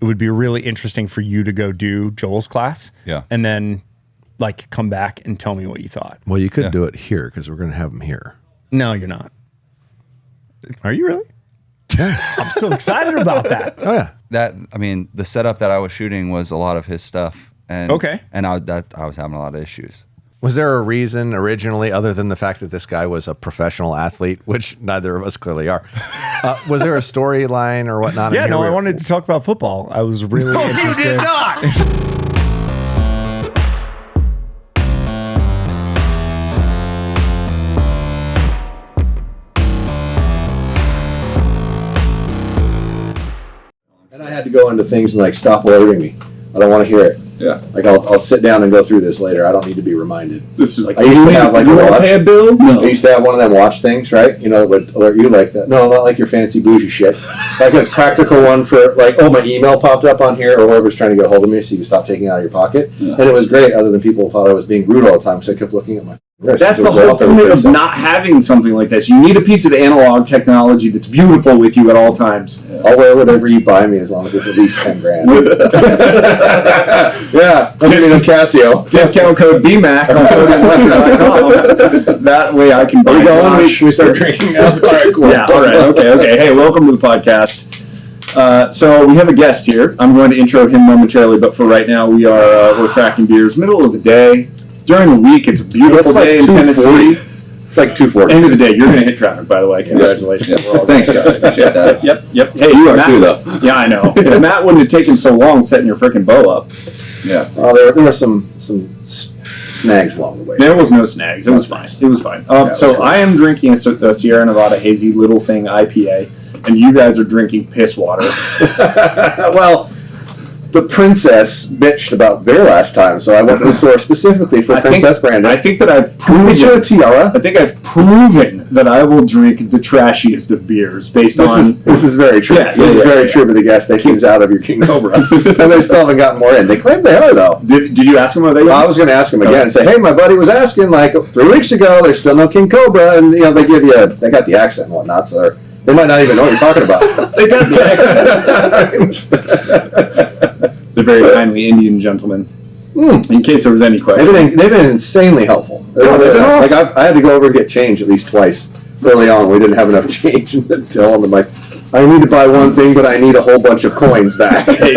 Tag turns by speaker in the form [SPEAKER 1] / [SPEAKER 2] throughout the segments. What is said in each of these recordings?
[SPEAKER 1] it would be really interesting for you to go do Joel's class.
[SPEAKER 2] Yeah.
[SPEAKER 1] And then like come back and tell me what you thought.
[SPEAKER 3] Well, you could do it here because we're going to have him here.
[SPEAKER 1] No, you're not. Are you really?
[SPEAKER 3] Yeah.
[SPEAKER 1] I'm so excited about that.
[SPEAKER 3] Oh, yeah.
[SPEAKER 2] The setup that I was shooting was a lot of his stuff. And
[SPEAKER 1] Okay.
[SPEAKER 2] And I was having a lot of issues.
[SPEAKER 3] Was there a reason originally, other than the fact that this guy was a professional athlete, which neither of us clearly are? Was there a storyline or whatnot?
[SPEAKER 1] Yeah, no, I wanted to talk about football. I was really interested.
[SPEAKER 3] You did not. And I had to go into things and like stop alerting me. I don't want to hear it.
[SPEAKER 4] Yeah.
[SPEAKER 3] Like I'll sit down and go through this later. I don't need to be reminded.
[SPEAKER 4] This is
[SPEAKER 3] Like I used to have like a watch.
[SPEAKER 4] pay a bill? No.
[SPEAKER 3] I used to have one of them watch things, right? You know, that would alert you like that. No, not like your fancy bougie shit. Like a practical one for like, oh, my email popped up on here, or whoever's trying to get a hold of me, so you can stop taking it out of your pocket.
[SPEAKER 4] Yeah.
[SPEAKER 3] And it was great, other than people thought I was being rude all the time because I kept looking at my wrist.
[SPEAKER 4] That's
[SPEAKER 3] It
[SPEAKER 4] the
[SPEAKER 3] would go
[SPEAKER 4] whole
[SPEAKER 3] up every
[SPEAKER 4] point
[SPEAKER 3] 30
[SPEAKER 4] of
[SPEAKER 3] seconds.
[SPEAKER 4] not having something like this. You need a piece of analog technology that's beautiful with you at all times.
[SPEAKER 3] I'll wear whatever you buy me as long as it's at least 10 grand. Yeah, I'm getting a Casio.
[SPEAKER 4] Discount code BMAC on CodyElectra.com. That way I can buy
[SPEAKER 3] Are we going?
[SPEAKER 4] Josh.
[SPEAKER 3] We start drinking now? All right, cool.
[SPEAKER 4] Yeah, all right, okay. Hey, welcome to the podcast. So we have a guest here. I'm going to intro him momentarily, but for right now, we're cracking beers. Middle of the day. During the week, it's a beautiful day in Tennessee.
[SPEAKER 3] It's like 2:40.
[SPEAKER 4] End of the day, you're going to hit traffic, by the way. Congratulations.
[SPEAKER 2] Yeah. Thanks, guys. Appreciate that.
[SPEAKER 4] Yep. Hey, you are too, though. Yeah, I know. If Matt wouldn't have taken so long setting your freaking bow up.
[SPEAKER 2] Yeah.
[SPEAKER 3] There were some snags along the way.
[SPEAKER 4] There was no snags. It was fine. It was fine. So I am drinking a Sierra Nevada Hazy Little Thing IPA, and you guys are drinking piss water.
[SPEAKER 3] Well, the Princess bitched about their last time, so I went to the store specifically for Princess branded.
[SPEAKER 4] I think that I've
[SPEAKER 3] Is it a
[SPEAKER 4] proven.
[SPEAKER 3] tiara?
[SPEAKER 4] I think I've proven that I will drink the trashiest of beers based on.
[SPEAKER 3] This is very true.
[SPEAKER 4] Yeah,
[SPEAKER 3] This is
[SPEAKER 4] yeah,
[SPEAKER 3] very
[SPEAKER 4] yeah.
[SPEAKER 3] true, but the gas that comes out of your King Cobra. And they still haven't gotten more in. They claim they are, though.
[SPEAKER 4] Did you ask him what they
[SPEAKER 3] Well, I
[SPEAKER 4] got?
[SPEAKER 3] was going to ask him again and say, hey, my buddy was asking, like, 3 weeks ago, there's still no King Cobra, and, they give you, they got the accent and whatnot, so they might not even know what you're talking about.
[SPEAKER 4] They got the accent. They're very kindly Indian gentlemen. In case there was any question.
[SPEAKER 3] They've been insanely helpful. They've been
[SPEAKER 4] awesome.
[SPEAKER 3] Like I had to go over and get change at least twice early on. We didn't have enough change and tell them, like, I need to buy one thing, but I need a whole bunch of coins back.
[SPEAKER 4] Hey,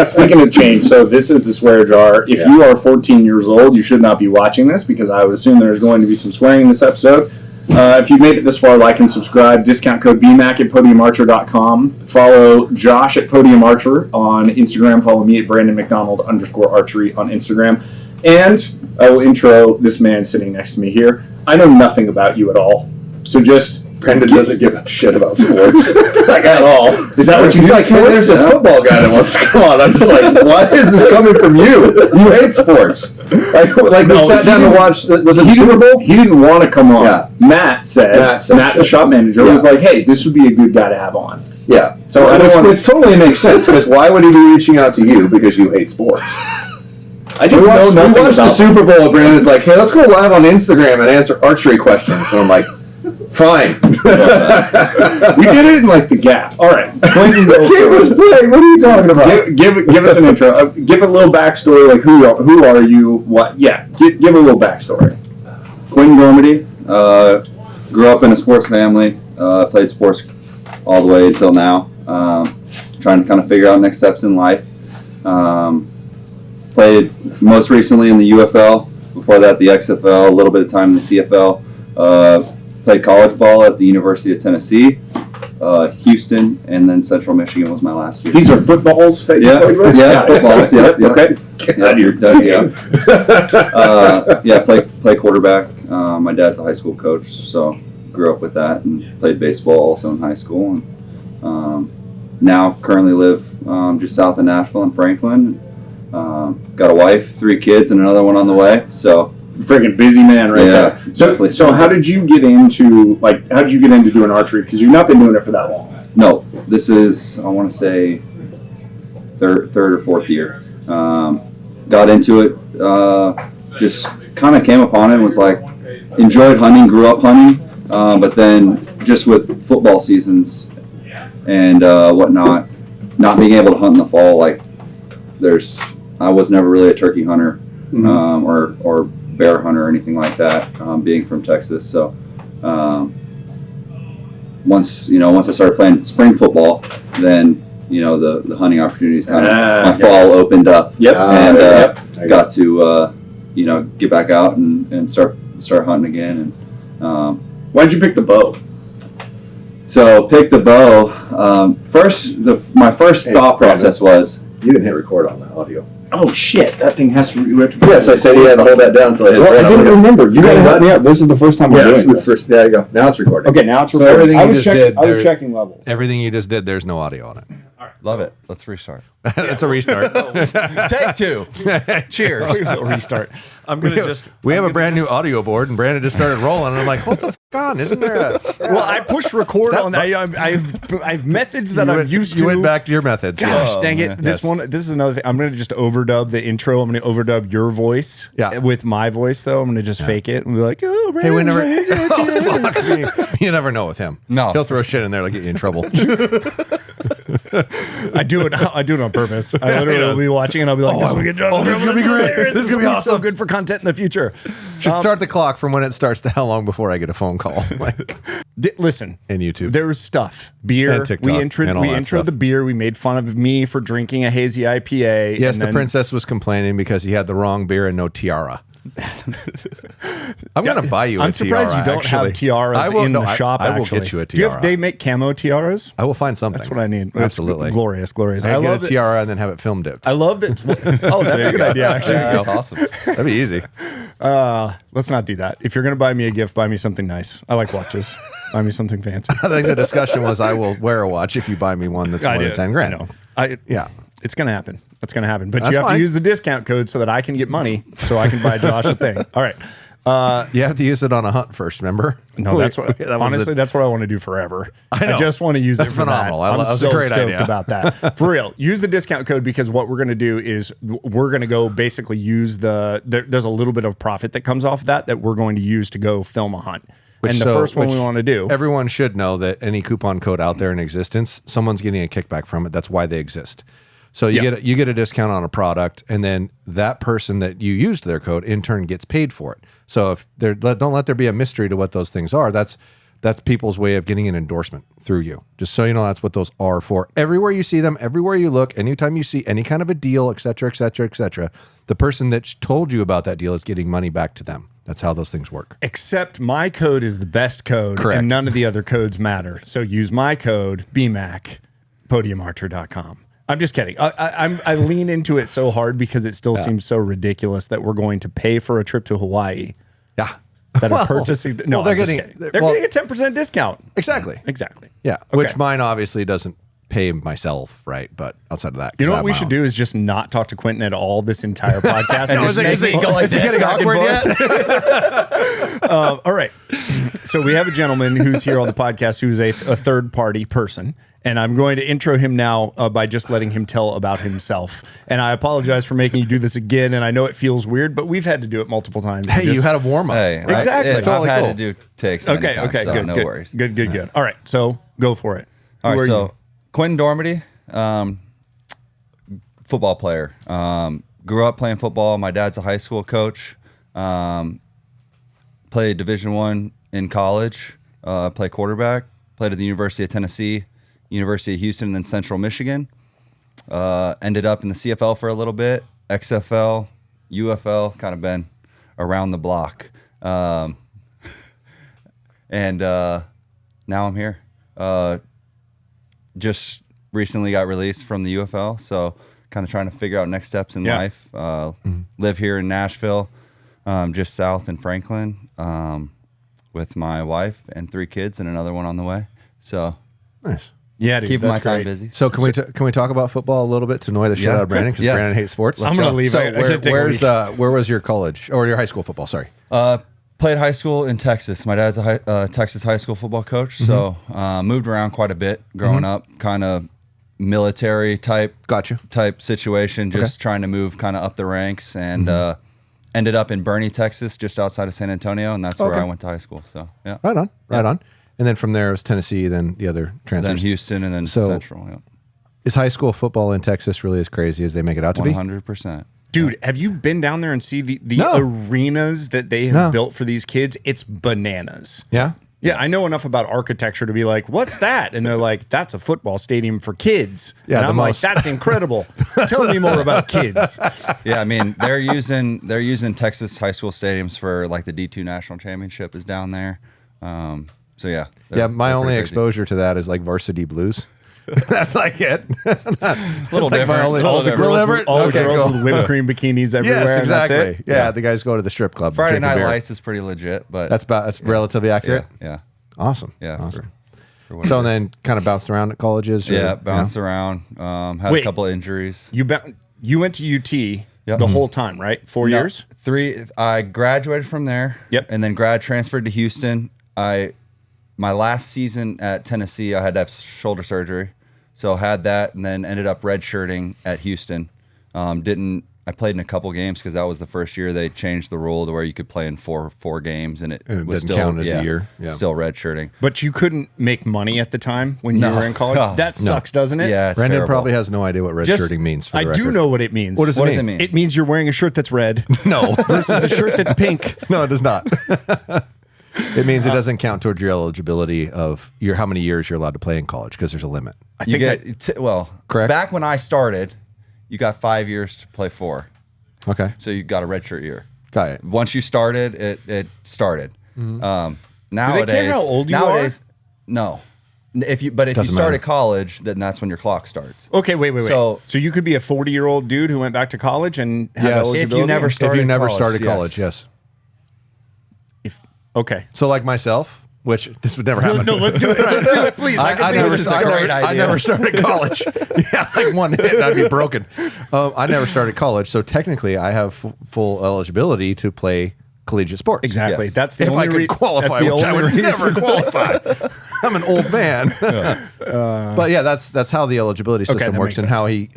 [SPEAKER 4] speaking of change, so this is the swear jar. If you are 14 years old, you should not be watching this because I would assume there's going to be some swearing in this episode. If you've made it this far, like and subscribe. Discount code BMAC at podiumarcher.com. Follow Josh at Podium Archer on Instagram. Follow me at @BrandonMcDonald_archery on Instagram. And I will intro this man sitting next to me here. I know nothing about you at all. So just...
[SPEAKER 3] Brandon doesn't give a shit about sports. Like, at all.
[SPEAKER 4] Is that what you
[SPEAKER 3] He's
[SPEAKER 4] do?
[SPEAKER 3] like, hey, there's this football guy that wants to come on. I'm just like, why is this coming from you? You hate sports. Like we sat down to watch, was it the Super Bowl?
[SPEAKER 4] He didn't want to come on.
[SPEAKER 3] Yeah.
[SPEAKER 4] Matt, the shop manager, was like, hey, this would be a good guy to have on.
[SPEAKER 3] Yeah.
[SPEAKER 4] So I don't want
[SPEAKER 3] which totally makes sense, because why would he be reaching out to you because you hate sports?
[SPEAKER 4] I just know nothing
[SPEAKER 3] we watched the
[SPEAKER 4] about
[SPEAKER 3] Super Bowl, and Brandon's like, hey, let's go live on Instagram and answer archery questions. And I'm like, fine.
[SPEAKER 4] We did it in like the Gap. All right. Quinton
[SPEAKER 3] The game was playing. What are you talking about?
[SPEAKER 4] Give us an intro. Give a little backstory. Like who are you? What? Yeah. Give a little backstory.
[SPEAKER 2] Quinten Dormady. Grew up in a sports family. Played sports all the way until now. Trying to kind of figure out next steps in life. Played most recently in the UFL. Before that, the XFL. A little bit of time in the CFL. Played college ball at the University of Tennessee, Houston, and then Central Michigan was my last year.
[SPEAKER 4] These are footballs that you played with?
[SPEAKER 2] Yeah, footballs. Yep.
[SPEAKER 4] Okay.
[SPEAKER 2] Yeah, you're done. Yeah. Play quarterback. My dad's a high school coach, so grew up with that and played baseball also in high school. And now currently live just south of Nashville in Franklin. Got a wife, 3 kids, and another one on the way. So.
[SPEAKER 4] Freaking busy man right there. So how did you get into doing archery? Because you've not been doing it for that long.
[SPEAKER 2] No, this is, I want to say, third or fourth year. Got into it, just kind of came upon it and was like, enjoyed hunting, grew up hunting, but then just with football seasons and whatnot, not being able to hunt in the fall, like I was never really a turkey hunter, or bear hunter or anything like that, being from Texas. So once I started playing spring football, then the hunting opportunities kind of my fall opened up.
[SPEAKER 4] Yep.
[SPEAKER 2] And got to get back out and start hunting again. And
[SPEAKER 4] why'd you pick the bow?
[SPEAKER 2] So pick the bow. My first thought process was,
[SPEAKER 3] you didn't hit record on that audio.
[SPEAKER 4] Oh shit! That thing has to.
[SPEAKER 3] Yes, I said he had to hold that down until his.
[SPEAKER 1] Well, I didn't remember. You gotta help me out. This is the first time we're doing this.
[SPEAKER 3] There you go. Now it's recording.
[SPEAKER 1] Okay, now it's
[SPEAKER 5] So
[SPEAKER 1] recording.
[SPEAKER 5] everything
[SPEAKER 1] I
[SPEAKER 5] you
[SPEAKER 1] was
[SPEAKER 5] just did,
[SPEAKER 1] I was checking levels.
[SPEAKER 5] Everything you just did, there's no audio on it.
[SPEAKER 6] Love it. Let's restart.
[SPEAKER 5] It's a restart.
[SPEAKER 6] Take two. Cheers.
[SPEAKER 1] Restart. I'm gonna just.
[SPEAKER 5] We have a brand new audio board, and Brandon just started rolling, and I'm like, "What the f*** on? Isn't there a?"
[SPEAKER 1] Well, I push record on that. I have methods that I'm used to.
[SPEAKER 5] You went back to your methods.
[SPEAKER 1] Gosh,
[SPEAKER 6] Oh,
[SPEAKER 1] dang it!
[SPEAKER 6] man.
[SPEAKER 1] This is another thing. I'm gonna just overdub the intro. I'm gonna overdub your voice. With my voice though. I'm gonna just fake it and be like, "Oh,
[SPEAKER 5] Hey, we never.
[SPEAKER 1] Brandon."
[SPEAKER 5] Oh, fuck me. You never know with him.
[SPEAKER 6] No.
[SPEAKER 5] He'll throw shit in there to get you in trouble.
[SPEAKER 1] I do it on purpose. I literally will be watching and I'll be like, "This is a good job.
[SPEAKER 5] this is gonna be great.
[SPEAKER 1] This is gonna be so
[SPEAKER 5] awesome.
[SPEAKER 1] good for content in the future."
[SPEAKER 5] Should start the clock from when it starts to how long before I get a phone call. Like,
[SPEAKER 1] Listen,
[SPEAKER 5] and YouTube.
[SPEAKER 1] there was stuff. Beer.
[SPEAKER 5] And TikTok
[SPEAKER 1] we
[SPEAKER 5] and all
[SPEAKER 1] introed
[SPEAKER 5] that stuff.
[SPEAKER 1] the beer. We made fun of me for drinking a hazy IPA.
[SPEAKER 5] Yes,
[SPEAKER 1] and
[SPEAKER 5] the
[SPEAKER 1] then-
[SPEAKER 5] princess was complaining because he had the wrong beer and no tiara. I'm gonna buy you a tiara.
[SPEAKER 1] I'm surprised you don't
[SPEAKER 5] actually.
[SPEAKER 1] have tiaras in the shop.
[SPEAKER 5] I will
[SPEAKER 1] actually.
[SPEAKER 5] get you a
[SPEAKER 1] Do you
[SPEAKER 5] tiara.
[SPEAKER 1] they make camo tiaras?
[SPEAKER 5] I will find something.
[SPEAKER 1] That's what I need.
[SPEAKER 5] Absolutely.
[SPEAKER 1] It's glorious.
[SPEAKER 5] I
[SPEAKER 1] I
[SPEAKER 5] get
[SPEAKER 1] love
[SPEAKER 5] a
[SPEAKER 1] it.
[SPEAKER 5] tiara and then have it film dipped.
[SPEAKER 1] I love that. Oh, that's a good idea. Actually,
[SPEAKER 6] That's awesome.
[SPEAKER 5] That'd be easy.
[SPEAKER 1] let's not do that. If you're gonna buy me a gift, buy me something nice. I like watches. Buy me something fancy.
[SPEAKER 5] I think the discussion was I will wear a watch if you buy me one that's more than 10 grand.
[SPEAKER 1] I know.
[SPEAKER 5] Yeah.
[SPEAKER 1] It's gonna happen. That's gonna happen. But
[SPEAKER 5] That's
[SPEAKER 1] you have
[SPEAKER 5] fine.
[SPEAKER 1] to use the discount code so that I can get money, so I can buy Josh a thing. All right.
[SPEAKER 5] You have to use it on a hunt first, remember?
[SPEAKER 1] No, that's what.
[SPEAKER 5] That was
[SPEAKER 1] honestly, that's what I want to do forever.
[SPEAKER 5] I know.
[SPEAKER 1] just want to use
[SPEAKER 5] That's
[SPEAKER 1] it for
[SPEAKER 5] phenomenal.
[SPEAKER 1] that. I'm
[SPEAKER 5] That was
[SPEAKER 1] so
[SPEAKER 5] a great
[SPEAKER 1] stoked
[SPEAKER 5] idea.
[SPEAKER 1] about that. For real, use the discount code because what we're going to do is we're going to go basically use there's a little bit of profit that comes off that we're going to use to go film a hunt. And the first one we want to do.
[SPEAKER 5] Everyone should know that any coupon code out there in existence, someone's getting a kickback from it. That's why they exist. So you get a discount on a product, and then that person that you used their code in turn gets paid for it. So if don't let there be a mystery to what those things are. That's people's way of getting an endorsement through you. Just so you know, that's what those are for. Everywhere you see them, everywhere you look, anytime you see any kind of a deal, et cetera, et cetera, et cetera, the person that told you about that deal is getting money back to them. That's how those things work.
[SPEAKER 1] Except my code is the best code,
[SPEAKER 5] Correct.
[SPEAKER 1] and none of the other codes matter. So use my code BMAC, podiumarcher.com. I'm just kidding. I lean into it so hard because it still seems so ridiculous that we're going to pay for a trip to Hawaii.
[SPEAKER 5] Yeah.
[SPEAKER 1] That are purchasing. No,
[SPEAKER 5] they're
[SPEAKER 1] I'm just
[SPEAKER 5] getting-
[SPEAKER 1] kidding. They're
[SPEAKER 5] well-
[SPEAKER 1] getting a 10% discount.
[SPEAKER 5] Exactly.
[SPEAKER 1] Exactly.
[SPEAKER 5] Yeah.
[SPEAKER 1] Okay.
[SPEAKER 5] Which mine obviously doesn't pay myself, right? But outside of that,
[SPEAKER 1] You know what we should do is just not talk to Quinton at all this entire podcast.
[SPEAKER 6] And just make it go like this, back and forth.
[SPEAKER 1] All right. So we have a gentleman who's here on the podcast who's a third party person. And I'm going to intro him now by just letting him tell about himself. And I apologize for making you do this again. And I know it feels weird, but we've had to do it multiple times.
[SPEAKER 5] Hey, you had a warm up.
[SPEAKER 6] Hey,
[SPEAKER 1] Exactly.
[SPEAKER 6] I've
[SPEAKER 1] Totally
[SPEAKER 6] had
[SPEAKER 1] cool.
[SPEAKER 6] to do takes many
[SPEAKER 1] Okay.
[SPEAKER 6] times,
[SPEAKER 1] Okay.
[SPEAKER 6] so
[SPEAKER 1] Good.
[SPEAKER 6] no
[SPEAKER 1] good.
[SPEAKER 6] worries.
[SPEAKER 1] Good. All right. So go for it.
[SPEAKER 6] All
[SPEAKER 1] Who
[SPEAKER 6] right,
[SPEAKER 1] are
[SPEAKER 6] so
[SPEAKER 1] you?
[SPEAKER 6] Quinten Dormady, football player. Grew up playing football. My dad's a high school coach. Played Division I in college. Played quarterback. Played at the University of Tennessee, University of Houston, and then Central Michigan. Ended up in the CFL for a little bit, XFL, UFL, kind of been around the block. And now I'm here. Just recently got released from the UFL, so kind of trying to figure out next steps in life. Live here in Nashville, just south in Franklin, with my wife and 3 kids and another one on the way. So
[SPEAKER 5] Nice.
[SPEAKER 1] Yeah, dude.
[SPEAKER 6] keeping my
[SPEAKER 1] that's
[SPEAKER 6] time
[SPEAKER 1] great.
[SPEAKER 6] busy.
[SPEAKER 5] So can we talk about football a little bit to annoy the shit out of Brandon because
[SPEAKER 6] Yes.
[SPEAKER 5] Brandon hates sports?
[SPEAKER 1] I'm going to leave.
[SPEAKER 5] So
[SPEAKER 1] I can't take a week.
[SPEAKER 5] where was your college or your high school football? Sorry.
[SPEAKER 6] Played high school in Texas. My dad's a Texas high school football coach, so moved around quite a bit growing up. Kind of military type situation, just trying to move kind of up the ranks, and ended up in Bernie, Texas, just outside of San Antonio, and that's where I went to high school. So yeah,
[SPEAKER 5] Right on. And then from there it was Tennessee, then the other transfers.
[SPEAKER 6] then Houston, and then
[SPEAKER 5] So-
[SPEAKER 6] Central. Yeah.
[SPEAKER 5] Is high school football in Texas really as crazy as they make it out to be?
[SPEAKER 2] 100%.
[SPEAKER 1] Dude, have you been down there and see the
[SPEAKER 5] No.
[SPEAKER 1] arenas that they have
[SPEAKER 5] No.
[SPEAKER 1] built for these kids? It's bananas.
[SPEAKER 5] Yeah.
[SPEAKER 1] Yeah, I know enough about architecture to be like, what's that? And they're like, that's a football stadium for kids.
[SPEAKER 5] Yeah,
[SPEAKER 1] and
[SPEAKER 5] the
[SPEAKER 1] I'm
[SPEAKER 5] most-
[SPEAKER 1] like, that's incredible. Tell me more about kids.
[SPEAKER 2] Yeah, I mean they're using Texas high school stadiums for like the D2 national championship is down there. So yeah.
[SPEAKER 5] Yeah, my
[SPEAKER 2] they're
[SPEAKER 5] only
[SPEAKER 2] pretty crazy.
[SPEAKER 5] exposure to that is like Varsity Blues. That's like it.
[SPEAKER 2] Little different.
[SPEAKER 1] All the girls, with, all the
[SPEAKER 5] Okay,
[SPEAKER 1] girls
[SPEAKER 5] cool.
[SPEAKER 1] with whipped cream bikinis everywhere.
[SPEAKER 5] Yes,
[SPEAKER 1] and that's
[SPEAKER 5] exactly.
[SPEAKER 1] it?
[SPEAKER 5] Yeah, the guys go to the strip club.
[SPEAKER 2] Friday
[SPEAKER 5] drink a
[SPEAKER 2] Night
[SPEAKER 5] beer.
[SPEAKER 2] Lights is pretty legit, but
[SPEAKER 5] That's relatively accurate.
[SPEAKER 2] yeah.
[SPEAKER 5] Awesome.
[SPEAKER 2] Yeah,
[SPEAKER 5] Awesome.
[SPEAKER 2] for what it
[SPEAKER 5] So
[SPEAKER 2] is.
[SPEAKER 5] then kind of bounced around at colleges? Or,
[SPEAKER 2] Yeah, bounced around. Had
[SPEAKER 1] Wait.
[SPEAKER 2] a couple of injuries.
[SPEAKER 1] You went to UT
[SPEAKER 2] Yep.
[SPEAKER 1] the whole time, right? 4
[SPEAKER 2] No,
[SPEAKER 1] years?
[SPEAKER 2] 3. I graduated from there.
[SPEAKER 1] Yep.
[SPEAKER 2] And then grad transferred to Houston. My last season at Tennessee, I had to have shoulder surgery, so had that, and then ended up redshirting at Houston. I played in a couple games because that was the first year they changed the rule to where you could play in four games, and it
[SPEAKER 5] And it
[SPEAKER 2] was
[SPEAKER 5] doesn't
[SPEAKER 2] still
[SPEAKER 5] count as a year. Yeah.
[SPEAKER 2] Still redshirting.
[SPEAKER 1] But you couldn't make money at the time when you
[SPEAKER 2] No.
[SPEAKER 1] were in college?
[SPEAKER 2] No.
[SPEAKER 1] That sucks, doesn't it?
[SPEAKER 2] Yeah, it's
[SPEAKER 5] Brendan
[SPEAKER 2] terrible.
[SPEAKER 5] probably has no idea what redshirting means. For the
[SPEAKER 1] I do
[SPEAKER 5] record.
[SPEAKER 1] know what it means.
[SPEAKER 5] What does it mean?
[SPEAKER 1] It means you're wearing a shirt that's red
[SPEAKER 5] No.
[SPEAKER 1] versus a shirt that's pink.
[SPEAKER 5] No, it does not. It means it doesn't count towards your eligibility of how many years you're allowed to play in college because there's a limit.
[SPEAKER 2] You get
[SPEAKER 5] Correct.
[SPEAKER 2] Back when I started, you got 5 years to play 4,
[SPEAKER 5] Okay.
[SPEAKER 2] so you got a redshirt year.
[SPEAKER 5] Got it.
[SPEAKER 2] Once you started, it started. Nowadays,
[SPEAKER 1] how old you
[SPEAKER 2] nowadays, no. If you
[SPEAKER 5] Doesn't
[SPEAKER 2] start
[SPEAKER 5] matter.
[SPEAKER 2] at college, then that's when your clock starts.
[SPEAKER 1] Okay, wait.
[SPEAKER 2] So-
[SPEAKER 1] So you could be a 40-year-old dude who went back to college and had
[SPEAKER 5] Yes.
[SPEAKER 1] eligibility?
[SPEAKER 2] If you never
[SPEAKER 5] If
[SPEAKER 2] started
[SPEAKER 5] you never
[SPEAKER 2] college,
[SPEAKER 5] started
[SPEAKER 2] yes.
[SPEAKER 5] college, yes.
[SPEAKER 1] Okay.
[SPEAKER 5] So like myself, which this would never happen.
[SPEAKER 1] No, let's do it. Let's do it, please. I, can
[SPEAKER 5] never,
[SPEAKER 1] this is a
[SPEAKER 5] I
[SPEAKER 1] great
[SPEAKER 5] never-
[SPEAKER 1] idea.
[SPEAKER 5] I never started college. Yeah, like one hit and I'd be broken. I never started college, so technically I have full eligibility to play collegiate sports.
[SPEAKER 1] Exactly.
[SPEAKER 2] Yes.
[SPEAKER 1] That's the
[SPEAKER 5] If
[SPEAKER 1] only
[SPEAKER 5] I could qualify,
[SPEAKER 1] that's the
[SPEAKER 5] which I
[SPEAKER 1] only
[SPEAKER 5] would
[SPEAKER 1] reason.
[SPEAKER 5] never qualify. I'm an old man. But yeah, that's how the eligibility system
[SPEAKER 1] that
[SPEAKER 5] works,
[SPEAKER 1] makes
[SPEAKER 5] and how he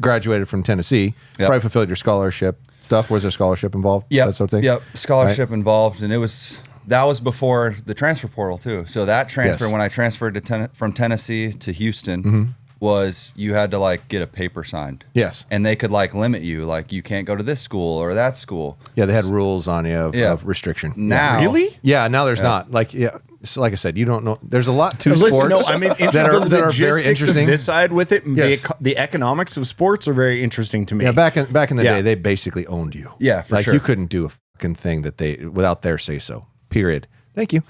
[SPEAKER 5] graduated from Tennessee,
[SPEAKER 2] Yep.
[SPEAKER 5] probably fulfilled your scholarship stuff. Was there scholarship involved?
[SPEAKER 2] Yep.
[SPEAKER 5] That sort of thing.
[SPEAKER 2] Yep. Scholarship involved, and that was before the transfer portal too. So that transfer,
[SPEAKER 5] Yes.
[SPEAKER 2] when I transferred from Tennessee to Houston, was you had to get a paper signed.
[SPEAKER 5] Yes.
[SPEAKER 2] And they could limit you, you can't go to this school or that school.
[SPEAKER 5] Yeah, they had rules on you of restriction.
[SPEAKER 2] Now,
[SPEAKER 1] Really?
[SPEAKER 5] Yeah, now there's not. So like I said, you don't know. There's a lot to
[SPEAKER 1] Listen,
[SPEAKER 5] sports
[SPEAKER 1] no, I mean,
[SPEAKER 5] that are very
[SPEAKER 1] logistics
[SPEAKER 5] interesting.
[SPEAKER 1] of this side with it, and
[SPEAKER 5] Yes.
[SPEAKER 1] the economics of sports are very interesting to me.
[SPEAKER 5] Yeah, back in the
[SPEAKER 1] Yeah.
[SPEAKER 5] day, they basically owned you.
[SPEAKER 2] Yeah, for sure.
[SPEAKER 5] You couldn't do a fucking thing without their say so. Period. Thank you.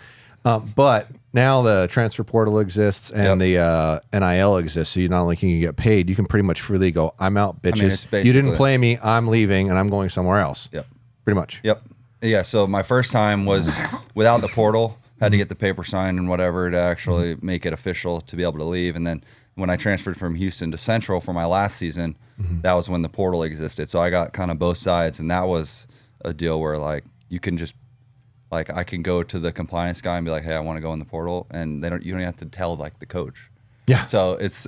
[SPEAKER 5] But now the transfer portal exists and the NIL exists, so you not only can you get paid, you can pretty much freely go, I'm out, bitches.
[SPEAKER 2] it's
[SPEAKER 5] You didn't
[SPEAKER 2] basically-
[SPEAKER 5] play me, I'm leaving, and I'm going somewhere else.
[SPEAKER 2] Yep.
[SPEAKER 5] Pretty much.
[SPEAKER 2] Yep. Yeah. So my first time was without the portal. Had to get the paper signed and whatever to actually make it official to be able to leave. And then when I transferred from Houston to Central for my last season, that was when the portal existed. So I got kind of both sides, and that was a deal where you can just I can go to the compliance guy and be like, hey, I want to go in the portal, and you don't have to tell the coach.
[SPEAKER 5] Yeah.
[SPEAKER 2] So it's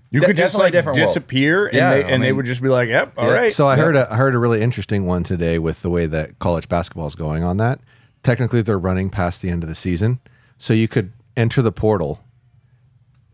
[SPEAKER 1] you could just
[SPEAKER 2] definitely a different world.
[SPEAKER 1] disappear, and
[SPEAKER 2] Yeah,
[SPEAKER 1] they
[SPEAKER 2] I
[SPEAKER 1] would
[SPEAKER 2] mean-
[SPEAKER 1] just be like, "Yep, all
[SPEAKER 2] Yeah.
[SPEAKER 1] right."
[SPEAKER 5] So I heard a really interesting one today with the way that college basketball is going on that. Technically, they're running past the end of the season. So you could enter the portal,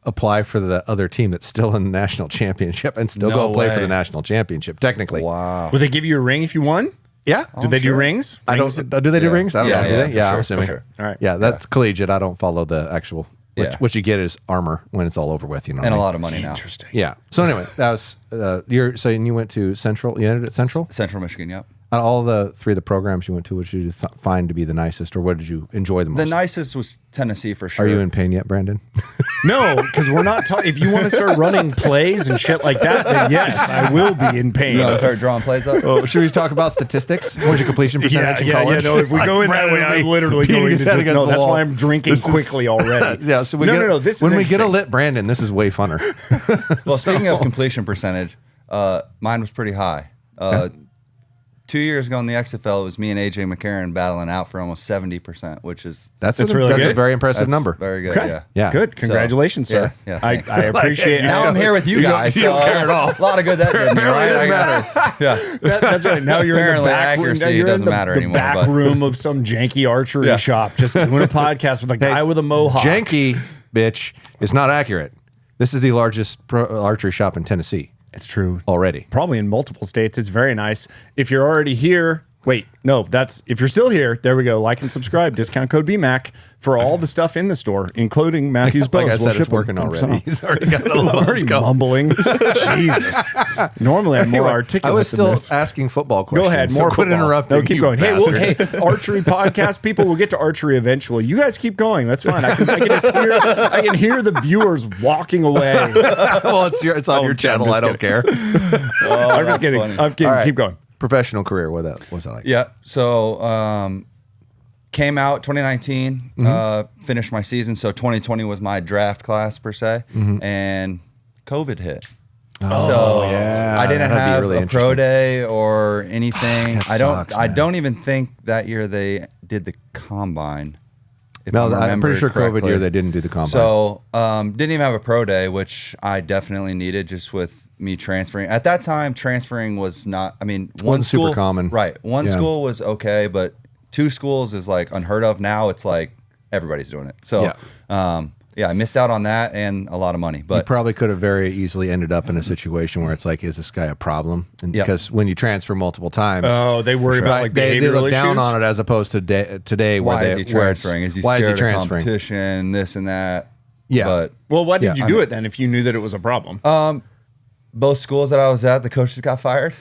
[SPEAKER 5] apply for the other team that's still in the national championship, and still
[SPEAKER 2] No
[SPEAKER 5] go play for
[SPEAKER 2] way.
[SPEAKER 5] the national championship, technically.
[SPEAKER 2] Wow.
[SPEAKER 1] Would they give you a ring if you won?
[SPEAKER 5] Yeah.
[SPEAKER 1] Did they do
[SPEAKER 2] sure.
[SPEAKER 1] rings?
[SPEAKER 5] I
[SPEAKER 1] Rings
[SPEAKER 5] don't. Do they do
[SPEAKER 2] Yeah.
[SPEAKER 5] rings? I don't
[SPEAKER 2] Yeah,
[SPEAKER 5] know. Do
[SPEAKER 2] yeah,
[SPEAKER 5] they?
[SPEAKER 2] for
[SPEAKER 5] Yeah,
[SPEAKER 2] sure,
[SPEAKER 5] I'm
[SPEAKER 2] for
[SPEAKER 5] assuming.
[SPEAKER 2] sure.
[SPEAKER 1] All right.
[SPEAKER 5] Yeah, that's collegiate. I don't follow the actual.
[SPEAKER 2] Yeah.
[SPEAKER 5] What you get is armor when it's all over with. You know.
[SPEAKER 2] And
[SPEAKER 5] what
[SPEAKER 2] a
[SPEAKER 5] I mean?
[SPEAKER 2] lot of money now.
[SPEAKER 1] Interesting.
[SPEAKER 5] Yeah. So anyway, that was you're saying you went to Central. You entered at Central.
[SPEAKER 2] Central Michigan, yep.
[SPEAKER 5] Out of all the three of the programs you went to, what did you find to be the nicest, or what did you enjoy the most?
[SPEAKER 2] The nicest was Tennessee for sure.
[SPEAKER 5] Are you in pain yet, Brandon?
[SPEAKER 1] No, because we're not talking. If you want to start running plays and shit like that, then yes, I will be in pain.
[SPEAKER 2] You want to start drawing plays up?
[SPEAKER 5] Oh, should we talk about statistics? What's your completion percentage in college?
[SPEAKER 1] No, if we go in that way, I'm literally
[SPEAKER 5] beating
[SPEAKER 1] going
[SPEAKER 5] his
[SPEAKER 1] to
[SPEAKER 5] head
[SPEAKER 1] just,
[SPEAKER 5] against
[SPEAKER 1] no.
[SPEAKER 5] the
[SPEAKER 1] That's
[SPEAKER 5] wall.
[SPEAKER 1] why I'm drinking
[SPEAKER 5] This is-
[SPEAKER 1] quickly already.
[SPEAKER 5] Yeah, so
[SPEAKER 1] no. This is
[SPEAKER 5] when we get a
[SPEAKER 1] interesting.
[SPEAKER 5] lit Brandon, this is way funner.
[SPEAKER 2] Well, speaking of completion percentage, mine was pretty high. 2 years ago in the XFL, it was me and AJ McCarron battling out for almost 70%, which is
[SPEAKER 5] That's
[SPEAKER 1] really
[SPEAKER 5] a
[SPEAKER 1] good.
[SPEAKER 5] very impressive
[SPEAKER 2] that's
[SPEAKER 5] number.
[SPEAKER 2] very good.
[SPEAKER 1] Okay.
[SPEAKER 2] Yeah.
[SPEAKER 5] Yeah.
[SPEAKER 1] Good. Congratulations, sir.
[SPEAKER 2] yeah,
[SPEAKER 1] I
[SPEAKER 2] thanks.
[SPEAKER 1] appreciate
[SPEAKER 2] Now I'm here with you guys.
[SPEAKER 5] you don't
[SPEAKER 2] so
[SPEAKER 5] care at all.
[SPEAKER 2] A lot of good that did me, right? I guess. Yeah.
[SPEAKER 1] That's right. Now you're
[SPEAKER 2] Apparently
[SPEAKER 1] in the back
[SPEAKER 2] accuracy
[SPEAKER 1] room. You're
[SPEAKER 2] doesn't
[SPEAKER 1] in
[SPEAKER 2] matter
[SPEAKER 1] the
[SPEAKER 2] anymore,
[SPEAKER 1] back
[SPEAKER 2] but-
[SPEAKER 1] room of some janky archery shop, just doing a podcast with a guy with a mohawk.
[SPEAKER 5] Janky, bitch, is not accurate. This is the largest archery shop in Tennessee
[SPEAKER 1] It's true.
[SPEAKER 5] already.
[SPEAKER 1] Probably in multiple states. It's very nice. If you're already here, wait, no, if you're still here, there we go. Like and subscribe. Discount code BMAC for all the stuff in the store, including Mathews bows.
[SPEAKER 5] Like I said,
[SPEAKER 1] We'll
[SPEAKER 5] it's
[SPEAKER 1] ship
[SPEAKER 5] working
[SPEAKER 1] them.
[SPEAKER 5] already. He's already got a little
[SPEAKER 1] already mumbling. Jesus. Normally I'm more
[SPEAKER 5] Anyway,
[SPEAKER 1] articulate
[SPEAKER 5] I was
[SPEAKER 1] than
[SPEAKER 5] still
[SPEAKER 1] this.
[SPEAKER 5] asking football questions.
[SPEAKER 1] Go ahead,
[SPEAKER 5] so
[SPEAKER 1] more
[SPEAKER 5] quit
[SPEAKER 1] football.
[SPEAKER 5] interrupting.
[SPEAKER 1] No, keep
[SPEAKER 5] you
[SPEAKER 1] going.
[SPEAKER 5] bastard.
[SPEAKER 1] Hey, archery podcast people. We'll get to archery eventually. You guys keep going. That's fine. I can hear the viewers walking away.
[SPEAKER 5] Well, it's on your channel. I don't care.
[SPEAKER 1] I'm just kidding.
[SPEAKER 6] funny.
[SPEAKER 1] I'm kidding.
[SPEAKER 5] All right.
[SPEAKER 1] Keep going.
[SPEAKER 5] Professional career. What's that like?
[SPEAKER 6] Yeah. So came out 2019, finished my season. So 2020 was my draft class per se, and COVID hit. So
[SPEAKER 5] yeah,
[SPEAKER 6] I didn't
[SPEAKER 5] that'd be
[SPEAKER 6] have
[SPEAKER 5] really
[SPEAKER 6] a pro
[SPEAKER 5] interesting.
[SPEAKER 6] day or anything.
[SPEAKER 5] That
[SPEAKER 6] I don't.
[SPEAKER 5] sucks,
[SPEAKER 6] I
[SPEAKER 5] man.
[SPEAKER 6] don't even think that year they did the combine. If
[SPEAKER 5] No, I'm pretty
[SPEAKER 6] remembering
[SPEAKER 5] sure COVID
[SPEAKER 6] correctly.
[SPEAKER 5] year they didn't do the combine.
[SPEAKER 6] So didn't even have a pro day, which I definitely needed just with me transferring. At that time, transferring was not, I mean, one
[SPEAKER 5] Wasn't super
[SPEAKER 6] school,
[SPEAKER 5] common.
[SPEAKER 6] Right. One
[SPEAKER 5] Yeah.
[SPEAKER 6] school was okay, but 2 schools is like unheard of. Now it's like everybody's doing it. So I missed out on that and a lot of money.
[SPEAKER 5] you
[SPEAKER 6] But
[SPEAKER 5] probably could have very easily ended up in a situation where it's like, is this guy a problem? And because when you transfer multiple times,
[SPEAKER 1] Oh, they worry about like
[SPEAKER 5] they
[SPEAKER 1] behavioral
[SPEAKER 5] look down
[SPEAKER 1] issues?
[SPEAKER 5] on it as opposed to today
[SPEAKER 6] why
[SPEAKER 5] where
[SPEAKER 6] is
[SPEAKER 5] they
[SPEAKER 6] he transferring? Is he
[SPEAKER 5] why
[SPEAKER 6] scared
[SPEAKER 5] is he
[SPEAKER 6] of
[SPEAKER 5] transferring?
[SPEAKER 6] competition, this and that?
[SPEAKER 5] Yeah.
[SPEAKER 6] But
[SPEAKER 1] Well, why did
[SPEAKER 5] Yeah,
[SPEAKER 1] you
[SPEAKER 5] I
[SPEAKER 1] do
[SPEAKER 5] mean-
[SPEAKER 1] it then if you knew that it was a problem?
[SPEAKER 6] both schools that I was at, the coaches got fired.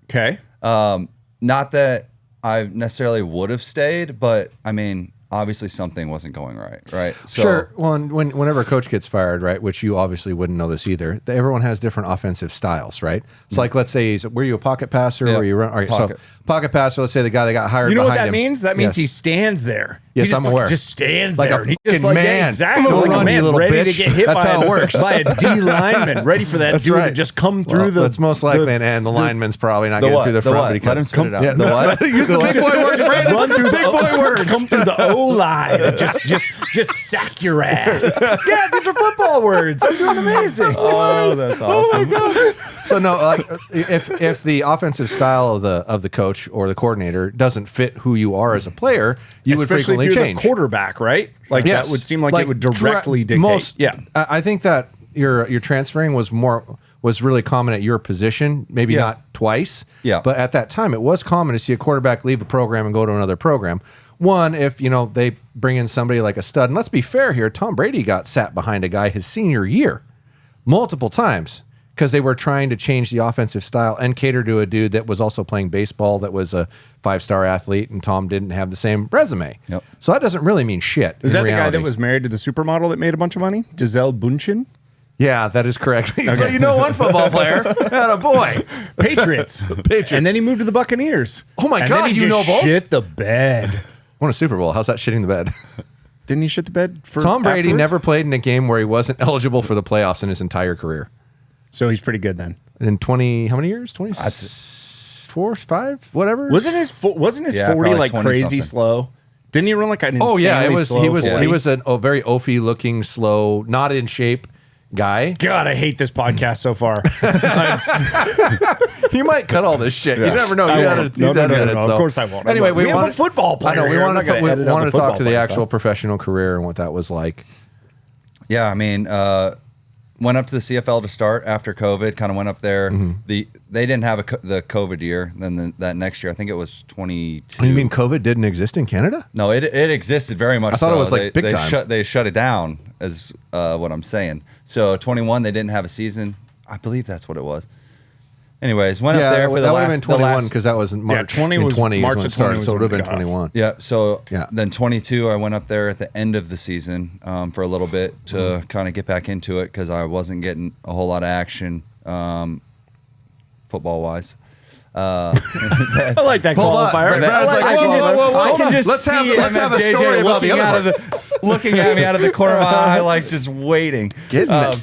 [SPEAKER 1] Okay.
[SPEAKER 6] Not that I necessarily would have stayed, but I mean, obviously something wasn't going right? So,
[SPEAKER 5] Sure. Well, and whenever a coach gets fired, right, which you obviously wouldn't know this either, everyone has different offensive styles, right? It's like, let's say, were you a pocket passer
[SPEAKER 6] Yeah,
[SPEAKER 5] or you run? All right,
[SPEAKER 6] pocket.
[SPEAKER 5] so pocket passer, let's say the guy that got hired
[SPEAKER 1] You know what
[SPEAKER 5] behind
[SPEAKER 1] that
[SPEAKER 5] him.
[SPEAKER 1] means? That means
[SPEAKER 5] Yes.
[SPEAKER 1] he stands there.
[SPEAKER 5] Yes,
[SPEAKER 1] he just
[SPEAKER 5] I'm
[SPEAKER 1] fucking
[SPEAKER 5] aware.
[SPEAKER 1] just stands
[SPEAKER 5] Like a
[SPEAKER 1] there. And he just
[SPEAKER 5] fucking
[SPEAKER 1] yeah,
[SPEAKER 5] man.
[SPEAKER 1] exactly.
[SPEAKER 5] Go
[SPEAKER 1] Like a
[SPEAKER 5] run, you
[SPEAKER 1] man
[SPEAKER 5] little
[SPEAKER 1] ready to
[SPEAKER 5] bitch.
[SPEAKER 1] get hit
[SPEAKER 5] That's
[SPEAKER 1] by,
[SPEAKER 5] how it works.
[SPEAKER 1] by a D lineman, ready for that
[SPEAKER 5] That's
[SPEAKER 1] dude to
[SPEAKER 5] right.
[SPEAKER 1] just come through
[SPEAKER 5] That's most likely, and the lineman's probably not
[SPEAKER 6] the
[SPEAKER 5] getting
[SPEAKER 6] what?
[SPEAKER 5] through the
[SPEAKER 6] The
[SPEAKER 5] front.
[SPEAKER 6] what?
[SPEAKER 5] But he
[SPEAKER 6] Let him spit it out.
[SPEAKER 5] Yeah,
[SPEAKER 6] The what?
[SPEAKER 5] Use the big boy words, Brandon.
[SPEAKER 1] run through
[SPEAKER 5] Big
[SPEAKER 1] the
[SPEAKER 5] boy words.
[SPEAKER 1] Come through the O line and just sack your ass. Yeah, these are football words. I'm doing amazing.
[SPEAKER 6] Oh, that's awesome.
[SPEAKER 5] So no, like if the offensive style of the coach or the coordinator doesn't fit who you are as a player, you would
[SPEAKER 1] Especially
[SPEAKER 5] frequently
[SPEAKER 1] if you're
[SPEAKER 5] change.
[SPEAKER 1] the quarterback, right? Like
[SPEAKER 5] Yes.
[SPEAKER 1] that would seem like it would directly dictate.
[SPEAKER 5] Most,
[SPEAKER 1] yeah.
[SPEAKER 5] I think that your transferring was really common at your position, maybe
[SPEAKER 6] Yeah.
[SPEAKER 5] not twice.
[SPEAKER 6] Yeah.
[SPEAKER 5] But at that time, it was common to see a quarterback leave a program and go to another program. One, if they bring in somebody like a stud, and let's be fair here, Tom Brady got sat behind a guy his senior year multiple times because they were trying to change the offensive style and cater to a dude that was also playing baseball, that was a 5-star athlete, and Tom didn't have the same resume.
[SPEAKER 6] Yep.
[SPEAKER 5] So that doesn't really mean shit.
[SPEAKER 1] Is
[SPEAKER 5] in
[SPEAKER 1] that the guy
[SPEAKER 5] reality.
[SPEAKER 1] that was married to the supermodel that made a bunch of money? Giselle Bundchen?
[SPEAKER 5] Yeah, that is correct. So you know one football player and a boy.
[SPEAKER 1] Patriots.
[SPEAKER 5] Patriots.
[SPEAKER 1] And then he moved to the Buccaneers.
[SPEAKER 5] Oh my
[SPEAKER 1] And
[SPEAKER 5] God,
[SPEAKER 1] then he
[SPEAKER 5] you
[SPEAKER 1] just
[SPEAKER 5] know both?
[SPEAKER 1] shit the bed.
[SPEAKER 5] Won a Super Bowl. How's that shitting the bed?
[SPEAKER 1] Didn't he shit the bed for
[SPEAKER 5] Tom Brady
[SPEAKER 1] afterwards?
[SPEAKER 5] never played in a game where he wasn't eligible for the playoffs in his entire career.
[SPEAKER 1] So he's pretty good then.
[SPEAKER 5] In 20, how many years? 24, 5, whatever?
[SPEAKER 1] Wasn't his 40
[SPEAKER 6] probably
[SPEAKER 1] like
[SPEAKER 6] 20
[SPEAKER 1] crazy
[SPEAKER 6] something.
[SPEAKER 1] slow? Didn't he run like an
[SPEAKER 5] Oh yeah,
[SPEAKER 1] insanely slow
[SPEAKER 5] he was
[SPEAKER 1] 40?
[SPEAKER 5] a very oafy looking, slow, not in shape guy.
[SPEAKER 1] God, I hate this podcast so far.
[SPEAKER 5] He might cut all this shit. You never know.
[SPEAKER 1] I
[SPEAKER 5] You
[SPEAKER 1] won't.
[SPEAKER 5] edit-
[SPEAKER 1] No,
[SPEAKER 5] he's
[SPEAKER 1] no, no,
[SPEAKER 5] edited,
[SPEAKER 1] no,
[SPEAKER 5] so.
[SPEAKER 1] of course I won't.
[SPEAKER 5] Anyway,
[SPEAKER 1] We have
[SPEAKER 5] wanted-
[SPEAKER 1] a football player
[SPEAKER 5] I know we
[SPEAKER 1] here. I'm
[SPEAKER 5] wanted
[SPEAKER 1] not gonna edit out
[SPEAKER 5] to
[SPEAKER 1] the
[SPEAKER 5] talk
[SPEAKER 1] football
[SPEAKER 5] to the
[SPEAKER 1] player
[SPEAKER 5] actual
[SPEAKER 1] stuff.
[SPEAKER 5] professional career and what that was like.
[SPEAKER 6] Yeah, I mean, went up to the CFL to start after COVID. Kind of went up there. They didn't have the COVID year. Then that next year, I think it was 22.
[SPEAKER 5] You mean COVID didn't exist in Canada?
[SPEAKER 6] No, it existed very much.
[SPEAKER 5] I thought it was, like, big
[SPEAKER 6] they
[SPEAKER 5] time.
[SPEAKER 6] They shut it down, as what I'm saying. So 21, they didn't have a season. I believe that's what it was. Anyways, went up there for the
[SPEAKER 5] that
[SPEAKER 6] last.
[SPEAKER 5] would have been 21 because that was in March.
[SPEAKER 1] 20
[SPEAKER 5] in
[SPEAKER 1] was
[SPEAKER 5] 20 is
[SPEAKER 1] March
[SPEAKER 5] when it
[SPEAKER 1] of 20
[SPEAKER 5] started,
[SPEAKER 1] was
[SPEAKER 5] so it would have
[SPEAKER 1] when
[SPEAKER 5] been
[SPEAKER 1] it got off.
[SPEAKER 5] 21.
[SPEAKER 6] Yeah. So
[SPEAKER 5] Yeah.
[SPEAKER 6] then 22, I went up there at the end of the season for a little bit to kind of get back into it because I wasn't getting a whole lot of action football wise.
[SPEAKER 1] I like that
[SPEAKER 5] Hold on.
[SPEAKER 1] qualifier.
[SPEAKER 5] Brad's like, whoa,
[SPEAKER 6] I can just
[SPEAKER 5] let's have
[SPEAKER 6] see
[SPEAKER 5] a
[SPEAKER 6] MFJJ
[SPEAKER 5] story about the
[SPEAKER 6] looking
[SPEAKER 5] other
[SPEAKER 6] looking at me out of the corner of my eye, like just waiting.
[SPEAKER 5] Isn't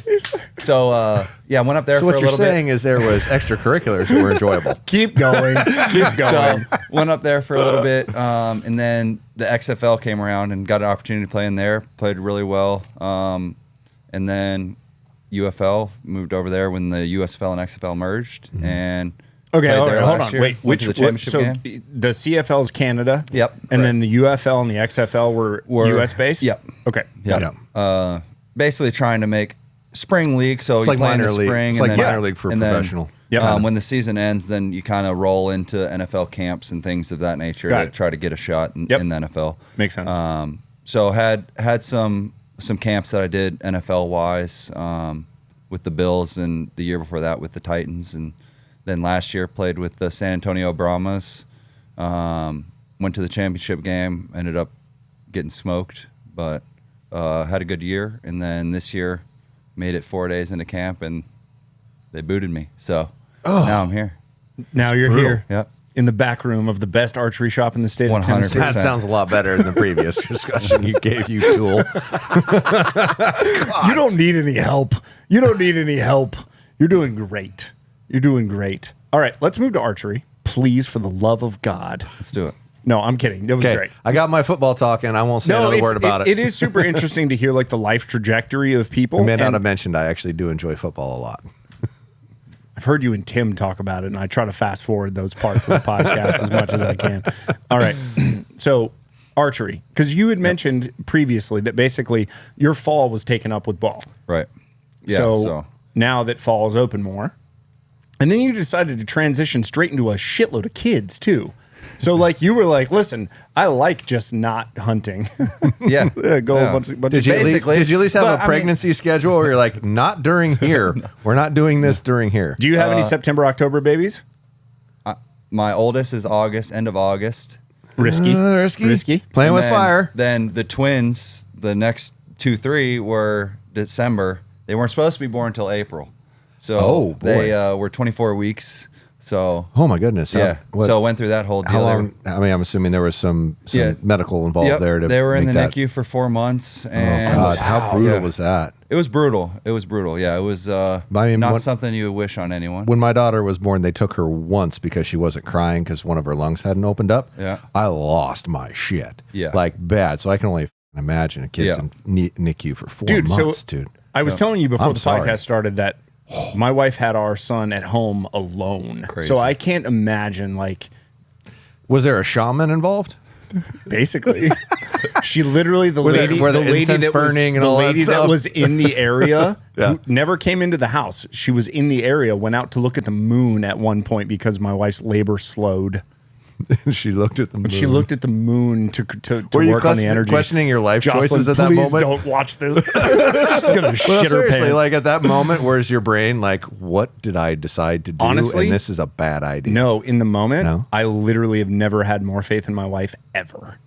[SPEAKER 6] So yeah, went up there
[SPEAKER 5] So
[SPEAKER 6] for
[SPEAKER 5] what
[SPEAKER 6] a
[SPEAKER 5] you're
[SPEAKER 6] little bit.
[SPEAKER 5] saying is there was extracurriculars that were enjoyable.
[SPEAKER 1] Keep going. Keep going.
[SPEAKER 6] So went up there for a little bit, and then the XFL came around and got an opportunity to play in there. Played really well, and then UFL moved over there when the USFL and XFL merged, and
[SPEAKER 1] Okay,
[SPEAKER 6] played
[SPEAKER 1] all
[SPEAKER 6] there
[SPEAKER 1] right, hold
[SPEAKER 6] last
[SPEAKER 1] on.
[SPEAKER 6] year.
[SPEAKER 1] Wait,
[SPEAKER 6] Went to the championship
[SPEAKER 1] so
[SPEAKER 6] game.
[SPEAKER 1] the CFL is Canada.
[SPEAKER 6] Yep,
[SPEAKER 1] And
[SPEAKER 6] correct.
[SPEAKER 1] then the UFL and the XFL were US based?
[SPEAKER 6] Yep.
[SPEAKER 1] Okay.
[SPEAKER 6] Yeah. Basically trying to make spring league. So
[SPEAKER 5] It's
[SPEAKER 6] you
[SPEAKER 5] like
[SPEAKER 6] play in the
[SPEAKER 5] minor league.
[SPEAKER 6] spring.
[SPEAKER 5] It's
[SPEAKER 6] and
[SPEAKER 5] like
[SPEAKER 6] then-
[SPEAKER 5] minor league for
[SPEAKER 6] and then,
[SPEAKER 5] professional.
[SPEAKER 6] When the season ends, then you kind of roll into NFL camps and things of that nature
[SPEAKER 1] Got
[SPEAKER 6] to
[SPEAKER 1] it.
[SPEAKER 6] try to get a shot in the NFL.
[SPEAKER 1] Makes sense.
[SPEAKER 6] So had some camps that I did NFL wise with the Bills, and the year before that with the Titans, and then last year played with the San Antonio Brahmas. Went to the championship game, ended up getting smoked, but had a good year. And then this year made it 4 days into camp, and they booted me. So now I'm here.
[SPEAKER 1] Now you're
[SPEAKER 5] brutal.
[SPEAKER 1] here.
[SPEAKER 6] Yep.
[SPEAKER 1] In the back room of the best archery shop in the state of
[SPEAKER 6] 100%.
[SPEAKER 1] Tennessee.
[SPEAKER 5] That sounds a lot better than the previous discussion you gave, you tool.
[SPEAKER 1] You don't need any help. You don't need any help. You're doing great. You're doing great. All right, let's move to archery. Please, for the love of God.
[SPEAKER 6] Let's do it.
[SPEAKER 1] No, I'm kidding. That was
[SPEAKER 5] Okay,
[SPEAKER 1] great.
[SPEAKER 5] I got my football talk, and I won't say another word about it.
[SPEAKER 1] It is super interesting to hear like the life trajectory of people.
[SPEAKER 5] I may not
[SPEAKER 1] And
[SPEAKER 5] have mentioned I actually do enjoy football a lot.
[SPEAKER 1] I've heard you and Tim talk about it, and I try to fast forward those parts of the podcast as much as I can. All right. So, archery, because you had mentioned previously that basically your fall was taken up with ball.
[SPEAKER 6] Right. Yeah.
[SPEAKER 1] So now that fall is open more, and then you decided to transition straight into a shitload of kids too. So like you were like, listen, I like just not hunting.
[SPEAKER 6] yeah.
[SPEAKER 1] Yeah, go
[SPEAKER 6] Yeah.
[SPEAKER 1] a bunch
[SPEAKER 5] Did you,
[SPEAKER 1] of
[SPEAKER 5] did you at least have
[SPEAKER 6] But,
[SPEAKER 5] a
[SPEAKER 6] I mean-
[SPEAKER 5] pregnancy schedule where you're like, not during here. We're not doing this during here.
[SPEAKER 1] Do you have any September, October babies?
[SPEAKER 6] My oldest is end of August.
[SPEAKER 1] Risky.
[SPEAKER 5] Risky. Playing
[SPEAKER 6] And
[SPEAKER 5] with
[SPEAKER 6] then-
[SPEAKER 5] fire.
[SPEAKER 6] Then the twins, the next 2-3 were December. They weren't supposed to be born until April. So
[SPEAKER 5] Oh, boy.
[SPEAKER 6] they were 24 weeks. So
[SPEAKER 5] Oh my goodness.
[SPEAKER 6] yeah.
[SPEAKER 5] What-
[SPEAKER 6] So went through that whole deal.
[SPEAKER 5] how
[SPEAKER 6] They were-
[SPEAKER 5] long? I mean, I'm assuming there was some
[SPEAKER 6] Yeah.
[SPEAKER 5] medical involved
[SPEAKER 6] Yep,
[SPEAKER 5] there.
[SPEAKER 6] they were in
[SPEAKER 5] make
[SPEAKER 6] the
[SPEAKER 5] that-
[SPEAKER 6] NICU for 4 months,
[SPEAKER 5] Oh
[SPEAKER 6] and
[SPEAKER 5] God, how brutal
[SPEAKER 6] Yeah.
[SPEAKER 5] was that?
[SPEAKER 6] it was brutal. It was brutal. Yeah, it was
[SPEAKER 5] mean,
[SPEAKER 6] not
[SPEAKER 5] what-
[SPEAKER 6] something you would wish on anyone.
[SPEAKER 5] When my daughter was born, they took her once because she wasn't crying because one of her lungs hadn't opened up.
[SPEAKER 6] Yeah.
[SPEAKER 5] I lost my shit.
[SPEAKER 6] Yeah.
[SPEAKER 5] Like bad. So I can only imagine a kid's
[SPEAKER 6] Yeah.
[SPEAKER 5] in NICU for 4
[SPEAKER 1] Dude,
[SPEAKER 5] months,
[SPEAKER 1] so
[SPEAKER 5] dude.
[SPEAKER 1] I was telling you before
[SPEAKER 5] I'm
[SPEAKER 1] the
[SPEAKER 5] sorry.
[SPEAKER 1] podcast started that my wife had our son at home alone.
[SPEAKER 6] Crazy.
[SPEAKER 1] So I can't imagine like
[SPEAKER 5] Was there a shaman involved?
[SPEAKER 1] basically she literally
[SPEAKER 5] Were there
[SPEAKER 1] the lady
[SPEAKER 5] incense
[SPEAKER 1] that was
[SPEAKER 5] burning and
[SPEAKER 1] the
[SPEAKER 5] all that
[SPEAKER 1] lady that
[SPEAKER 5] stuff?
[SPEAKER 1] was in the area
[SPEAKER 5] Yeah.
[SPEAKER 1] who never came into the house. She was in the area, went out to look at the moon at one point because my wife's labor slowed.
[SPEAKER 5] She looked at the moon.
[SPEAKER 1] She looked at the moon to
[SPEAKER 5] Were you
[SPEAKER 1] work on the energy.
[SPEAKER 5] questioning your life
[SPEAKER 1] Jocelyn,
[SPEAKER 5] choices at that
[SPEAKER 1] please
[SPEAKER 5] moment?
[SPEAKER 1] don't watch this. She's gonna
[SPEAKER 5] Well,
[SPEAKER 1] shit her
[SPEAKER 5] seriously,
[SPEAKER 1] pants.
[SPEAKER 5] like at that moment, where's your brain? Like, what did I decide to do?
[SPEAKER 1] Honestly,
[SPEAKER 5] and this is a bad idea.
[SPEAKER 1] No, in the moment,
[SPEAKER 5] No?
[SPEAKER 1] I literally have never had more faith in my wife ever.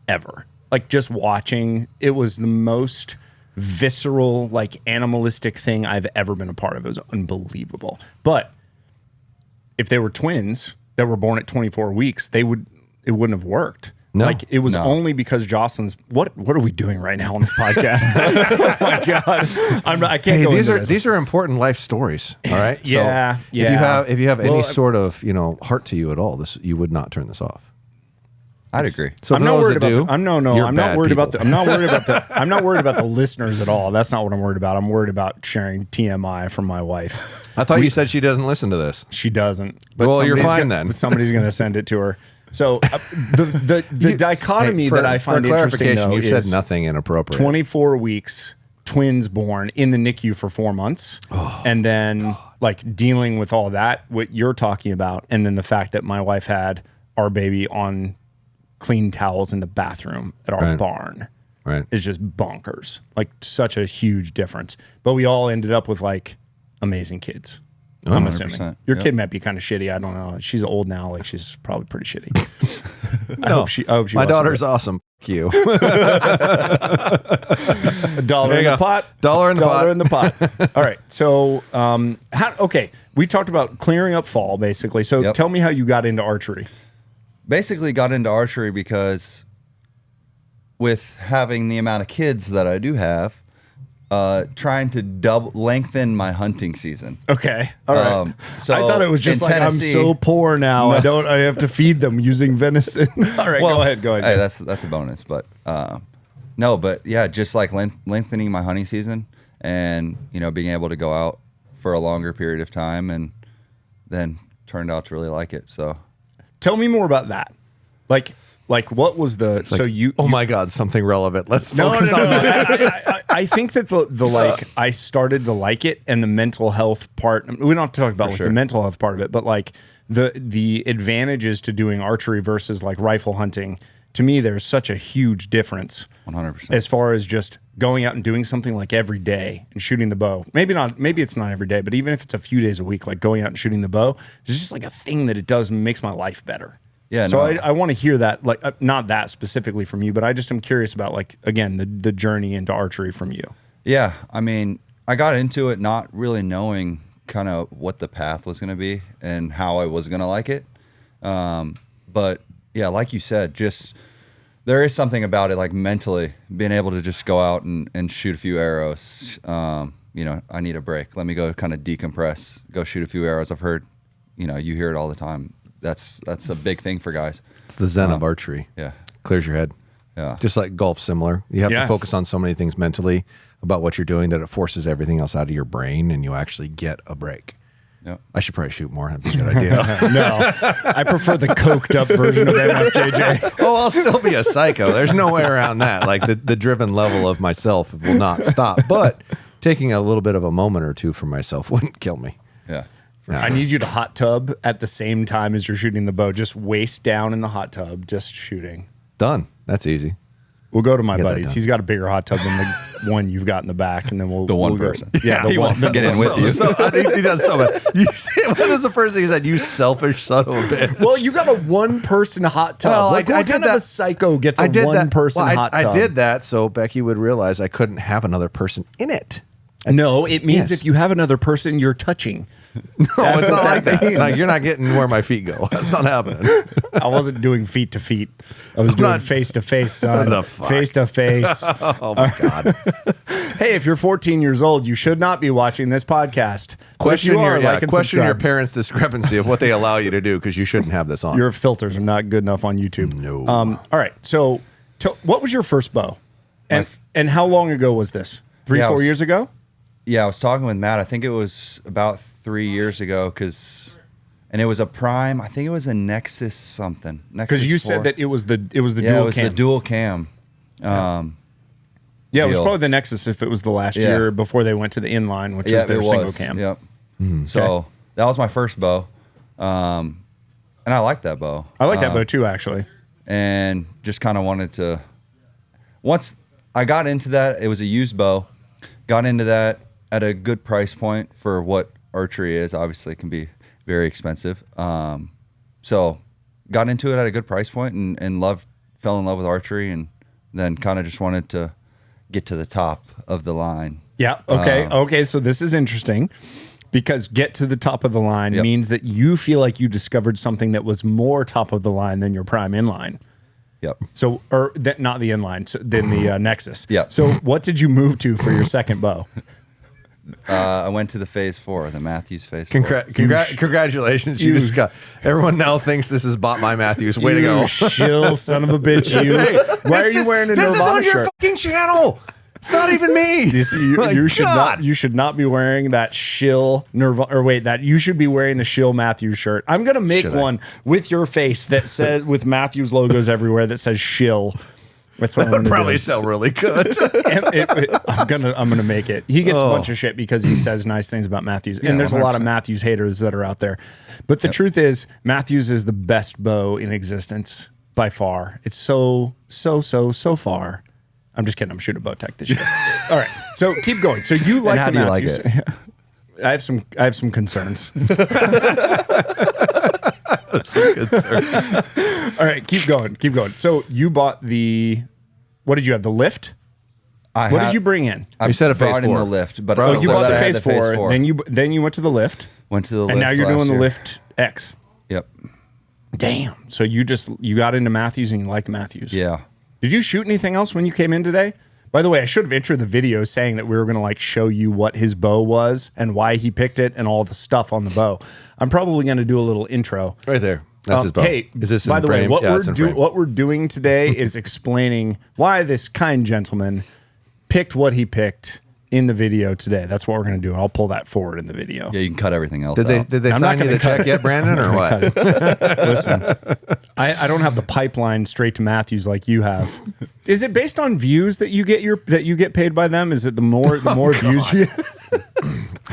[SPEAKER 1] Ever. Like just watching, it was the most visceral, like animalistic thing I've ever been a part of. It was unbelievable. But if they were twins that were born at 24 weeks, it wouldn't have worked.
[SPEAKER 5] No.
[SPEAKER 1] Like it was
[SPEAKER 6] No.
[SPEAKER 1] only because Jocelyn's what are we doing right now on this podcast? Oh my God. I can't
[SPEAKER 5] Hey,
[SPEAKER 1] go
[SPEAKER 5] these
[SPEAKER 1] into
[SPEAKER 5] are
[SPEAKER 1] this.
[SPEAKER 5] these are important life stories. All right.
[SPEAKER 1] Yeah,
[SPEAKER 5] So
[SPEAKER 1] yeah.
[SPEAKER 5] If you have
[SPEAKER 1] Well,
[SPEAKER 5] any sort of heart to you at all, you would not turn this off.
[SPEAKER 6] I'd agree.
[SPEAKER 5] So
[SPEAKER 1] I'm
[SPEAKER 5] for
[SPEAKER 1] not
[SPEAKER 5] those
[SPEAKER 1] worried
[SPEAKER 5] that
[SPEAKER 1] about
[SPEAKER 5] do,
[SPEAKER 1] the, I'm
[SPEAKER 5] you're
[SPEAKER 1] not
[SPEAKER 5] bad
[SPEAKER 1] worried about
[SPEAKER 5] people.
[SPEAKER 1] the I'm not worried about the listeners at all. That's not what I'm worried about. I'm worried about sharing TMI from my wife.
[SPEAKER 5] I thought you said she doesn't listen to this.
[SPEAKER 1] She doesn't. But
[SPEAKER 5] Well, you're
[SPEAKER 1] somebody's
[SPEAKER 5] fine
[SPEAKER 1] gonna-
[SPEAKER 5] then.
[SPEAKER 1] But somebody's going to send it to her. So the dichotomy
[SPEAKER 5] Hey,
[SPEAKER 1] that I find
[SPEAKER 5] for
[SPEAKER 1] interesting
[SPEAKER 5] clarification,
[SPEAKER 1] though
[SPEAKER 5] you
[SPEAKER 1] is
[SPEAKER 5] said nothing inappropriate.
[SPEAKER 1] 24 weeks, twins born in the NICU for 4 months, and then like dealing with all that, what you're talking about, and then the fact that my wife had our baby on clean towels in the bathroom at our
[SPEAKER 5] Right.
[SPEAKER 1] barn
[SPEAKER 5] Right.
[SPEAKER 1] is just bonkers. Like such a huge difference. But we all ended up with like amazing kids. I'm assuming
[SPEAKER 6] 100%.
[SPEAKER 1] your
[SPEAKER 6] Yep.
[SPEAKER 1] kid might be kind of shitty. I don't know. She's old now. Like she's probably pretty shitty. I hope she
[SPEAKER 5] My
[SPEAKER 1] watches
[SPEAKER 5] daughter's
[SPEAKER 1] it.
[SPEAKER 5] awesome. F you.
[SPEAKER 1] $1 in
[SPEAKER 5] There you
[SPEAKER 1] the
[SPEAKER 5] go.
[SPEAKER 1] pot.
[SPEAKER 5] $1 in the pot.
[SPEAKER 1] $1 in the pot. All right. So, okay. We talked about clearing up fall basically. So
[SPEAKER 6] Yep.
[SPEAKER 1] tell me how you got into archery.
[SPEAKER 6] Basically got into archery because with having the amount of kids that I do have, trying to lengthen my hunting season.
[SPEAKER 1] Okay. All right.
[SPEAKER 6] So
[SPEAKER 1] I thought it was just
[SPEAKER 6] in
[SPEAKER 1] like
[SPEAKER 6] Tennessee-
[SPEAKER 1] I'm so poor now. I have to feed them using venison. All right.
[SPEAKER 6] Well,
[SPEAKER 1] go ahead. Go ahead.
[SPEAKER 6] Hey, that's a bonus, but no, but yeah, just like lengthening my hunting season, and being able to go out for a longer period of time, and then turned out to really like it. So
[SPEAKER 1] Tell me more about that. Like what was the
[SPEAKER 5] Oh my God, something relevant. Let's focus on that.
[SPEAKER 1] I think that the like I started to like it, and the mental health part. We don't have to talk about like, the mental health part of it, but like the advantages to doing archery versus like rifle hunting. To me, there's such a huge difference.
[SPEAKER 6] 100%.
[SPEAKER 1] As far as just going out and doing something like every day and shooting the bow. Maybe it's not every day, but even if it's a few days a week, like going out and shooting the bow, it's just like a thing that it does makes my life better.
[SPEAKER 6] Yeah.
[SPEAKER 1] So I want to hear that, like not that specifically from you, but I just am curious about like, again, the journey into archery from you.
[SPEAKER 6] Yeah. I mean, I got into it not really knowing kind of what the path was going to be and how I was going to like it. But yeah, like you said, just there is something about it, like mentally being able to just go out and shoot a few arrows. You know, I need a break. Let me go kind of decompress, go shoot a few arrows. I've heard, you know, you hear it all the time. That's a big thing for guys.
[SPEAKER 5] It's the zen of archery.
[SPEAKER 6] Yeah.
[SPEAKER 5] Clears your head.
[SPEAKER 6] Yeah.
[SPEAKER 5] Just like golf, similar. You have to focus on so many things mentally about what you're doing that it forces everything else out of your brain and you actually get a break.
[SPEAKER 6] Yep.
[SPEAKER 5] I should probably shoot more. That'd be a good idea.
[SPEAKER 1] No, I prefer the coked up version of MFJJ.
[SPEAKER 5] Oh, I'll still be a psycho. There's no way around that. Like the driven level of myself will not stop. But taking a little bit of a moment or two for myself wouldn't kill me.
[SPEAKER 6] Yeah.
[SPEAKER 1] I need you to hot tub at the same time as you're shooting the bow. Just waist down in the hot tub, just shooting.
[SPEAKER 5] Done. That's easy.
[SPEAKER 1] We'll go to my
[SPEAKER 5] Get that
[SPEAKER 1] buddies.
[SPEAKER 5] done.
[SPEAKER 1] He's got a bigger hot tub than the one you've got in the back, and then we'll
[SPEAKER 6] one
[SPEAKER 1] go.
[SPEAKER 6] person.
[SPEAKER 1] Yeah, the
[SPEAKER 6] He
[SPEAKER 1] one.
[SPEAKER 6] wants to get in with you.
[SPEAKER 5] He does so much. What is the first thing he said? You selfish son of a bitch.
[SPEAKER 1] Well, you got a one-person hot tub.
[SPEAKER 5] Well,
[SPEAKER 1] like,
[SPEAKER 5] I
[SPEAKER 1] what
[SPEAKER 5] did
[SPEAKER 1] kind of
[SPEAKER 5] that.
[SPEAKER 1] a psycho gets a
[SPEAKER 5] I did
[SPEAKER 1] one-person
[SPEAKER 5] that. Well,
[SPEAKER 1] hot tub?
[SPEAKER 5] I did that so Becky would realize I couldn't have another person in it.
[SPEAKER 1] No, it means
[SPEAKER 5] Yes.
[SPEAKER 1] if you have another person, you're touching.
[SPEAKER 5] No,
[SPEAKER 1] That's
[SPEAKER 5] it's
[SPEAKER 1] what
[SPEAKER 5] not like
[SPEAKER 1] that
[SPEAKER 5] that.
[SPEAKER 1] means.
[SPEAKER 5] Like, you're not getting where my feet go. That's not happening.
[SPEAKER 1] I wasn't doing feet to feet. I was doing
[SPEAKER 5] not-
[SPEAKER 1] face to face, son.
[SPEAKER 5] The fuck?
[SPEAKER 1] Face to face.
[SPEAKER 5] Oh my God.
[SPEAKER 1] Hey, if you're 14 years old, you should not be watching this podcast. But if
[SPEAKER 5] Question
[SPEAKER 1] you are,
[SPEAKER 5] your
[SPEAKER 1] like and
[SPEAKER 5] question your
[SPEAKER 1] subscribe.
[SPEAKER 5] parents' discrepancy of what they allow you to do because you shouldn't have this on.
[SPEAKER 1] Your filters are not good enough on YouTube.
[SPEAKER 5] No.
[SPEAKER 1] All right. So, what was your first bow, and how long ago was this? 4 years ago.
[SPEAKER 6] Yeah, I was talking with Matt. I think it was about 3 years ago and it was a Prime. I think it was a Nexus something.
[SPEAKER 1] Because you
[SPEAKER 6] 4.
[SPEAKER 1] said that it was the dual
[SPEAKER 6] it was
[SPEAKER 1] cam.
[SPEAKER 6] the dual cam.
[SPEAKER 1] Yeah, it was
[SPEAKER 6] deal.
[SPEAKER 1] probably the Nexus if it was the last year before they went to the inline, which is their
[SPEAKER 6] it
[SPEAKER 1] single
[SPEAKER 6] was.
[SPEAKER 1] cam.
[SPEAKER 6] Yep. So that was my first bow, and I like that bow.
[SPEAKER 1] I like that bow too, actually.
[SPEAKER 6] And just kind of wanted to. Once I got into that, it was a used bow. Got into that at a good price point for what archery is. Obviously, it can be very expensive. So got into it at a good price point and fell in love with archery, and then kind of just wanted to get to the top of the line.
[SPEAKER 1] Yeah. Okay. Okay. So this is interesting because get to the top of the line
[SPEAKER 6] Yep.
[SPEAKER 1] means that you feel like you discovered something that was more top of the line than your prime inline.
[SPEAKER 6] Yep.
[SPEAKER 1] So, not the inline, than the Nexus.
[SPEAKER 6] Yep.
[SPEAKER 1] So, what did you move to for your second bow?
[SPEAKER 6] I went to the Phase 4, the Mathews Phase 4.
[SPEAKER 5] Congratulations. You just got, everyone now thinks this is bought my Mathews. Way to go.
[SPEAKER 1] You shill son of a bitch. You. Why are you wearing a
[SPEAKER 5] This is
[SPEAKER 1] Nirvana
[SPEAKER 5] on your
[SPEAKER 1] shirt?
[SPEAKER 5] fucking channel. It's not even me.
[SPEAKER 1] You should
[SPEAKER 5] God.
[SPEAKER 1] not. You should not be wearing that shill Nirvana. Or wait, that you should be wearing the shill Mathews shirt. I'm gonna make
[SPEAKER 5] Should I?
[SPEAKER 1] one with your face that says with Mathews logos everywhere that says shill. That's what I'm
[SPEAKER 5] That
[SPEAKER 1] gonna
[SPEAKER 5] would probably
[SPEAKER 1] do.
[SPEAKER 5] sell really good.
[SPEAKER 1] I'm gonna make it. He gets a bunch of shit because he says nice things about Mathews, and there's a lot of
[SPEAKER 6] 100%.
[SPEAKER 1] Mathews haters that are out there. But the truth is, Mathews is the best bow in existence by far. It's so far. I'm just kidding. I'm shooting a bow tech this year. All right, so keep going. So you like
[SPEAKER 6] how
[SPEAKER 1] the
[SPEAKER 6] do you like
[SPEAKER 1] Mathews?
[SPEAKER 6] it?
[SPEAKER 1] I have some concerns. All right, keep going. So you bought what did you have? The lift? What did you bring in?
[SPEAKER 6] I
[SPEAKER 5] You said a Phase
[SPEAKER 6] brought in
[SPEAKER 5] 4.
[SPEAKER 6] the lift, but
[SPEAKER 1] Oh, you
[SPEAKER 6] before
[SPEAKER 1] bought
[SPEAKER 6] that,
[SPEAKER 1] the
[SPEAKER 6] I had
[SPEAKER 1] Phase 4. Then you went to the lift,
[SPEAKER 6] went to the lift.
[SPEAKER 1] and now you're
[SPEAKER 6] last
[SPEAKER 1] doing the
[SPEAKER 6] year.
[SPEAKER 1] lift X.
[SPEAKER 6] Yep.
[SPEAKER 1] Damn. So you got into Mathews and you like Mathews.
[SPEAKER 6] Yeah.
[SPEAKER 1] Did you shoot anything else when you came in today? By the way, I should have introed the video saying that we were going to like show you what his bow was and why he picked it and all the stuff on the bow. I'm probably going to do a little intro.
[SPEAKER 5] Right there. That's his bow.
[SPEAKER 1] Hey,
[SPEAKER 5] is this
[SPEAKER 1] by
[SPEAKER 5] in
[SPEAKER 1] the way,
[SPEAKER 5] frame? Yeah, it's in frame.
[SPEAKER 1] what we're doing today is explaining why this kind gentleman picked what he picked in the video today. That's what we're going to do. I'll pull that forward in the video.
[SPEAKER 6] Yeah, you can cut everything else
[SPEAKER 3] Did
[SPEAKER 6] out.
[SPEAKER 3] they
[SPEAKER 1] I'm
[SPEAKER 3] sign
[SPEAKER 1] not
[SPEAKER 3] you the
[SPEAKER 1] gonna
[SPEAKER 3] check yet, Brandon, or what?
[SPEAKER 1] Listen, I don't have the pipeline straight to Mathews like you have. Is it based on views that you get paid by them? Is it the more views you?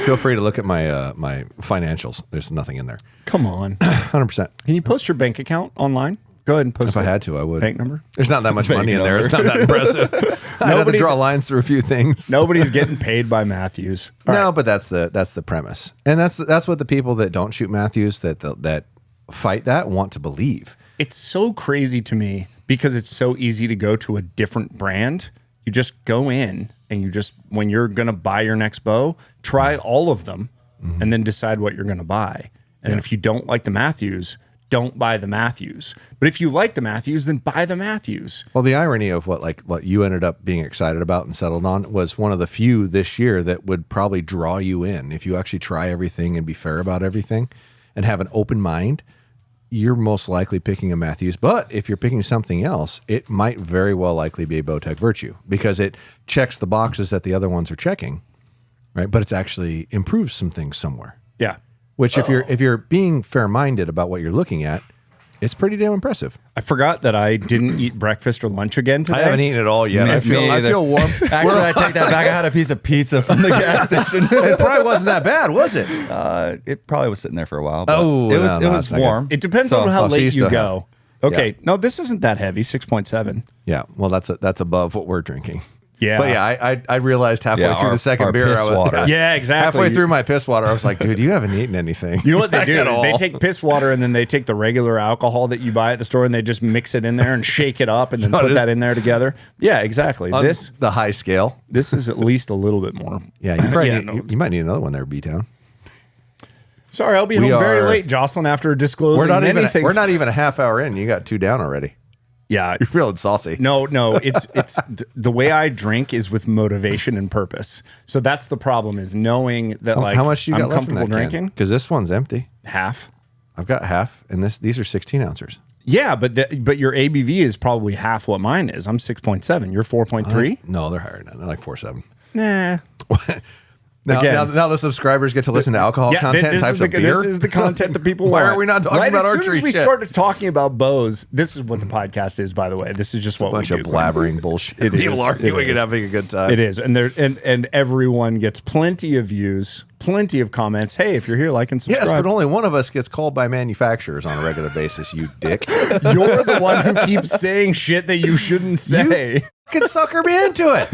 [SPEAKER 5] Feel free to look at my my financials. There's nothing in there.
[SPEAKER 1] Come on.
[SPEAKER 5] 100%.
[SPEAKER 1] Can you post your bank account online? Go ahead and post
[SPEAKER 5] If I had to, I would.
[SPEAKER 1] bank number.
[SPEAKER 5] There's not that much money in there. It's not that impressive. I had to
[SPEAKER 1] Nobody's-
[SPEAKER 5] draw lines through a few things.
[SPEAKER 1] Nobody's getting paid by Mathews. All
[SPEAKER 5] No,
[SPEAKER 1] right.
[SPEAKER 5] but that's the premise, and that's what the people that don't shoot Mathews that fight that want to believe.
[SPEAKER 1] It's so crazy to me because it's so easy to go to a different brand. You just go in and you just, when you're going to buy your next bow, try all of them and then decide what you're going to buy. And if you don't like the Mathews, don't buy the Mathews. But if you like the Mathews, then buy the Mathews.
[SPEAKER 5] Well, the irony of what you ended up being excited about and settled on was one of the few this year that would probably draw you in. If you actually try everything and be fair about everything and have an open mind, you're most likely picking a Mathews. But if you're picking something else, it might very well likely be a Bowtech Virtue because it checks the boxes that the other ones are checking, right? But it's actually improves some things somewhere.
[SPEAKER 1] Yeah.
[SPEAKER 5] Which if you're being fair-minded about what you're looking at, it's pretty damn impressive.
[SPEAKER 1] I forgot that I didn't eat breakfast or lunch again today.
[SPEAKER 5] I haven't eaten it all yet.
[SPEAKER 6] Me
[SPEAKER 5] I feel warm.
[SPEAKER 6] Actually, I take that back. I had a piece of pizza from the gas station.
[SPEAKER 5] It probably wasn't that bad, was it?
[SPEAKER 6] It probably was sitting there for a while. But
[SPEAKER 5] Oh,
[SPEAKER 6] it
[SPEAKER 5] no,
[SPEAKER 6] was
[SPEAKER 5] no,
[SPEAKER 6] it was
[SPEAKER 5] it's not good.
[SPEAKER 6] warm.
[SPEAKER 1] It depends
[SPEAKER 6] So-
[SPEAKER 1] on how
[SPEAKER 5] so you
[SPEAKER 1] late you
[SPEAKER 5] still
[SPEAKER 1] go. Okay.
[SPEAKER 5] Yeah.
[SPEAKER 1] No, this isn't that heavy. 6.7.
[SPEAKER 5] Yeah. Well, that's above what we're drinking.
[SPEAKER 1] Yeah.
[SPEAKER 5] But yeah, I realized halfway
[SPEAKER 6] Yeah,
[SPEAKER 5] through
[SPEAKER 6] our-
[SPEAKER 5] the second
[SPEAKER 6] our
[SPEAKER 5] beer,
[SPEAKER 6] piss
[SPEAKER 5] I was,
[SPEAKER 6] water.
[SPEAKER 1] Yeah, exactly.
[SPEAKER 5] halfway through my piss water, I was like, dude, you haven't eaten anything.
[SPEAKER 1] You know what they do
[SPEAKER 5] At
[SPEAKER 1] is they
[SPEAKER 5] all.
[SPEAKER 1] take piss water and then they take the regular alcohol that you buy at the store and they just mix it in there and shake it up and then
[SPEAKER 5] So
[SPEAKER 1] put
[SPEAKER 5] it is-
[SPEAKER 1] that in there together. Yeah, exactly.
[SPEAKER 5] On
[SPEAKER 1] This
[SPEAKER 5] the high scale.
[SPEAKER 1] is at least a little bit more.
[SPEAKER 5] Yeah, you, probably
[SPEAKER 1] Yeah,
[SPEAKER 5] need,
[SPEAKER 1] no,
[SPEAKER 5] you might need another one there, B-Town.
[SPEAKER 1] Sorry, I'll be
[SPEAKER 5] We
[SPEAKER 1] home very
[SPEAKER 5] are-
[SPEAKER 1] late, Jocelyn, after disclosing
[SPEAKER 5] We're not
[SPEAKER 1] many
[SPEAKER 5] even
[SPEAKER 1] things.
[SPEAKER 5] we're not even a half hour in. You got 2 down already.
[SPEAKER 1] Yeah.
[SPEAKER 5] You're feeling saucy.
[SPEAKER 1] No, it's the way I drink is with motivation and purpose. So that's the problem is knowing that like
[SPEAKER 5] How much do you
[SPEAKER 1] I'm
[SPEAKER 5] got left in
[SPEAKER 1] comfortable
[SPEAKER 5] that
[SPEAKER 1] drinking.
[SPEAKER 5] Because this one's empty.
[SPEAKER 1] Half.
[SPEAKER 5] I've got half, and these are 16 ounces.
[SPEAKER 1] Yeah, but your ABV is probably half what mine is. I'm 6.7. You're 4.3.
[SPEAKER 5] No, they're higher than that. They're like 4.7.
[SPEAKER 1] Nah.
[SPEAKER 5] Now the subscribers get to listen to alcohol content
[SPEAKER 1] this
[SPEAKER 5] types
[SPEAKER 1] is the,
[SPEAKER 5] of beer.
[SPEAKER 1] this is the content that people
[SPEAKER 5] Why
[SPEAKER 1] want.
[SPEAKER 5] are we not talking
[SPEAKER 1] right
[SPEAKER 5] about
[SPEAKER 1] as soon
[SPEAKER 5] archery
[SPEAKER 1] as we
[SPEAKER 5] shit?
[SPEAKER 1] started talking about bows, this is what the podcast is, by the way. This is just what
[SPEAKER 5] a bunch
[SPEAKER 1] we
[SPEAKER 5] of
[SPEAKER 1] do.
[SPEAKER 5] blabbering bullshit.
[SPEAKER 1] It
[SPEAKER 5] People
[SPEAKER 1] is.
[SPEAKER 5] arguing
[SPEAKER 1] It
[SPEAKER 5] and
[SPEAKER 1] is.
[SPEAKER 5] having a good time.
[SPEAKER 1] It is, and everyone gets plenty of views, plenty of comments. Hey, if you're here, like and subscribe.
[SPEAKER 5] Yes, but only one of us gets called by manufacturers on a regular basis, you dick.
[SPEAKER 1] You're the one who keeps saying shit that you shouldn't say.
[SPEAKER 5] Could sucker me into it.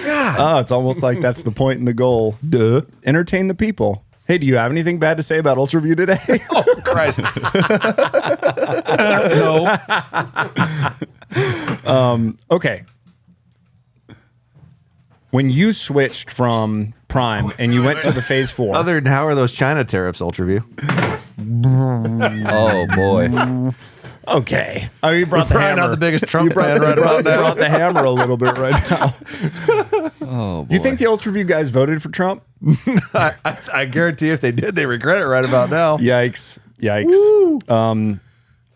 [SPEAKER 1] Oh, it's almost like that's the point and the goal.
[SPEAKER 5] Duh.
[SPEAKER 1] Entertain the people. Hey, do you have anything bad to say about Ultraview today?
[SPEAKER 5] Oh, Christ. No.
[SPEAKER 1] Okay. When you switched from Prime and you went to the Phase 4.
[SPEAKER 5] Other than how are those China tariffs, Ultraview?
[SPEAKER 6] Oh boy.
[SPEAKER 1] Okay. Oh, you brought the
[SPEAKER 5] Probably
[SPEAKER 1] hammer.
[SPEAKER 5] not the biggest Trump
[SPEAKER 1] brought,
[SPEAKER 5] fan right
[SPEAKER 1] you
[SPEAKER 5] about now.
[SPEAKER 1] brought the hammer a little bit right now.
[SPEAKER 6] Oh boy.
[SPEAKER 1] You think the Ultraview guys voted for Trump?
[SPEAKER 5] I guarantee if they did, they regret it right about now.
[SPEAKER 1] Yikes. Yikes.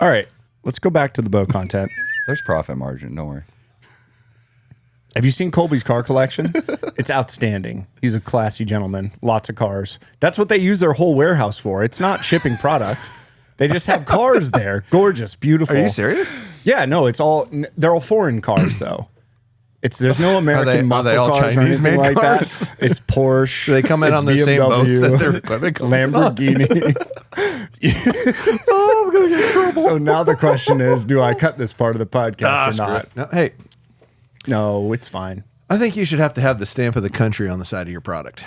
[SPEAKER 1] All right. Let's go back to the bow content.
[SPEAKER 6] There's profit margin? Don't worry.
[SPEAKER 1] Have you seen Colby's car collection? It's outstanding. He's a classy gentleman. Lots of cars. That's what they use their whole warehouse for. It's not shipping product. They just have cars there. Gorgeous, beautiful.
[SPEAKER 5] Are you serious?
[SPEAKER 1] Yeah, no, they're all foreign cars though. There's no American muscle
[SPEAKER 5] are they all
[SPEAKER 1] cars or
[SPEAKER 5] Chinese
[SPEAKER 1] anything
[SPEAKER 5] made
[SPEAKER 1] like
[SPEAKER 5] cars?
[SPEAKER 1] that. It's Porsche.
[SPEAKER 5] Do they come in
[SPEAKER 1] it's
[SPEAKER 5] on the same boats that their
[SPEAKER 1] BMW,
[SPEAKER 5] equipment comes on?
[SPEAKER 1] Lamborghini.
[SPEAKER 5] Oh, I'm gonna get in trouble.
[SPEAKER 1] So now the question is, do I cut this part of the podcast or
[SPEAKER 5] Screw
[SPEAKER 1] not?
[SPEAKER 5] it. No, hey,
[SPEAKER 1] No, it's fine.
[SPEAKER 5] I think you should have to have the stamp of the country on the side of your product.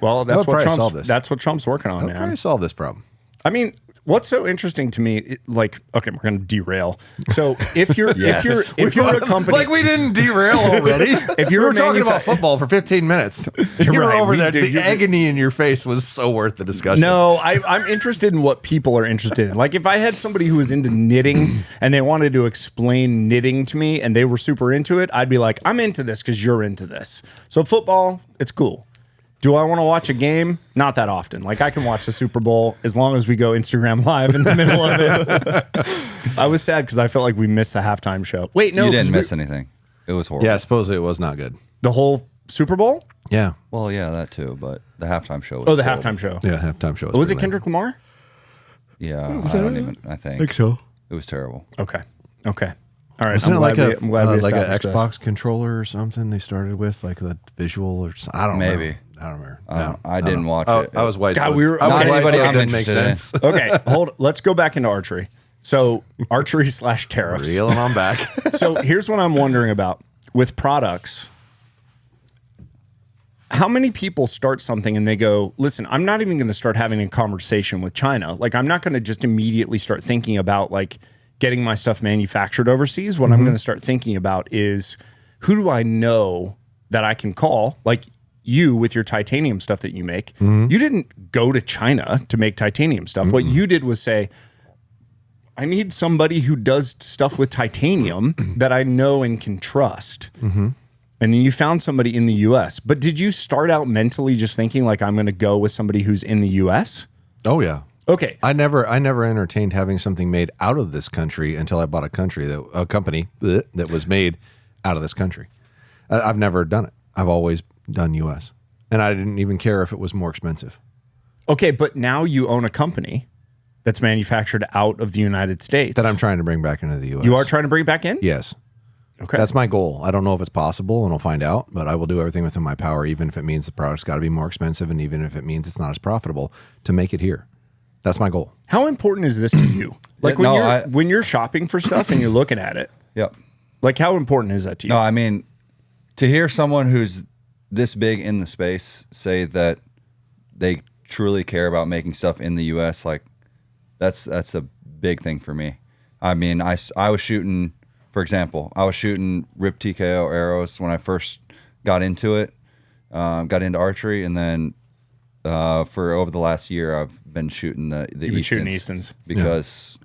[SPEAKER 1] Well,
[SPEAKER 5] That would probably solve
[SPEAKER 1] Trump's
[SPEAKER 5] this.
[SPEAKER 1] that's what Trump's working on,
[SPEAKER 5] That'll
[SPEAKER 1] man.
[SPEAKER 5] probably solve this problem.
[SPEAKER 1] I mean, what's so interesting to me, okay, we're going to derail. So if you're
[SPEAKER 6] Yes.
[SPEAKER 1] if you're a company,
[SPEAKER 5] Like we didn't derail already.
[SPEAKER 1] If
[SPEAKER 5] we
[SPEAKER 1] you're
[SPEAKER 5] were
[SPEAKER 1] a
[SPEAKER 5] talking about
[SPEAKER 1] manufa-
[SPEAKER 5] football for 15 minutes. You were
[SPEAKER 1] right,
[SPEAKER 5] over
[SPEAKER 1] we
[SPEAKER 5] there.
[SPEAKER 1] did.
[SPEAKER 5] The agony in your face was so worth the discussion.
[SPEAKER 1] no, I'm interested in what people are interested in. Like if I had somebody who was into knitting and they wanted to explain knitting to me and they were super into it, I'd be like, I'm into this because you're into this. So football, it's cool. Do I want to watch a game? Not that often. Like I can watch the Super Bowl as long as we go Instagram live in the middle of it. I was sad because I felt like we missed the halftime show. Wait, no,
[SPEAKER 6] you
[SPEAKER 1] 'cause
[SPEAKER 6] didn't
[SPEAKER 1] we-
[SPEAKER 6] miss anything. It was horrible.
[SPEAKER 5] Yeah, supposedly it was not good.
[SPEAKER 1] the whole Super Bowl?
[SPEAKER 5] Yeah.
[SPEAKER 6] Well, yeah, that too. But the halftime show. Was
[SPEAKER 1] Oh, the
[SPEAKER 6] horrible.
[SPEAKER 1] halftime show.
[SPEAKER 5] Yeah, halftime show.
[SPEAKER 1] Was it
[SPEAKER 5] pretty lame.
[SPEAKER 1] Kendrick Lamar?
[SPEAKER 6] Yeah, I don't even. I think
[SPEAKER 5] so.
[SPEAKER 6] it was terrible.
[SPEAKER 1] Okay. Okay. All right.
[SPEAKER 5] Wasn't it like
[SPEAKER 1] I'm glad we
[SPEAKER 5] like an
[SPEAKER 1] established this.
[SPEAKER 5] Xbox controller or something they started with, like a visual or something? I don't know.
[SPEAKER 6] Maybe.
[SPEAKER 5] I don't remember.
[SPEAKER 6] I didn't watch
[SPEAKER 5] Oh,
[SPEAKER 6] it.
[SPEAKER 5] I was white.
[SPEAKER 1] God,
[SPEAKER 5] so
[SPEAKER 1] we were-
[SPEAKER 5] I was
[SPEAKER 1] Not
[SPEAKER 5] white,
[SPEAKER 6] anybody
[SPEAKER 5] so it
[SPEAKER 6] I'm
[SPEAKER 5] didn't make
[SPEAKER 6] interested in.
[SPEAKER 5] sense.
[SPEAKER 1] Okay, let's go back into archery. So archery / tariffs.
[SPEAKER 5] Reeling on back.
[SPEAKER 1] So here's what I'm wondering about with products. How many people start something and they go, listen, I'm not even going to start having a conversation with China. Like, I'm not going to just immediately start thinking about like getting my stuff manufactured overseas. What I'm going to start thinking about is who do I know that I can call? Like you with your titanium stuff that you make. You didn't go to China to make titanium stuff. What you did was say, I need somebody who does stuff with titanium that I know and can trust. And then you found somebody in the US. But did you start out mentally just thinking like, I'm going to go with somebody who's in the US?
[SPEAKER 5] Oh yeah.
[SPEAKER 1] Okay.
[SPEAKER 5] I never entertained having something made out of this country until I bought a company that was made out of this country. I've never done it. I've always done U.S. and I didn't even care if it was more expensive.
[SPEAKER 1] Okay, but now you own a company that's manufactured out of the United States.
[SPEAKER 5] That I'm trying to bring back into the U.S.
[SPEAKER 1] You are trying to bring back in?
[SPEAKER 5] Yes.
[SPEAKER 1] Okay.
[SPEAKER 5] That's my goal. I don't know if it's possible, and I'll find out, but I will do everything within my power, even if it means the product's got to be more expensive, and even if it means it's not as profitable, to make it here. That's my goal.
[SPEAKER 1] How important is this to you? Like when you're shopping for stuff and you're looking at it,
[SPEAKER 6] Yep.
[SPEAKER 1] like how important is that to you?
[SPEAKER 6] No, I mean, to hear someone who's this big in the space say that they truly care about making stuff in the U.S., like that's a big thing for me. I mean, I was shooting, for example, I was shooting Rip TKO arrows when I first got into it, got into archery, and then for over the last year, I've been shooting the Eastons because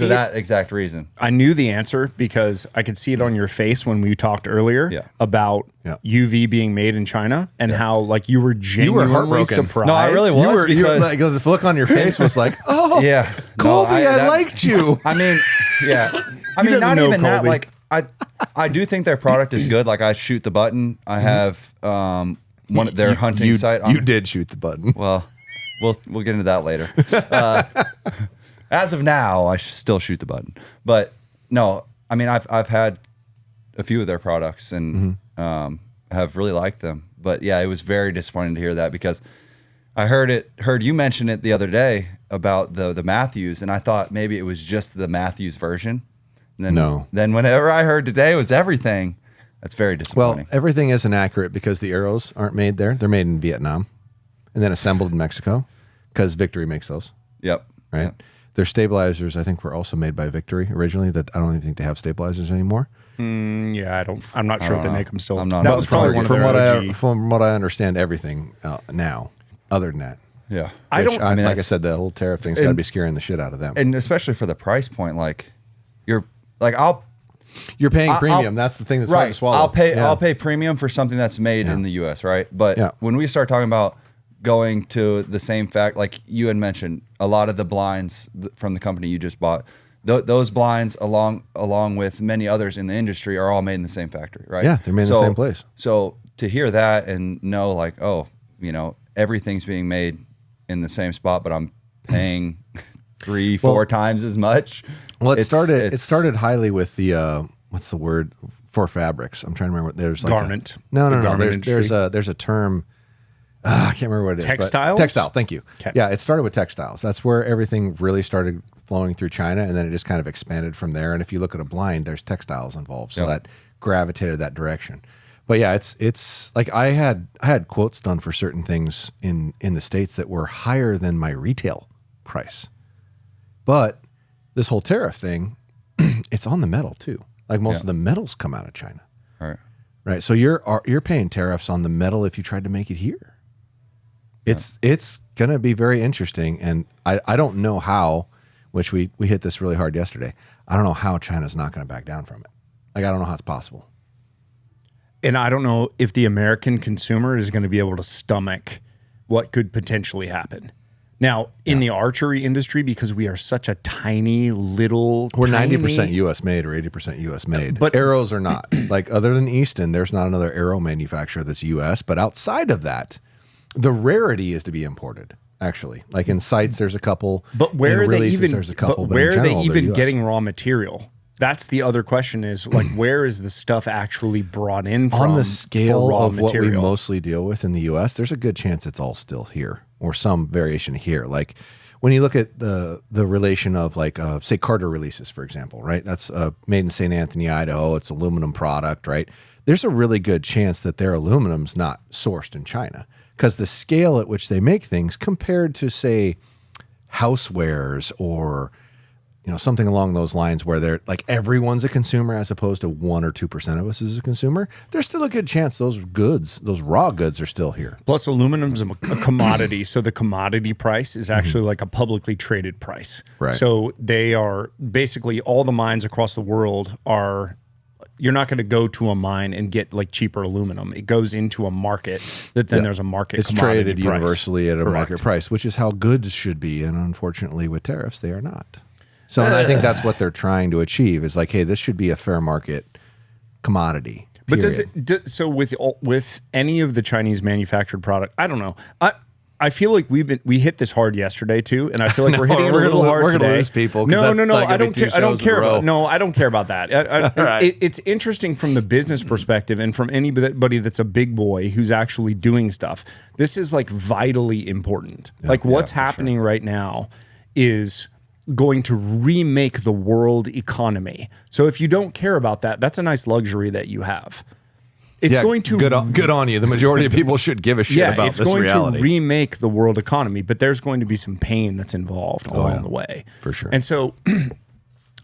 [SPEAKER 6] of that exact reason.
[SPEAKER 1] I knew the answer because I could see it on your face when we talked earlier about UV being made in China and how like you were genuinely
[SPEAKER 5] heartbroken.
[SPEAKER 1] surprised.
[SPEAKER 6] No, I really was because
[SPEAKER 5] like, the look on your face was like, oh,
[SPEAKER 6] yeah,
[SPEAKER 5] Colby, I liked you.
[SPEAKER 6] I mean, yeah, I mean, not even that. Like, I do think their product is good. Like, I shoot the button. I have one their hunting site.
[SPEAKER 5] You did shoot the button.
[SPEAKER 6] Well, we'll get into that later. As of now, I still shoot the button. But no, I mean, I've had a few of their products and have really liked them. But yeah, it was very disappointing to hear that because I heard you mention it the other day about the Mathews, and I thought maybe it was just the Mathews version. And then whenever I heard today it was everything, that's very disappointing.
[SPEAKER 5] Well, everything isn't accurate because the arrows aren't made there. They're made in Vietnam and then assembled in Mexico because Victory makes those.
[SPEAKER 6] Yep.
[SPEAKER 5] Right.
[SPEAKER 6] Yep.
[SPEAKER 5] Their stabilizers, I think, were also made by Victory originally. That I don't even think they have stabilizers anymore.
[SPEAKER 1] Yeah, I'm not sure if they make them still.
[SPEAKER 6] I'm not-
[SPEAKER 1] That was probably one of their OG.
[SPEAKER 5] From what I understand, everything now, other than that.
[SPEAKER 6] Yeah.
[SPEAKER 5] Like I said, the whole tariff thing's got to be scaring the shit out of them.
[SPEAKER 6] And especially for the price point, like you're
[SPEAKER 5] paying premium. That's the thing that's hard to swallow.
[SPEAKER 6] I'll pay premium for something that's made in the U.S. Right, but when we start talking about going to the same fact, like you had mentioned, a lot of the blinds from the company you just bought, those blinds along with many others in the industry are all made in the same factory, right?
[SPEAKER 5] Yeah, they're made in the same place.
[SPEAKER 6] So to hear that and know like, oh, everything's being made in the same spot, but I'm paying 3-4 times as much.
[SPEAKER 5] Well, it started highly with the what's the word for fabrics? I'm trying to remember. There's like
[SPEAKER 1] garment.
[SPEAKER 5] No.
[SPEAKER 1] Garment
[SPEAKER 5] There's a term. I can't remember what it is.
[SPEAKER 1] Textiles?
[SPEAKER 5] Textile. Thank you.
[SPEAKER 1] Okay.
[SPEAKER 5] Yeah, it started with textiles. That's where everything really started flowing through China, and then it just kind of expanded from there. And if you look at a blind, there's textiles involved, so that gravitated that direction. But yeah, it's like I had quotes done for certain things in the States that were higher than my retail price. But this whole tariff thing, it's on the metal too. Like most of the metals come out of China. Right. So you're paying tariffs on the metal if you tried to make it here. It's going to be very interesting, and I don't know how, which we hit this really hard yesterday. I don't know how China's not going to back down from it. Like, I don't know how it's possible.
[SPEAKER 1] And I don't know if the American consumer is going to be able to stomach what could potentially happen. Now, in the archery industry, because we are such a tiny little,
[SPEAKER 5] we're 90% U.S. made or 80% U.S. made.
[SPEAKER 1] But
[SPEAKER 5] arrows are not. Like, other than Easton, there's not another arrow manufacturer that's U.S. But outside of that, the rarity is to be imported. Actually, like in sights, there's a couple.
[SPEAKER 1] But where are they even?
[SPEAKER 5] There's a couple.
[SPEAKER 1] But where
[SPEAKER 5] in general,
[SPEAKER 1] are they even
[SPEAKER 5] US.
[SPEAKER 1] getting raw material? That's the other question. Is like, where is the stuff actually brought in from?
[SPEAKER 5] On the scale
[SPEAKER 1] raw
[SPEAKER 5] of
[SPEAKER 1] material?
[SPEAKER 5] what we mostly deal with in the U.S., there's a good chance it's all still here or some variation here. Like when you look at the relation of like say Carter releases, for example, right? That's made in St. Anthony, Idaho. It's aluminum product, right? There's a really good chance that their aluminum's not sourced in China because the scale at which they make things compared to say housewares or something along those lines where they're like everyone's a consumer as opposed to 1 or 2% of us is a consumer, there's still a good chance those raw goods are still here.
[SPEAKER 1] Plus, aluminum's a commodity, so the commodity price is actually like a publicly traded price.
[SPEAKER 5] Right.
[SPEAKER 1] So they are basically all the mines across the world are. You're not going to go to a mine and get like cheaper aluminum. It goes into a market that then there's a market.
[SPEAKER 5] It's
[SPEAKER 1] commodity
[SPEAKER 5] traded
[SPEAKER 1] price.
[SPEAKER 5] universally at a market price, which is how goods should be. And unfortunately, with tariffs, they are not. So and I think that's what they're trying to achieve is like, hey, this should be a fair market commodity.
[SPEAKER 1] But
[SPEAKER 5] period.
[SPEAKER 1] So with any of the Chinese manufactured product, I don't know. I feel like we hit this hard yesterday too, and I feel like we're hitting it a little hard
[SPEAKER 5] we're
[SPEAKER 1] today.
[SPEAKER 5] Gonna lose people.
[SPEAKER 1] No.
[SPEAKER 5] Like
[SPEAKER 1] I don't care. I don't care about.
[SPEAKER 5] No,
[SPEAKER 1] I don't care about that. It's interesting from the business perspective and from anybody that's a big boy who's actually doing stuff. This is like vitally important. What's happening right now is going to remake the world economy. So if you don't care about that, that's a nice luxury that you have. It's going to
[SPEAKER 5] good on you. The majority of people should give a shit about this reality.
[SPEAKER 1] It's going to remake the world economy, but there's going to be some pain that's involved along the way.
[SPEAKER 5] For sure.
[SPEAKER 1] And so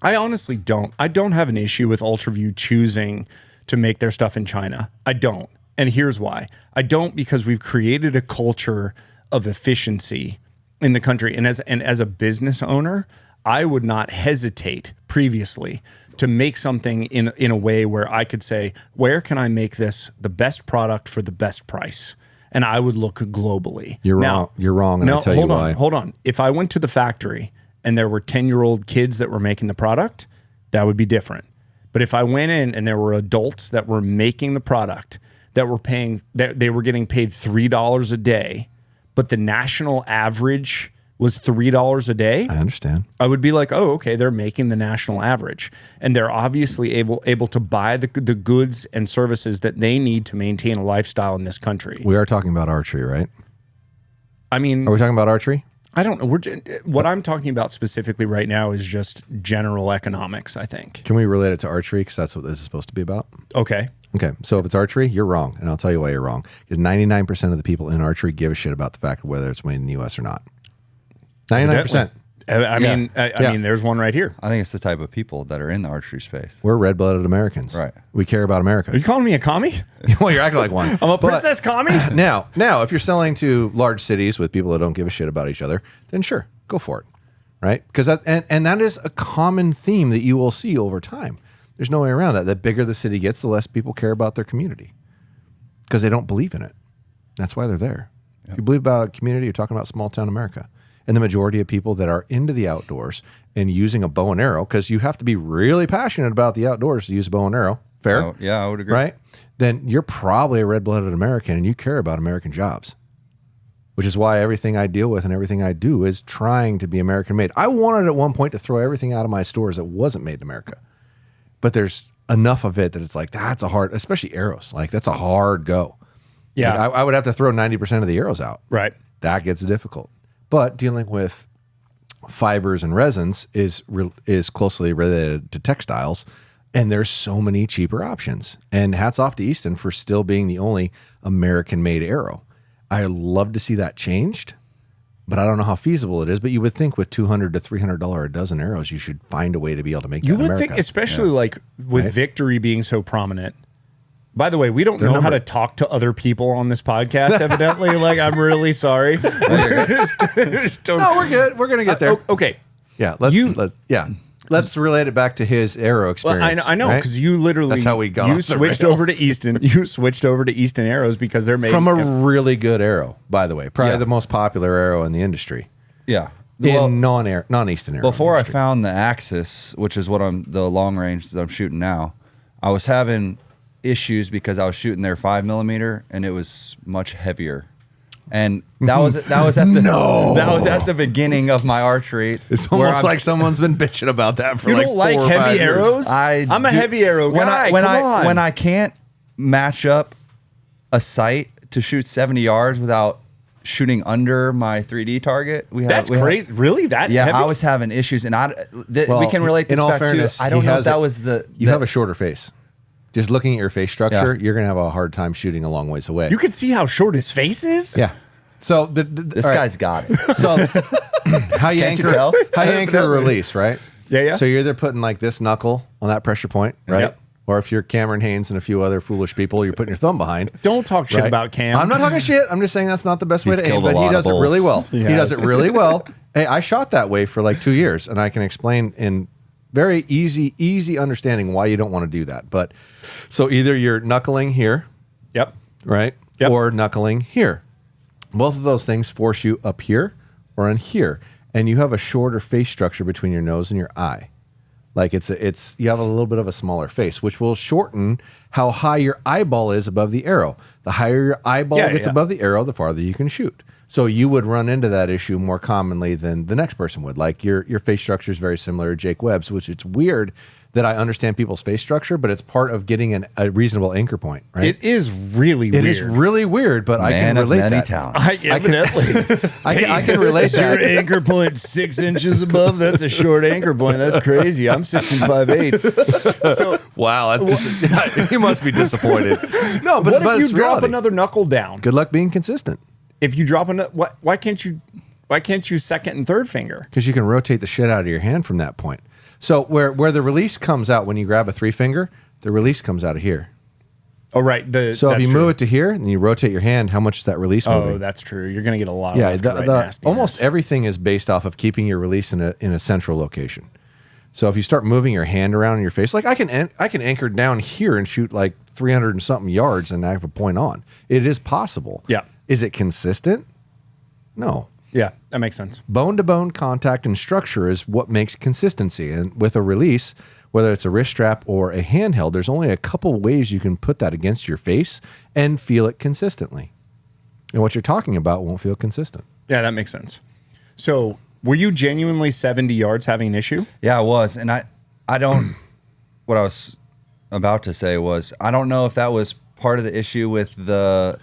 [SPEAKER 1] I honestly don't have an issue with UltraView choosing to make their stuff in China. I don't. And here's why. I don't because we've created a culture of efficiency in the country. And as a business owner, I would not hesitate previously to make something in a way where I could say, where can I make this the best product for the best price? And I would look globally.
[SPEAKER 5] You're wrong. And I'll tell you why.
[SPEAKER 1] Hold on. If I went to the factory and there were 10-year-old kids that were making the product, that would be different. But if I went in and there were adults that were making the product that were they were getting paid $3 a day, but the national average was $3 a day,
[SPEAKER 5] I understand.
[SPEAKER 1] I would be like, oh, okay, they're making the national average. And they're obviously able to buy the goods and services that they need to maintain a lifestyle in this country.
[SPEAKER 5] We are talking about archery, right?
[SPEAKER 1] I mean,
[SPEAKER 5] are we talking about archery?
[SPEAKER 1] I don't know. What I'm talking about specifically right now is just general economics, I think.
[SPEAKER 5] Can we relate it to archery? Because that's what this is supposed to be about.
[SPEAKER 1] Okay.
[SPEAKER 5] Okay. So if it's archery, you're wrong. And I'll tell you why you're wrong. Because 99% of the people in archery give a shit about the fact of whether it's made in the U.S. or not. 99%.
[SPEAKER 1] I mean, there's one right here.
[SPEAKER 6] I think it's the type of people that are in the archery space.
[SPEAKER 5] We're red-blooded Americans.
[SPEAKER 6] Right.
[SPEAKER 5] We care about America.
[SPEAKER 1] Are you calling me a commie?
[SPEAKER 5] Well, you're acting like one.
[SPEAKER 1] I'm a princess commie?
[SPEAKER 5] Now, if you're selling to large cities with people that don't give a shit about each other, then sure, go for it. Right? Because that is a common theme that you will see over time. There's no way around that. The bigger the city gets, the less people care about their community because they don't believe in it. That's why they're there. Yep. If you believe about a community, you're talking about small town America. And the majority of people that are into the outdoors and using a bow and arrow, because you have to be really passionate about the outdoors to use a bow and arrow. Fair?
[SPEAKER 6] Oh, yeah, I would agree.
[SPEAKER 5] Right? Then you're probably a red-blooded American and you care about American jobs, which is why everything I deal with and everything I do is trying to be American-made. I wanted at one point to throw everything out of my stores that wasn't made in America. But there's enough of it that it's like, that's a hard, especially arrows. Like, that's a hard go.
[SPEAKER 1] Yeah.
[SPEAKER 5] Like, I would have to throw 90% of the arrows out.
[SPEAKER 1] Right.
[SPEAKER 5] That gets difficult. But dealing with fibers and resins is closely related to textiles, and there's so many cheaper options. And hats off to Easton for still being the only American-made arrow. I love to see that changed, but I don't know how feasible it is. But you would think with $200 to $300 a dozen arrows, you should find a way to be able to make that in America.
[SPEAKER 1] You would think, especially like with Victory being so prominent. By the way, we don't know how to talk to other people on this podcast, evidently. Like, I'm really sorry.
[SPEAKER 5] No, we're good. We're going to get there.
[SPEAKER 1] Okay.
[SPEAKER 5] Yeah. Let's relate it back to his arrow experience.
[SPEAKER 1] Well, I know, because you literally
[SPEAKER 5] that's how we got.
[SPEAKER 1] You switched over to Easton. You switched over to Easton arrows because they're made
[SPEAKER 5] from a really good arrow, by the way, probably the most popular arrow in the industry.
[SPEAKER 6] Yeah.
[SPEAKER 5] in non-Easton arrow.
[SPEAKER 6] Before I
[SPEAKER 5] industry.
[SPEAKER 6] found the Axis, which is what the long range that I'm shooting now, I was having issues because I was shooting their 5mm and it was much heavier. And that was at the beginning of my archery.
[SPEAKER 5] It's almost like someone's been bitching about that for
[SPEAKER 1] You
[SPEAKER 5] like
[SPEAKER 1] don't like
[SPEAKER 5] 4 or
[SPEAKER 1] heavy
[SPEAKER 5] 5 years.
[SPEAKER 1] arrows? I'm a heavy arrow guy.
[SPEAKER 6] When
[SPEAKER 1] Come on.
[SPEAKER 6] I can't match up a sight to shoot 70 yards without shooting under my 3D target,
[SPEAKER 1] That's great. Really? That
[SPEAKER 6] Yeah,
[SPEAKER 1] heavy?
[SPEAKER 6] I was having issues, and
[SPEAKER 5] Well,
[SPEAKER 6] we can relate this
[SPEAKER 5] in all
[SPEAKER 6] back
[SPEAKER 5] fairness,
[SPEAKER 6] to. I don't
[SPEAKER 5] he
[SPEAKER 6] know if
[SPEAKER 5] has
[SPEAKER 6] that
[SPEAKER 5] a-
[SPEAKER 6] was the.
[SPEAKER 5] You have a shorter face. Just looking at your face structure,
[SPEAKER 6] Yeah.
[SPEAKER 5] you're going to have a hard time shooting a long ways away.
[SPEAKER 1] You could see how short his face is?
[SPEAKER 5] Yeah. So
[SPEAKER 6] This
[SPEAKER 5] all right.
[SPEAKER 6] guy's got it.
[SPEAKER 5] So how you
[SPEAKER 6] Can't you
[SPEAKER 5] anchor
[SPEAKER 6] tell?
[SPEAKER 5] how you anchor a release, right?
[SPEAKER 1] Yeah.
[SPEAKER 5] So you're either putting like this knuckle on that pressure point, right?
[SPEAKER 1] Yep.
[SPEAKER 5] Or if you're Cameron Haynes and a few other foolish people, you're putting your thumb behind.
[SPEAKER 1] Don't talk shit
[SPEAKER 5] right?
[SPEAKER 1] about Cam.
[SPEAKER 5] I'm not talking shit. I'm just saying that's not the best way
[SPEAKER 6] He's
[SPEAKER 5] to aim,
[SPEAKER 6] killed a
[SPEAKER 5] but he
[SPEAKER 6] lot
[SPEAKER 5] does
[SPEAKER 6] of
[SPEAKER 5] it really well.
[SPEAKER 6] bulls.
[SPEAKER 5] He
[SPEAKER 1] He
[SPEAKER 5] does
[SPEAKER 1] has.
[SPEAKER 5] it really well. Hey, I shot that way for like 2 years, and I can explain in very easy understanding why you don't want to do that. But so either you're knuckling here,
[SPEAKER 1] Yep.
[SPEAKER 5] right?
[SPEAKER 1] Yep.
[SPEAKER 5] Or knuckling here. Both of those things force you up here or in here, and you have a shorter face structure between your nose and your eye. Like it's you have a little bit of a smaller face, which will shorten how high your eyeball is above the arrow. The higher your eyeball gets above the arrow, the farther you can shoot. So you would run into that issue more commonly than the next person would. Like your face structure is very similar to Jake Webb's, which it's weird that I understand people's face structure, but it's part of getting a reasonable anchor point, right?
[SPEAKER 1] It is really
[SPEAKER 5] It
[SPEAKER 1] weird.
[SPEAKER 5] is really weird, but I can
[SPEAKER 6] Man of
[SPEAKER 5] relate
[SPEAKER 6] many
[SPEAKER 5] that.
[SPEAKER 6] talents.
[SPEAKER 1] Evidently.
[SPEAKER 5] I can relate
[SPEAKER 1] Is your
[SPEAKER 5] that.
[SPEAKER 1] anchor point 6 inches above? That's a short anchor point. That's crazy. I'm 6 5/8. So
[SPEAKER 5] Wow, that's you must be disappointed. No, but
[SPEAKER 1] what if you
[SPEAKER 5] it's
[SPEAKER 1] drop
[SPEAKER 5] reality.
[SPEAKER 1] another knuckle down?
[SPEAKER 5] Good luck being consistent,
[SPEAKER 1] If you drop another, why can't you second and third finger?
[SPEAKER 5] because you can rotate the shit out of your hand from that point. So where the release comes out when you grab a 3-finger, the release comes out of here.
[SPEAKER 1] Oh, right.
[SPEAKER 5] So if you move it to here and you rotate your hand, how much is that release moving?
[SPEAKER 1] Oh, that's true. You're going to get a lot of
[SPEAKER 5] Yeah,
[SPEAKER 1] left to right nastiness.
[SPEAKER 5] almost everything is based off of keeping your release in a central location. So if you start moving your hand around in your face, like I can anchor down here and shoot like 300 and something yards and I have a point on. It is possible.
[SPEAKER 1] Yeah.
[SPEAKER 5] Is it consistent? No.
[SPEAKER 1] Yeah, that makes sense.
[SPEAKER 5] Bone-to-bone contact and structure is what makes consistency. And with a release, whether it's a wrist strap or a handheld, there's only a couple ways you can put that against your face and feel it consistently. And what you're talking about won't feel consistent.
[SPEAKER 1] Yeah, that makes sense. So were you genuinely 70 yards having an issue?
[SPEAKER 6] Yeah, I was, and I don't. What I was about to say was I don't know if that was part of the issue with the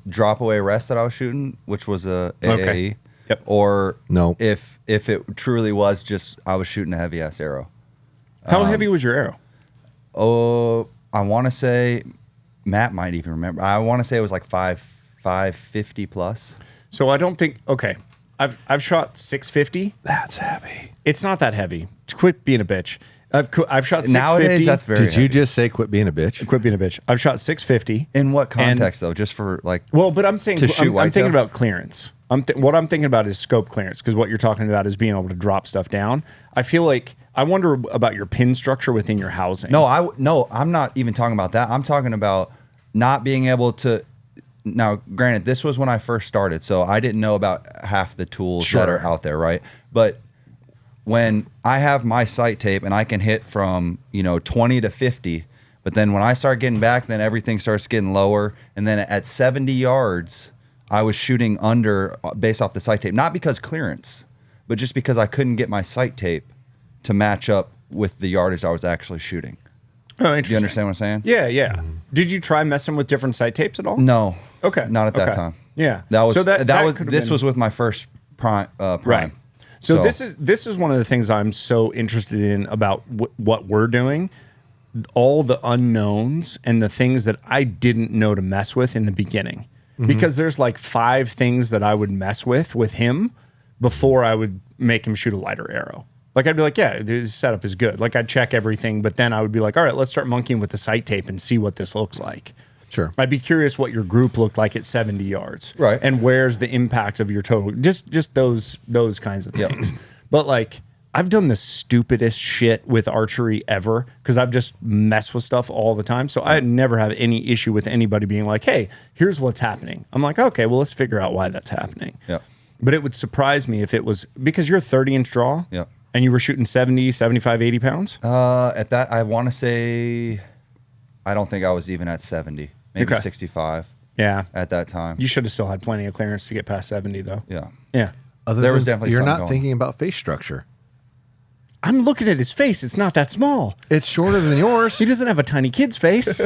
[SPEAKER 6] drop away rest that I was shooting, which was a AAE,
[SPEAKER 1] Okay. Yep.
[SPEAKER 6] or
[SPEAKER 5] No.
[SPEAKER 6] if it truly was just I was shooting a heavy ass arrow.
[SPEAKER 1] How heavy was your arrow?
[SPEAKER 6] Oh, I want to say Matt might even remember. I want to say it was like 550 plus.
[SPEAKER 1] So I don't think. Okay, I've shot 650.
[SPEAKER 5] That's heavy.
[SPEAKER 1] It's not that heavy. Quit being a bitch. I've shot 650.
[SPEAKER 6] Nowadays, that's very.
[SPEAKER 5] Did you
[SPEAKER 6] heavy.
[SPEAKER 5] just say quit being a bitch?
[SPEAKER 1] Quit being a bitch. I've shot 650.
[SPEAKER 6] In what context though? Just for like.
[SPEAKER 1] Well, but I'm saying
[SPEAKER 6] To shoot
[SPEAKER 1] I'm thinking
[SPEAKER 6] whitetail?
[SPEAKER 1] about clearance. What I'm thinking about is scope clearance, because what you're talking about is being able to drop stuff down. I feel like I wonder about your pin structure within your housing.
[SPEAKER 6] No, I'm not even talking about that. I'm talking about not being able to. Now, granted, this was when I first started, so I didn't know about half the tools that are out there, right? But when I have my sight tape and I can hit from 20 to 50, but then when I start getting back, then everything starts getting lower, and then at 70 yards, I was shooting under based off the sight tape, not because clearance, but just because I couldn't get my sight tape to match up with the yardage I was actually shooting.
[SPEAKER 1] Oh,
[SPEAKER 6] Do you
[SPEAKER 1] interesting.
[SPEAKER 6] understand what I'm saying?
[SPEAKER 1] Yeah, yeah. Did you try messing with different sight tapes at all?
[SPEAKER 6] No.
[SPEAKER 1] Okay.
[SPEAKER 6] Not at that
[SPEAKER 1] Okay.
[SPEAKER 6] time.
[SPEAKER 1] Yeah.
[SPEAKER 6] That was
[SPEAKER 1] So
[SPEAKER 6] that was
[SPEAKER 1] could've
[SPEAKER 6] this
[SPEAKER 1] been-
[SPEAKER 6] was with my first prime.
[SPEAKER 1] Right. So this is one of the things I'm so interested in about what we're doing. All the unknowns and the things that I didn't know to mess with in the beginning, because there's like 5 things that I would mess with him before I would make him shoot a lighter arrow. Like I'd be like, yeah, his setup is good. Like I'd check everything, but then I would be like, all right, let's start monkeying with the sight tape and see what this looks like.
[SPEAKER 5] Sure.
[SPEAKER 1] I'd be curious what your group looked like at 70 yards.
[SPEAKER 6] Right.
[SPEAKER 1] And where's the impact of your total. Just those kinds of things. But like I've done the stupidest shit with archery ever because I've just messed with stuff all the time. So I never have any issue with anybody being like, hey, here's what's happening. I'm like, okay, well, let's figure out why that's happening.
[SPEAKER 6] Yeah.
[SPEAKER 1] But it would surprise me if it was because you're a 30-inch draw.
[SPEAKER 6] Yep.
[SPEAKER 1] And you were shooting 70, 75, 80 pounds?
[SPEAKER 6] At that, I want to say, I don't think I was even at 70, maybe 65.
[SPEAKER 1] Yeah.
[SPEAKER 6] At that time.
[SPEAKER 1] You should have still had plenty of clearance to get past 70, though.
[SPEAKER 6] Yeah.
[SPEAKER 1] Yeah.
[SPEAKER 6] There was definitely
[SPEAKER 5] you're
[SPEAKER 6] something
[SPEAKER 5] not
[SPEAKER 6] going.
[SPEAKER 5] thinking about face structure.
[SPEAKER 1] I'm looking at his face. It's not that small.
[SPEAKER 5] It's shorter than yours.
[SPEAKER 1] He doesn't have a tiny kid's face.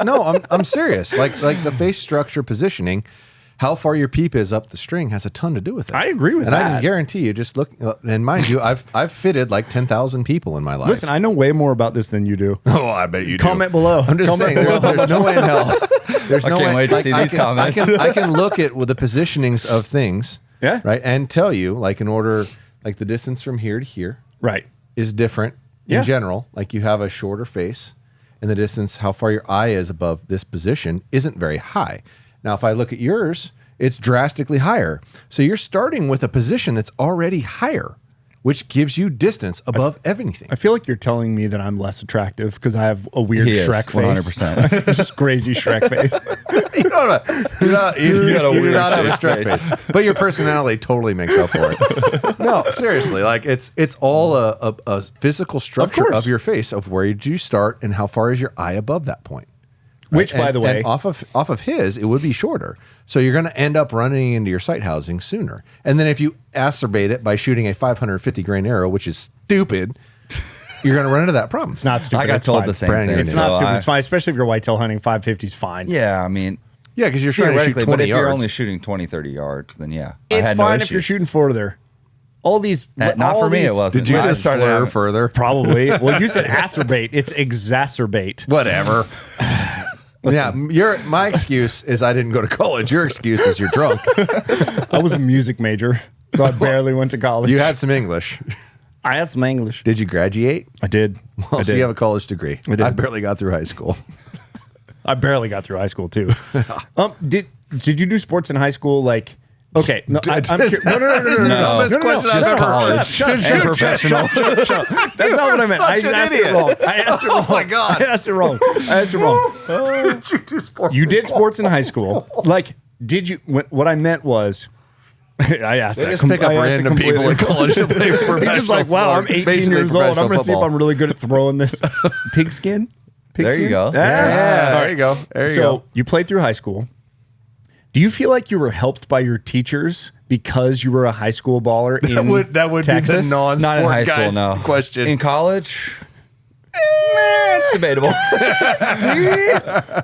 [SPEAKER 5] No, I'm serious. Like the face structure positioning, how far your peep is up the string has a ton to do with it.
[SPEAKER 1] I agree with
[SPEAKER 5] and
[SPEAKER 1] that.
[SPEAKER 5] I can guarantee you, just look, and mind you, I've fitted like 10,000 people in my life.
[SPEAKER 1] Listen, I know way more about this than you do.
[SPEAKER 5] Oh, I bet you do.
[SPEAKER 1] Comment below.
[SPEAKER 5] I'm just saying, there's no way in hell. There's no
[SPEAKER 6] can't
[SPEAKER 5] way.
[SPEAKER 6] wait to see these comments.
[SPEAKER 5] I can look at with the positionings of things,
[SPEAKER 1] Yeah.
[SPEAKER 5] right, and tell you, like in order, like the distance from here to here
[SPEAKER 1] Right.
[SPEAKER 5] is different
[SPEAKER 1] Yeah.
[SPEAKER 5] in general. Like you have a shorter face, and the distance, how far your eye is above this position, isn't very high. Now, if I look at yours, it's drastically higher. So you're starting with a position that's already higher, which gives you distance above everything.
[SPEAKER 1] I feel like you're telling me that I'm less attractive because I have a weird
[SPEAKER 6] He is,
[SPEAKER 1] Shrek face.
[SPEAKER 6] 100%.
[SPEAKER 1] Just crazy Shrek face.
[SPEAKER 5] You
[SPEAKER 6] got a
[SPEAKER 5] do
[SPEAKER 6] weird
[SPEAKER 5] not have a
[SPEAKER 6] shaped
[SPEAKER 5] Shrek face, but your personality totally makes up for it. No, seriously, like it's all a physical structure
[SPEAKER 1] course.
[SPEAKER 5] of your face of where did you start and how far is your eye above that point.
[SPEAKER 1] Which, by
[SPEAKER 5] And-
[SPEAKER 1] the way,
[SPEAKER 5] and off of his, it would be shorter. So you're going to end up running into your sight housing sooner. And then if you acerbate it by shooting a 550 grain arrow, which is stupid, you're going to run into that problem.
[SPEAKER 1] it's not stupid.
[SPEAKER 6] I got
[SPEAKER 1] it's
[SPEAKER 6] told
[SPEAKER 1] fine.
[SPEAKER 6] the same
[SPEAKER 5] Brandon,
[SPEAKER 6] thing.
[SPEAKER 1] It's not
[SPEAKER 6] so
[SPEAKER 1] stupid.
[SPEAKER 6] I-
[SPEAKER 1] It's fine, especially if you're whitetail hunting. 550 is fine.
[SPEAKER 6] Yeah, I mean,
[SPEAKER 5] Yeah, because you're trying to shoot
[SPEAKER 6] theoretically,
[SPEAKER 5] 20
[SPEAKER 6] but if
[SPEAKER 5] yards.
[SPEAKER 6] you're only shooting 20, 30 yards, then yeah. I
[SPEAKER 1] It's
[SPEAKER 6] had
[SPEAKER 1] fine
[SPEAKER 6] no
[SPEAKER 1] if you're
[SPEAKER 6] issues.
[SPEAKER 1] shooting further. All these,
[SPEAKER 6] Not
[SPEAKER 1] all
[SPEAKER 6] for me,
[SPEAKER 1] these-
[SPEAKER 6] it wasn't.
[SPEAKER 5] Did you
[SPEAKER 6] I
[SPEAKER 5] just
[SPEAKER 6] started
[SPEAKER 5] slur
[SPEAKER 6] having-
[SPEAKER 5] further?
[SPEAKER 1] Probably. Well, you said acerbate. It's exacerbate.
[SPEAKER 5] Whatever. Yeah, my excuse is I didn't go to college. Your excuse is you're drunk.
[SPEAKER 1] I was a music major, so I barely went to college.
[SPEAKER 5] You had some English.
[SPEAKER 1] I had some English.
[SPEAKER 5] Did you graduate?
[SPEAKER 1] I did.
[SPEAKER 5] Well,
[SPEAKER 1] I
[SPEAKER 5] so
[SPEAKER 1] did.
[SPEAKER 5] you have a college degree.
[SPEAKER 1] I did.
[SPEAKER 5] I barely got through high school.
[SPEAKER 1] I barely got through high school too. Did you do sports in high school? Like, okay, no, I'm curious. No.
[SPEAKER 5] dumbest question I've
[SPEAKER 6] just
[SPEAKER 5] ever heard.
[SPEAKER 6] college.
[SPEAKER 1] Shut up.
[SPEAKER 6] And professional.
[SPEAKER 1] That's not what I meant. I
[SPEAKER 5] such an
[SPEAKER 1] asked
[SPEAKER 5] idiot.
[SPEAKER 1] it wrong. I asked it wrong.
[SPEAKER 5] Oh my God.
[SPEAKER 1] I asked it wrong.
[SPEAKER 5] Did you do sports?
[SPEAKER 1] You did sports in high school. Like, did you? What I meant was, I asked
[SPEAKER 5] They
[SPEAKER 1] that.
[SPEAKER 5] just pick up
[SPEAKER 1] I asked it
[SPEAKER 5] random people in
[SPEAKER 1] completely.
[SPEAKER 5] college to play professional.
[SPEAKER 1] He's just like, wow, I'm 18
[SPEAKER 5] basically
[SPEAKER 1] years old. I'm
[SPEAKER 5] professional
[SPEAKER 1] going to see if
[SPEAKER 5] football.
[SPEAKER 1] I'm really good at throwing this pigskin.
[SPEAKER 6] There you go.
[SPEAKER 5] Yeah,
[SPEAKER 1] All
[SPEAKER 5] there you go. There you
[SPEAKER 1] so
[SPEAKER 5] go.
[SPEAKER 1] you played through high school. Do you feel like you were helped by your teachers because you were a high school baller in
[SPEAKER 5] That would
[SPEAKER 1] Texas?
[SPEAKER 5] be the non-sport
[SPEAKER 6] Not in high school,
[SPEAKER 5] guy's
[SPEAKER 6] no.
[SPEAKER 5] question.
[SPEAKER 6] In college, it's debatable.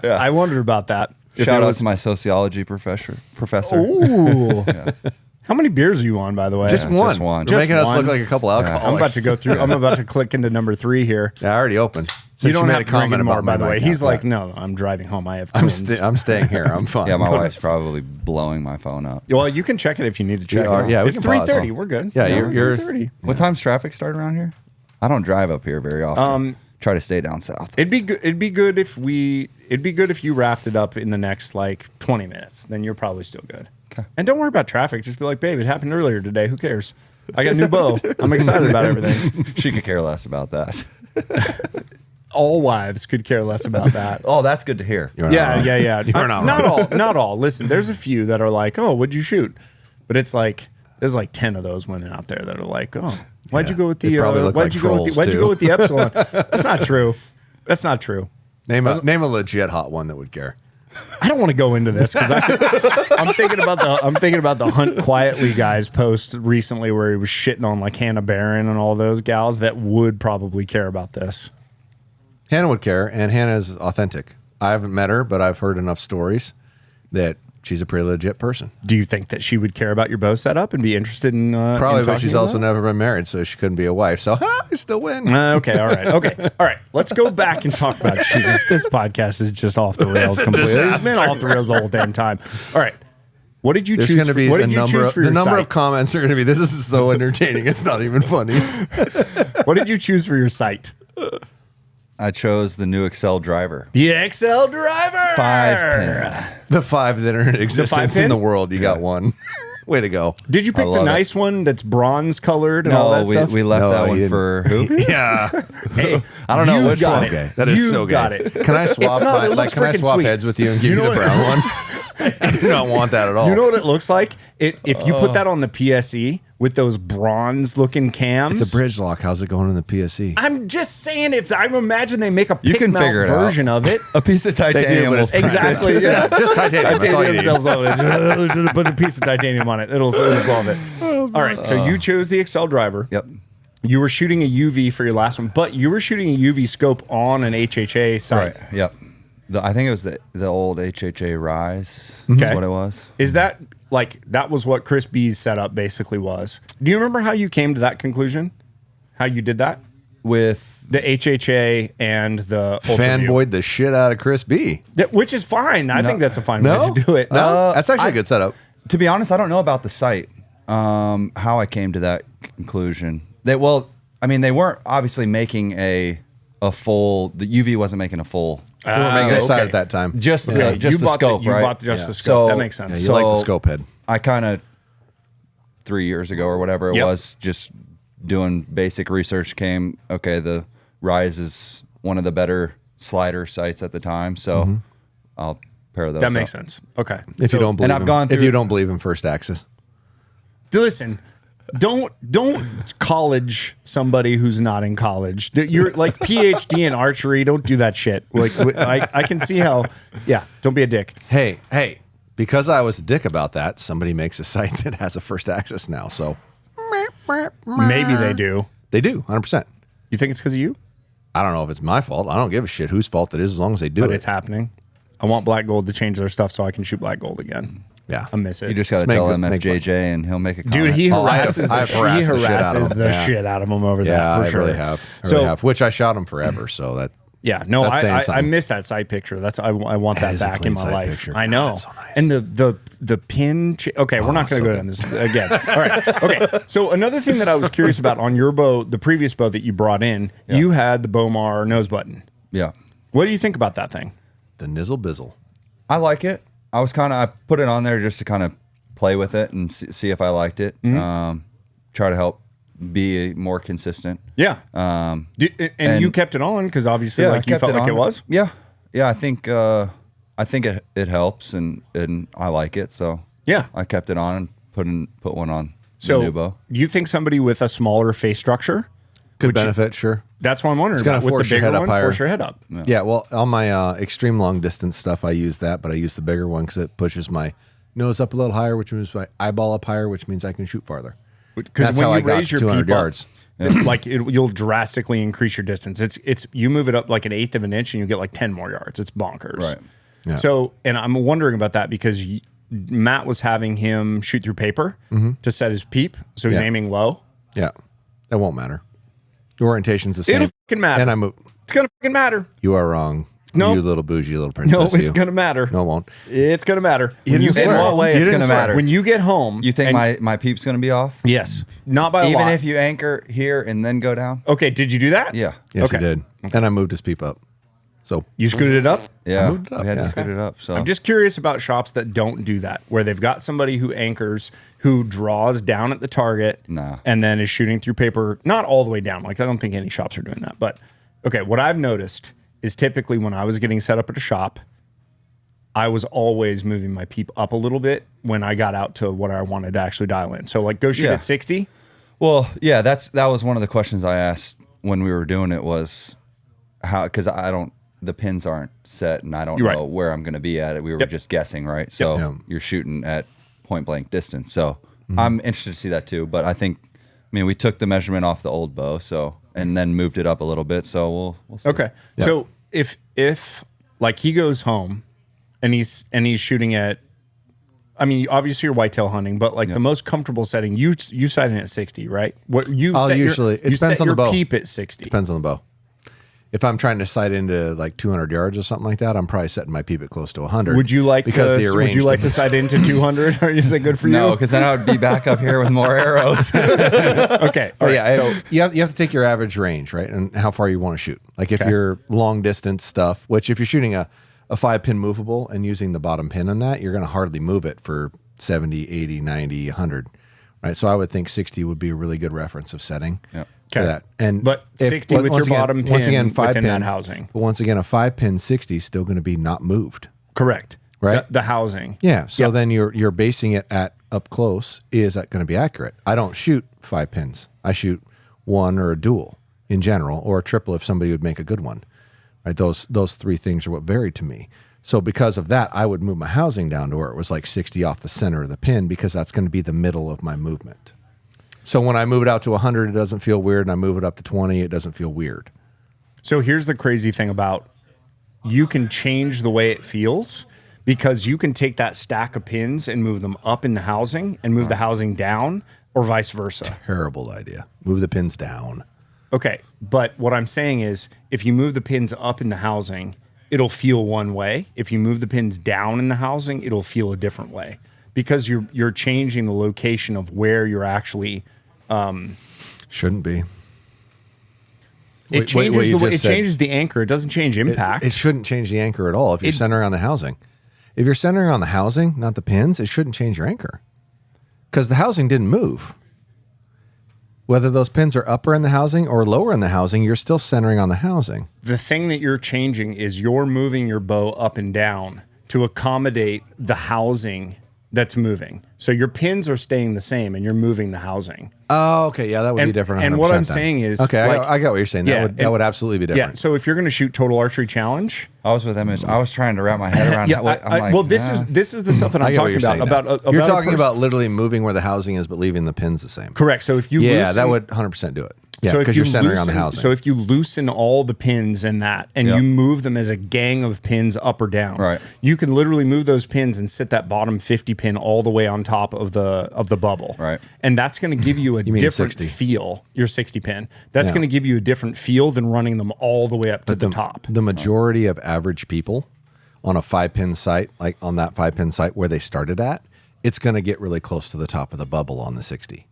[SPEAKER 1] I wondered about that.
[SPEAKER 6] Shout out to my sociology professor.
[SPEAKER 1] Ooh. How many beers are you on, by the way?
[SPEAKER 5] Just
[SPEAKER 6] Yeah,
[SPEAKER 5] one.
[SPEAKER 6] just one.
[SPEAKER 5] You're
[SPEAKER 1] Just
[SPEAKER 5] making us
[SPEAKER 1] one?
[SPEAKER 5] look like a couple alcoholics.
[SPEAKER 1] I'm about to go through. I'm about to click into number 3 here.
[SPEAKER 5] Yeah, I already opened.
[SPEAKER 1] You don't
[SPEAKER 5] made
[SPEAKER 1] have
[SPEAKER 5] a
[SPEAKER 1] to drink
[SPEAKER 5] comment
[SPEAKER 1] anymore,
[SPEAKER 5] about
[SPEAKER 1] by
[SPEAKER 5] my
[SPEAKER 1] the way.
[SPEAKER 5] mic
[SPEAKER 1] He's
[SPEAKER 5] out.
[SPEAKER 1] like, no, I'm driving home. I have
[SPEAKER 5] I'm,
[SPEAKER 1] twins.
[SPEAKER 5] I'm staying here. I'm fine.
[SPEAKER 6] Yeah, my
[SPEAKER 5] But
[SPEAKER 6] wife's
[SPEAKER 5] it's-
[SPEAKER 6] probably blowing my phone up.
[SPEAKER 1] Well, you can check it if you need to check
[SPEAKER 5] are-
[SPEAKER 1] it.
[SPEAKER 5] yeah, we
[SPEAKER 1] It's
[SPEAKER 5] can pause.
[SPEAKER 1] 3:30. We're good.
[SPEAKER 5] Yeah,
[SPEAKER 1] It's
[SPEAKER 5] you're-
[SPEAKER 1] 3:30.
[SPEAKER 6] What time's traffic start around here? I don't drive up here very often. Try to stay down south.
[SPEAKER 1] It'd be good. It'd be good if you wrapped it up in the next like 20 minutes. Then you're probably still good.
[SPEAKER 6] Okay.
[SPEAKER 1] And don't worry about traffic. Just be like, babe, it happened earlier today. Who cares? I got a new bow. I'm excited about everything.
[SPEAKER 6] She could care less about that.
[SPEAKER 1] All wives could care less about that.
[SPEAKER 6] Oh, that's good to hear.
[SPEAKER 5] You're not
[SPEAKER 1] Yeah.
[SPEAKER 5] wrong.
[SPEAKER 1] Not all. Not all. Listen, there's a few that are like, oh, what'd you shoot? But it's like there's like 10 of those women out there that are like, oh, why'd you go with the?
[SPEAKER 5] They probably look
[SPEAKER 1] why'd
[SPEAKER 5] like
[SPEAKER 1] you go with the?
[SPEAKER 5] trolls,
[SPEAKER 1] Why'd you
[SPEAKER 5] too.
[SPEAKER 1] go with the epsilon? That's not true. That's not true.
[SPEAKER 5] Name a legit hot one that would care.
[SPEAKER 1] I don't want to go into this because I'm thinking about the Hunt Quietly guys post recently where he was shitting on like Hannah Barron and all those gals that would probably care about this.
[SPEAKER 5] Hannah would care, and Hannah is authentic. I haven't met her, but I've heard enough stories that she's a pretty legit person.
[SPEAKER 1] Do you think that she would care about your bow setup and be interested in
[SPEAKER 5] Probably,
[SPEAKER 1] in
[SPEAKER 5] but she's
[SPEAKER 1] talking
[SPEAKER 5] also
[SPEAKER 1] about
[SPEAKER 5] never been married, so she couldn't be a wife. So I still win.
[SPEAKER 1] it? Okay, all right, okay, all right. Let's go back and talk about Jesus. This podcast is just off the rails
[SPEAKER 5] It's a
[SPEAKER 1] completely. It's been
[SPEAKER 5] disaster.
[SPEAKER 1] off the rails the whole damn time. All right, what did you
[SPEAKER 5] There's
[SPEAKER 1] choose?
[SPEAKER 5] going to be
[SPEAKER 1] What
[SPEAKER 5] a
[SPEAKER 1] did you
[SPEAKER 5] number.
[SPEAKER 1] choose
[SPEAKER 5] Of,
[SPEAKER 1] for
[SPEAKER 5] the
[SPEAKER 1] your
[SPEAKER 5] number
[SPEAKER 1] sight?
[SPEAKER 5] of comments are going to be. This is so entertaining. It's not even funny.
[SPEAKER 1] What did you choose for your sight?
[SPEAKER 6] I chose the new Excel driver.
[SPEAKER 1] The XL driver.
[SPEAKER 6] 5-pin.
[SPEAKER 5] The 5 that are in existence
[SPEAKER 1] 5-pin?
[SPEAKER 5] in the world, you got one. Way to go.
[SPEAKER 1] Did you pick the
[SPEAKER 6] love
[SPEAKER 1] nice one that's bronze colored and all
[SPEAKER 6] No,
[SPEAKER 1] that stuff?
[SPEAKER 6] we left
[SPEAKER 5] No,
[SPEAKER 6] that
[SPEAKER 5] you
[SPEAKER 6] one
[SPEAKER 5] didn't.
[SPEAKER 6] for who?
[SPEAKER 5] Yeah.
[SPEAKER 1] Hey,
[SPEAKER 6] I don't know
[SPEAKER 1] you've
[SPEAKER 6] which
[SPEAKER 1] got
[SPEAKER 6] one.
[SPEAKER 1] it.
[SPEAKER 5] Okay. That is
[SPEAKER 1] You've
[SPEAKER 5] so gay.
[SPEAKER 1] got it.
[SPEAKER 5] Can I swap
[SPEAKER 1] not- it
[SPEAKER 5] can I
[SPEAKER 1] looks freaking
[SPEAKER 5] swap
[SPEAKER 1] sweet.
[SPEAKER 5] heads with you and give
[SPEAKER 1] You
[SPEAKER 5] you,
[SPEAKER 1] know
[SPEAKER 5] the
[SPEAKER 1] what-
[SPEAKER 5] brown one? I do not want that at all.
[SPEAKER 1] You know what it looks like? If you put that on the PSE with those bronze-looking cams.
[SPEAKER 5] It's a bridge lock. How's it going in the PSE?
[SPEAKER 1] I'm just saying, if I imagine they make a
[SPEAKER 6] You
[SPEAKER 1] pick
[SPEAKER 6] can
[SPEAKER 1] mount
[SPEAKER 6] figure it
[SPEAKER 1] version
[SPEAKER 6] out.
[SPEAKER 1] of it.
[SPEAKER 6] A piece of titanium.
[SPEAKER 5] but it's
[SPEAKER 6] will-
[SPEAKER 1] Exactly.
[SPEAKER 5] Yeah,
[SPEAKER 1] Yes.
[SPEAKER 5] just titanium. That's all you need.
[SPEAKER 1] themselves on it. Just put a piece of titanium on it. It'll solve it. All right. So you chose the Excel driver.
[SPEAKER 6] Yep.
[SPEAKER 1] You were shooting a UV for your last one, but you were shooting a UV scope on an HHA sight.
[SPEAKER 6] Right. Yep. I think it was the old HHA Rise.
[SPEAKER 1] Okay.
[SPEAKER 6] Is what it was.
[SPEAKER 1] Is that that was what Chris B's setup basically was? Do you remember how you came to that conclusion? How you did that?
[SPEAKER 6] With
[SPEAKER 1] The HHA and the Ultraview.
[SPEAKER 5] Fanboyed the shit out of Chris B.
[SPEAKER 1] Which is fine. I think that's a fine
[SPEAKER 5] No?
[SPEAKER 1] way to do it.
[SPEAKER 5] No, that's actually a good setup.
[SPEAKER 6] To be honest, I don't know about the site. How I came to that conclusion. They weren't obviously making a full. The UV wasn't making a full.
[SPEAKER 5] We were making a sight
[SPEAKER 1] okay.
[SPEAKER 5] at that time.
[SPEAKER 6] Just
[SPEAKER 1] Okay,
[SPEAKER 6] the just
[SPEAKER 1] you
[SPEAKER 6] the
[SPEAKER 1] bought
[SPEAKER 6] scope,
[SPEAKER 1] you
[SPEAKER 6] right?
[SPEAKER 1] bought just
[SPEAKER 5] Yeah.
[SPEAKER 1] the scope.
[SPEAKER 6] So-
[SPEAKER 1] That makes sense.
[SPEAKER 5] Yeah, you
[SPEAKER 6] So-
[SPEAKER 5] like the scope head.
[SPEAKER 6] I kind of 3 years ago or whatever it
[SPEAKER 1] Yep.
[SPEAKER 6] was, just doing basic research. Came okay. The Rise is one of the better slider sites at the time, so I'll pair those.
[SPEAKER 1] That makes
[SPEAKER 6] up.
[SPEAKER 1] sense. Okay.
[SPEAKER 5] If you don't believe
[SPEAKER 6] I've
[SPEAKER 5] him,
[SPEAKER 6] gone
[SPEAKER 5] if
[SPEAKER 6] through-
[SPEAKER 5] you don't believe in first axis,
[SPEAKER 1] Listen, don't college somebody who's not in college. You're like PhD in archery. Don't do that shit. Like I can see how. Yeah, don't be a dick.
[SPEAKER 5] hey, because I was a dick about that, somebody makes a site that has a first axis now. So
[SPEAKER 1] Maybe they do.
[SPEAKER 5] they do 100%.
[SPEAKER 1] You think it's because of you?
[SPEAKER 5] I don't know if it's my fault. I don't give a shit whose fault it is as long as they do
[SPEAKER 1] But
[SPEAKER 5] it.
[SPEAKER 1] it's happening. I want Black Gold to change their stuff so I can shoot Black Gold again.
[SPEAKER 5] Yeah.
[SPEAKER 1] I miss it.
[SPEAKER 6] You just got to
[SPEAKER 5] Make
[SPEAKER 6] tell
[SPEAKER 5] good- make
[SPEAKER 6] MFJJ and he'll make a comment.
[SPEAKER 1] Dude, he
[SPEAKER 5] Oh, I have-
[SPEAKER 1] harasses,
[SPEAKER 5] I have harassed the shit out of him.
[SPEAKER 1] the
[SPEAKER 5] Yeah.
[SPEAKER 1] shit out of him over
[SPEAKER 5] Yeah,
[SPEAKER 1] that for
[SPEAKER 5] I
[SPEAKER 1] sure.
[SPEAKER 5] really have. Which I shot him forever. So that
[SPEAKER 1] Yeah, no,
[SPEAKER 5] That's saying
[SPEAKER 1] I
[SPEAKER 5] something.
[SPEAKER 1] miss that sight picture. I want that
[SPEAKER 5] is a
[SPEAKER 1] back
[SPEAKER 5] clean
[SPEAKER 1] in my
[SPEAKER 5] sight
[SPEAKER 1] life.
[SPEAKER 5] picture.
[SPEAKER 1] I know.
[SPEAKER 5] God, so nice.
[SPEAKER 1] And the pin. Okay, we're not going to
[SPEAKER 5] so
[SPEAKER 1] go down this again. All right. Okay. So another thing that I was curious about on your bow, the previous bow that you brought in, you had the Bomar nose button.
[SPEAKER 6] Yeah.
[SPEAKER 1] What do you think about that thing?
[SPEAKER 5] the nizzle bizzle.
[SPEAKER 6] I like it. I put it on there just to kind of play with it and see if I liked it. Try to help be more consistent.
[SPEAKER 1] Yeah. And you kept it on because obviously,
[SPEAKER 6] I
[SPEAKER 1] like you
[SPEAKER 6] kept
[SPEAKER 1] felt like
[SPEAKER 6] on.
[SPEAKER 1] it was.
[SPEAKER 6] Yeah. Yeah. I think it helps and I like it. So
[SPEAKER 1] Yeah.
[SPEAKER 6] I kept it on and put one on
[SPEAKER 1] So,
[SPEAKER 6] the new bow.
[SPEAKER 1] do you think somebody with a smaller face structure
[SPEAKER 5] Could
[SPEAKER 1] Would you-
[SPEAKER 5] benefit, sure.
[SPEAKER 1] That's what I'm wondering.
[SPEAKER 5] gonna
[SPEAKER 1] About. With
[SPEAKER 5] force
[SPEAKER 1] the
[SPEAKER 5] your
[SPEAKER 1] bigger
[SPEAKER 5] head up
[SPEAKER 1] one,
[SPEAKER 5] higher.
[SPEAKER 1] force your head up.
[SPEAKER 5] Yeah, well, on my extreme long distance stuff, I use that, but I use the bigger one because it pushes my nose up a little higher, which means my eyeball up higher, which means I can shoot farther.
[SPEAKER 1] Because
[SPEAKER 5] That's
[SPEAKER 1] when
[SPEAKER 5] how
[SPEAKER 1] you
[SPEAKER 5] I got
[SPEAKER 1] raise
[SPEAKER 5] to
[SPEAKER 1] your
[SPEAKER 5] 200
[SPEAKER 1] peep up,
[SPEAKER 5] yards.
[SPEAKER 1] you'll drastically increase your distance. It's you move it up like an eighth of an inch and you get like 10 more yards. It's bonkers.
[SPEAKER 6] Right.
[SPEAKER 5] Yeah.
[SPEAKER 1] So, and I'm wondering about that because Matt was having him shoot through paper to set his peep, so he's
[SPEAKER 5] Yeah.
[SPEAKER 1] aiming low.
[SPEAKER 5] Yeah, that won't matter. The orientation's the same.
[SPEAKER 1] It'll fucking matter.
[SPEAKER 5] And I move.
[SPEAKER 1] It's gonna fucking matter.
[SPEAKER 5] You are wrong.
[SPEAKER 1] No.
[SPEAKER 5] You little bougie little princess.
[SPEAKER 1] No, it's
[SPEAKER 5] you.
[SPEAKER 1] gonna matter.
[SPEAKER 5] No, it won't.
[SPEAKER 1] It's gonna matter. When you,
[SPEAKER 5] didn't
[SPEAKER 1] get
[SPEAKER 6] In
[SPEAKER 5] swear.
[SPEAKER 6] what way
[SPEAKER 5] You
[SPEAKER 6] it's
[SPEAKER 5] didn't
[SPEAKER 6] going to
[SPEAKER 5] swear.
[SPEAKER 6] matter?
[SPEAKER 1] when you get home,
[SPEAKER 6] You think
[SPEAKER 1] and-
[SPEAKER 6] my peep's going to be off?
[SPEAKER 1] yes, not by a
[SPEAKER 6] Even
[SPEAKER 1] lot.
[SPEAKER 6] if you anchor here and then go down?
[SPEAKER 1] Okay, did you do that?
[SPEAKER 6] Yeah.
[SPEAKER 5] Yes,
[SPEAKER 1] Okay.
[SPEAKER 5] he did. And I moved his peep up. So
[SPEAKER 1] You scooted it up.
[SPEAKER 6] Yeah.
[SPEAKER 5] moved it up,
[SPEAKER 6] We had
[SPEAKER 5] yeah.
[SPEAKER 6] to scoot it up. So
[SPEAKER 1] I'm just curious about shops that don't do that, where they've got somebody who anchors, who draws down at the target,
[SPEAKER 6] No.
[SPEAKER 1] and then is shooting through paper, not all the way down. Like I don't think any shops are doing that. But okay, what I've noticed is typically when I was getting set up at a shop, I was always moving my peep up a little bit when I got out to what I wanted to actually dial in. So like go shoot
[SPEAKER 6] Yeah.
[SPEAKER 1] at 60.
[SPEAKER 6] Well, yeah, that was one of the questions I asked when we were doing it was how, because the pins aren't set and I don't
[SPEAKER 1] You're
[SPEAKER 6] know
[SPEAKER 1] right.
[SPEAKER 6] where I'm going to be at it. We were
[SPEAKER 1] Yep.
[SPEAKER 6] just guessing, right? So
[SPEAKER 5] Yep.
[SPEAKER 6] you're shooting at point blank distance. So I'm interested to see that too. But I mean, we took the measurement off the old bow, and then moved it up a little bit. So we'll see.
[SPEAKER 1] Okay. So if like he goes home and he's shooting at, I mean, obviously you're whitetail hunting, but like the most comfortable setting, you sight in at 60, right? What you
[SPEAKER 5] I'll
[SPEAKER 1] set
[SPEAKER 5] usually-
[SPEAKER 1] your,
[SPEAKER 5] it
[SPEAKER 1] you
[SPEAKER 5] depends
[SPEAKER 1] set
[SPEAKER 5] on
[SPEAKER 1] your
[SPEAKER 5] the bow.
[SPEAKER 1] peep at 60.
[SPEAKER 5] depends on the bow. If I'm trying to sight into like 200 yards or something like that, I'm probably setting my peep at close to 100.
[SPEAKER 1] Would you like to sight into 200? Or is that good for you?
[SPEAKER 6] No, because then I would be back up here with more arrows.
[SPEAKER 1] Okay. All right.
[SPEAKER 5] yeah,
[SPEAKER 1] So
[SPEAKER 5] you have to take your average range, right, and how far you want to shoot. Like if you're long distance stuff, which if you're shooting a 5-pin movable and using the bottom pin on that, you're going to hardly move it for 70, 80, 90, 100, right? So I would think 60 would be a really good reference of setting for
[SPEAKER 1] Okay.
[SPEAKER 5] that. And
[SPEAKER 1] But 60 with
[SPEAKER 5] once
[SPEAKER 1] your
[SPEAKER 5] again-
[SPEAKER 1] bottom
[SPEAKER 5] once
[SPEAKER 1] pin
[SPEAKER 5] again, 5
[SPEAKER 1] within
[SPEAKER 5] pin
[SPEAKER 1] that housing.
[SPEAKER 5] But once again, a 5-pin 60 is still going to be not moved.
[SPEAKER 1] correct.
[SPEAKER 5] right?
[SPEAKER 1] The housing.
[SPEAKER 5] Yeah. So
[SPEAKER 1] Yep.
[SPEAKER 5] then you're basing it at up close. Is that going to be accurate? I don't shoot 5 pins. I shoot one or a dual in general, or a triple if somebody would make a good one. Right. Those 3 things are what varied to me. So because of that, I would move my housing down to where it was like 60 off the center of the pin, because that's going to be the middle of my movement. So when I move it out to 100, it doesn't feel weird, and I move it up to 20, it doesn't feel weird.
[SPEAKER 1] So here's the crazy thing about, you can change the way it feels, because you can take that stack of pins and move them up in the housing and move the housing down, or vice versa.
[SPEAKER 5] Terrible idea. Move the pins down.
[SPEAKER 1] Okay, but what I'm saying is, if you move the pins up in the housing, it'll feel one way. If you move the pins down in the housing, it'll feel a different way, because you're changing the location of where you're actually.
[SPEAKER 5] Shouldn't be.
[SPEAKER 1] It changes the anchor. It doesn't change impact.
[SPEAKER 5] It shouldn't change the anchor at all if you're centering on the housing. If you're centering on the housing, not the pins, it shouldn't change your anchor, because the housing didn't move. Whether those pins are upper in the housing or lower in the housing, you're still centering on the housing.
[SPEAKER 1] The thing that you're changing is you're moving your bow up and down to accommodate the housing that's moving. So your pins are staying the same, and you're moving the housing.
[SPEAKER 5] Oh, okay. Yeah, that would be different.
[SPEAKER 1] And what I'm
[SPEAKER 5] then.
[SPEAKER 1] saying is,
[SPEAKER 5] okay,
[SPEAKER 1] like,
[SPEAKER 5] I got what you're saying. That would absolutely be different.
[SPEAKER 1] Yeah. So if you're going to shoot Total Archery Challenge,
[SPEAKER 6] I was with Image. I was trying to wrap my head around.
[SPEAKER 1] this is the stuff that I'm talking about.
[SPEAKER 5] You're talking about literally moving where the housing is, but leaving the pins the same.
[SPEAKER 1] Correct. So if you
[SPEAKER 5] that would 100% do it. Yeah,
[SPEAKER 1] so
[SPEAKER 5] because you're centering on the housing.
[SPEAKER 1] So if you loosen all the pins in that, and you move them as a gang of pins up or down,
[SPEAKER 6] right,
[SPEAKER 1] you can literally move those pins and sit that bottom 50 pin all the way on top of the bubble.
[SPEAKER 6] Right.
[SPEAKER 1] And that's going to give you a different
[SPEAKER 5] 60.
[SPEAKER 1] feel. Your 60 pin. That's going to give you a different feel than running them all the way up to the top.
[SPEAKER 5] The majority of average people on a 5-pin site, like on that 5-pin site where they started at, it's going to get really close to the top of the bubble on the 60.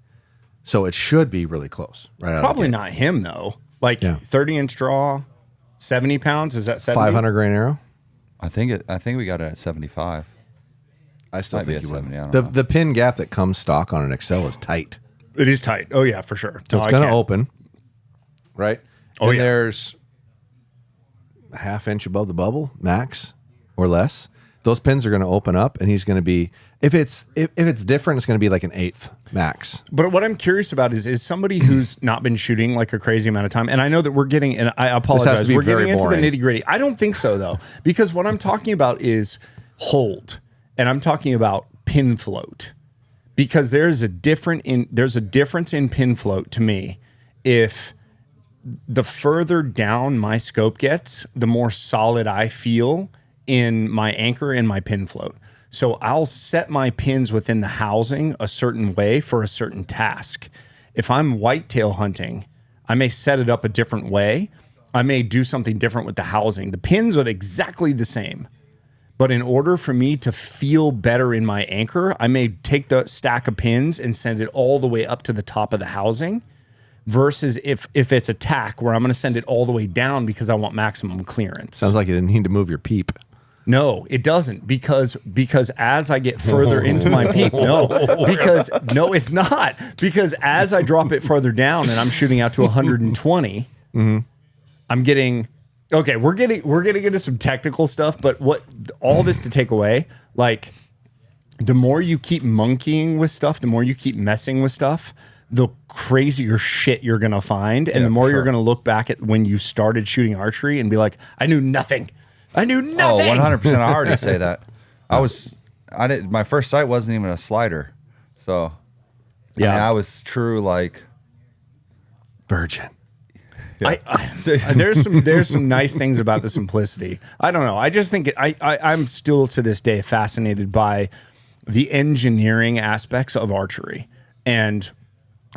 [SPEAKER 5] So it should be really close. Right.
[SPEAKER 1] Probably not him though. Like 30-inch draw, 70 pounds. Is that 70?
[SPEAKER 5] 500 grain arrow.
[SPEAKER 6] I think we got it at 75.
[SPEAKER 5] I still
[SPEAKER 6] Might
[SPEAKER 5] think
[SPEAKER 6] be
[SPEAKER 5] you
[SPEAKER 6] at
[SPEAKER 5] would.
[SPEAKER 6] 70. I don't know.
[SPEAKER 5] The pin gap that comes stock on an Excel is tight.
[SPEAKER 1] It is tight. Oh yeah, for sure.
[SPEAKER 5] So it's going to open, right?
[SPEAKER 1] Oh,
[SPEAKER 5] and
[SPEAKER 1] yeah.
[SPEAKER 5] There's a ½ inch above the bubble, max or less. Those pins are going to open up, and he's going to be, if it's different, it's going to be like an 1/8 max.
[SPEAKER 1] But what I'm curious about is somebody who's not been shooting like a crazy amount of time, and I know that we're getting, and I apologize, we're getting into the nitty gritty. I don't think so though, because what I'm talking about is hold, and I'm talking about pin float, because there's a difference in pin float to me. If the further down my scope gets, the more solid I feel in my anchor and my pin float. So I'll set my pins within the housing a certain way for a certain task. If I'm whitetail hunting, I may set it up a different way. I may do something different with the housing. The pins are exactly the same. But in order for me to feel better in my anchor, I may take the stack of pins and send it all the way up to the top of the housing, versus if it's a tack where I'm going to send it all the way down because I want maximum clearance.
[SPEAKER 5] Sounds like you didn't need to move your peep.
[SPEAKER 1] No, it doesn't, because as I get further into my peep, it's not, because as I drop it further down and I'm shooting out to 120, I'm getting, okay, we're getting into some technical stuff, but what all this to take away, like, the more you keep monkeying with stuff, the more you keep messing with stuff, the crazier shit you're gonna find, and the more you're gonna look back at when you started shooting archery and be like, I knew nothing. Oh,
[SPEAKER 6] 100%. I already say that. My first sight wasn't even a slider. So, I was true, like,
[SPEAKER 5] virgin.
[SPEAKER 1] Yeah. There's some nice things about the simplicity. I don't know. I just think I'm still to this day fascinated by the engineering aspects of archery. And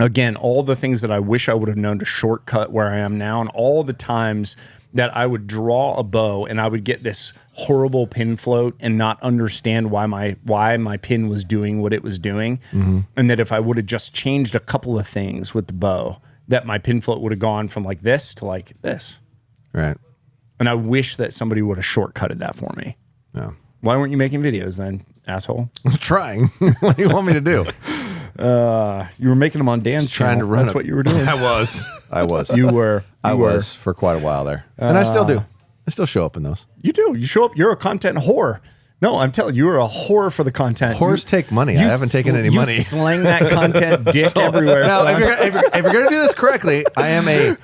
[SPEAKER 1] again, all the things that I wish I would have known to shortcut where I am now, and all the times that I would draw a bow and I would get this horrible pin float and not understand why my pin was doing what it was doing. And that if I would have just changed a couple of things with the bow, that my pin float would have gone from like this to like this.
[SPEAKER 5] Right.
[SPEAKER 1] And I wish that somebody would have shortcutted that for me.
[SPEAKER 5] Yeah.
[SPEAKER 1] Why weren't you making videos then, asshole?
[SPEAKER 5] I'm trying. What do you want me to do?
[SPEAKER 1] You were making them on Dan's
[SPEAKER 5] trying
[SPEAKER 1] channel.
[SPEAKER 5] to run.
[SPEAKER 1] That's what you were doing.
[SPEAKER 5] I was.
[SPEAKER 1] You were.
[SPEAKER 5] I was for quite a while there, and I still do. I still show up in those.
[SPEAKER 1] You do. You show up. You're a content whore. No, I'm telling you, you're a whore for the content.
[SPEAKER 5] Whores take money. I haven't taken any money.
[SPEAKER 1] You slang that content dick everywhere.
[SPEAKER 5] Now,
[SPEAKER 1] son.
[SPEAKER 5] if you're going to do this correctly, I am a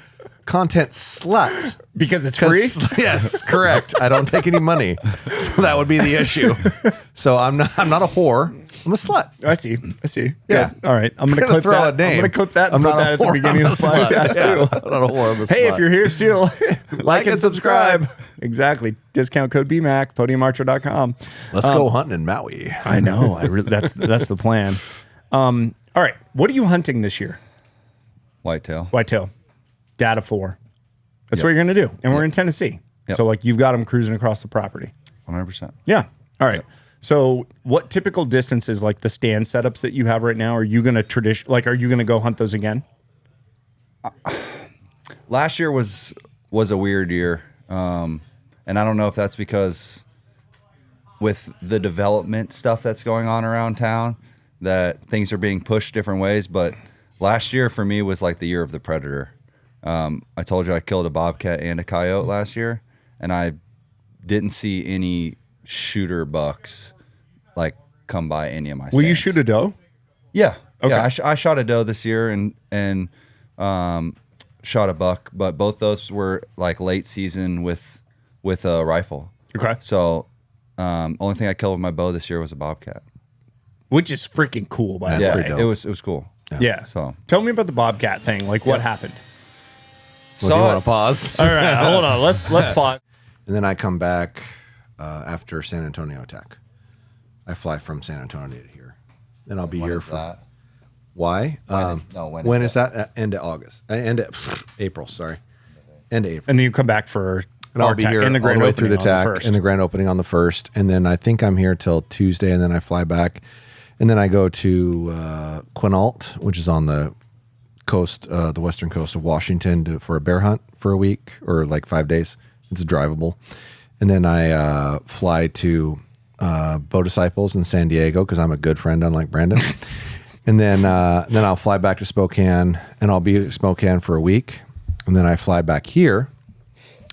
[SPEAKER 5] content slut.
[SPEAKER 1] Because it's free?
[SPEAKER 5] Yes, correct. I don't take any money. So that would be the issue. So I'm not a whore. I'm a slut.
[SPEAKER 1] I see.
[SPEAKER 5] Yeah.
[SPEAKER 1] Good. All right. I'm going to
[SPEAKER 5] Gonna
[SPEAKER 1] clip
[SPEAKER 5] throw
[SPEAKER 1] that.
[SPEAKER 5] a name.
[SPEAKER 1] I'm going to clip that and
[SPEAKER 5] I'm
[SPEAKER 1] put
[SPEAKER 5] not a
[SPEAKER 1] that at the
[SPEAKER 5] whore,
[SPEAKER 1] beginning
[SPEAKER 5] I'm
[SPEAKER 1] of the
[SPEAKER 5] a slut.
[SPEAKER 1] podcast,
[SPEAKER 5] Yeah,
[SPEAKER 1] too.
[SPEAKER 5] I'm not a whore. I'm a
[SPEAKER 1] Hey,
[SPEAKER 5] slut.
[SPEAKER 1] if you're here still, like and subscribe.
[SPEAKER 5] subscribe.
[SPEAKER 1] Exactly. Discount code BMAC, podiumarcher.com.
[SPEAKER 5] Let's go hunting in Maui.
[SPEAKER 1] I know. That's the plan. All right. What are you hunting this year?
[SPEAKER 6] Whitetail.
[SPEAKER 1] Whitetail. Data 4. That's what you're going to do. And we're in Tennessee.
[SPEAKER 6] Yep.
[SPEAKER 1] So, like, you've got them cruising across the property.
[SPEAKER 6] 100%.
[SPEAKER 1] Yeah. All right. So, what typical distances, like the stand setups that you have right now, are you going to are you going to go hunt those again?
[SPEAKER 6] Last year was a weird year, and I don't know if that's because with the development stuff that's going on around town, that things are being pushed different ways. But last year for me was like the year of the predator. I told you I killed a bobcat and a coyote last year, and I didn't see any shooter bucks like come by any of my stands.
[SPEAKER 1] Will you shoot a doe?
[SPEAKER 6] Yeah.
[SPEAKER 1] Okay.
[SPEAKER 6] Yeah, I shot a doe this year and shot a buck, but both those were like late season with a rifle.
[SPEAKER 1] Okay.
[SPEAKER 6] So only thing I killed with my bow this year was a bobcat.
[SPEAKER 1] Which is freaking cool, by the
[SPEAKER 6] Yeah,
[SPEAKER 1] way.
[SPEAKER 6] it was cool.
[SPEAKER 1] Yeah.
[SPEAKER 6] So
[SPEAKER 1] Tell me about the bobcat thing. Like, what happened?
[SPEAKER 5] Well, do you want to pause?
[SPEAKER 1] All right. Hold on. Let's pause.
[SPEAKER 5] And then I come back after San Antonio attack. I fly from San Antonio to here. Then I'll be here for
[SPEAKER 6] that?
[SPEAKER 5] why?
[SPEAKER 6] When is
[SPEAKER 5] that? End of August. End of April. Sorry, end of April.
[SPEAKER 1] And then you come back for
[SPEAKER 5] And I'll be here
[SPEAKER 1] in the
[SPEAKER 5] all
[SPEAKER 1] grand
[SPEAKER 5] the way through the
[SPEAKER 1] opening on
[SPEAKER 5] TAC
[SPEAKER 1] first.
[SPEAKER 5] and the grand opening on the 1st. And then I think I'm here till Tuesday, and then I fly back. And then I go to Quinault, which is on the coast, the western coast of Washington, for a bear hunt for a week or like 5 days. It's drivable. And then I fly to Bow Disciples in San Diego because I'm a good friend, unlike Brandon. And then I'll fly back to Spokane, and I'll be at Spokane for a week. And then I fly back here.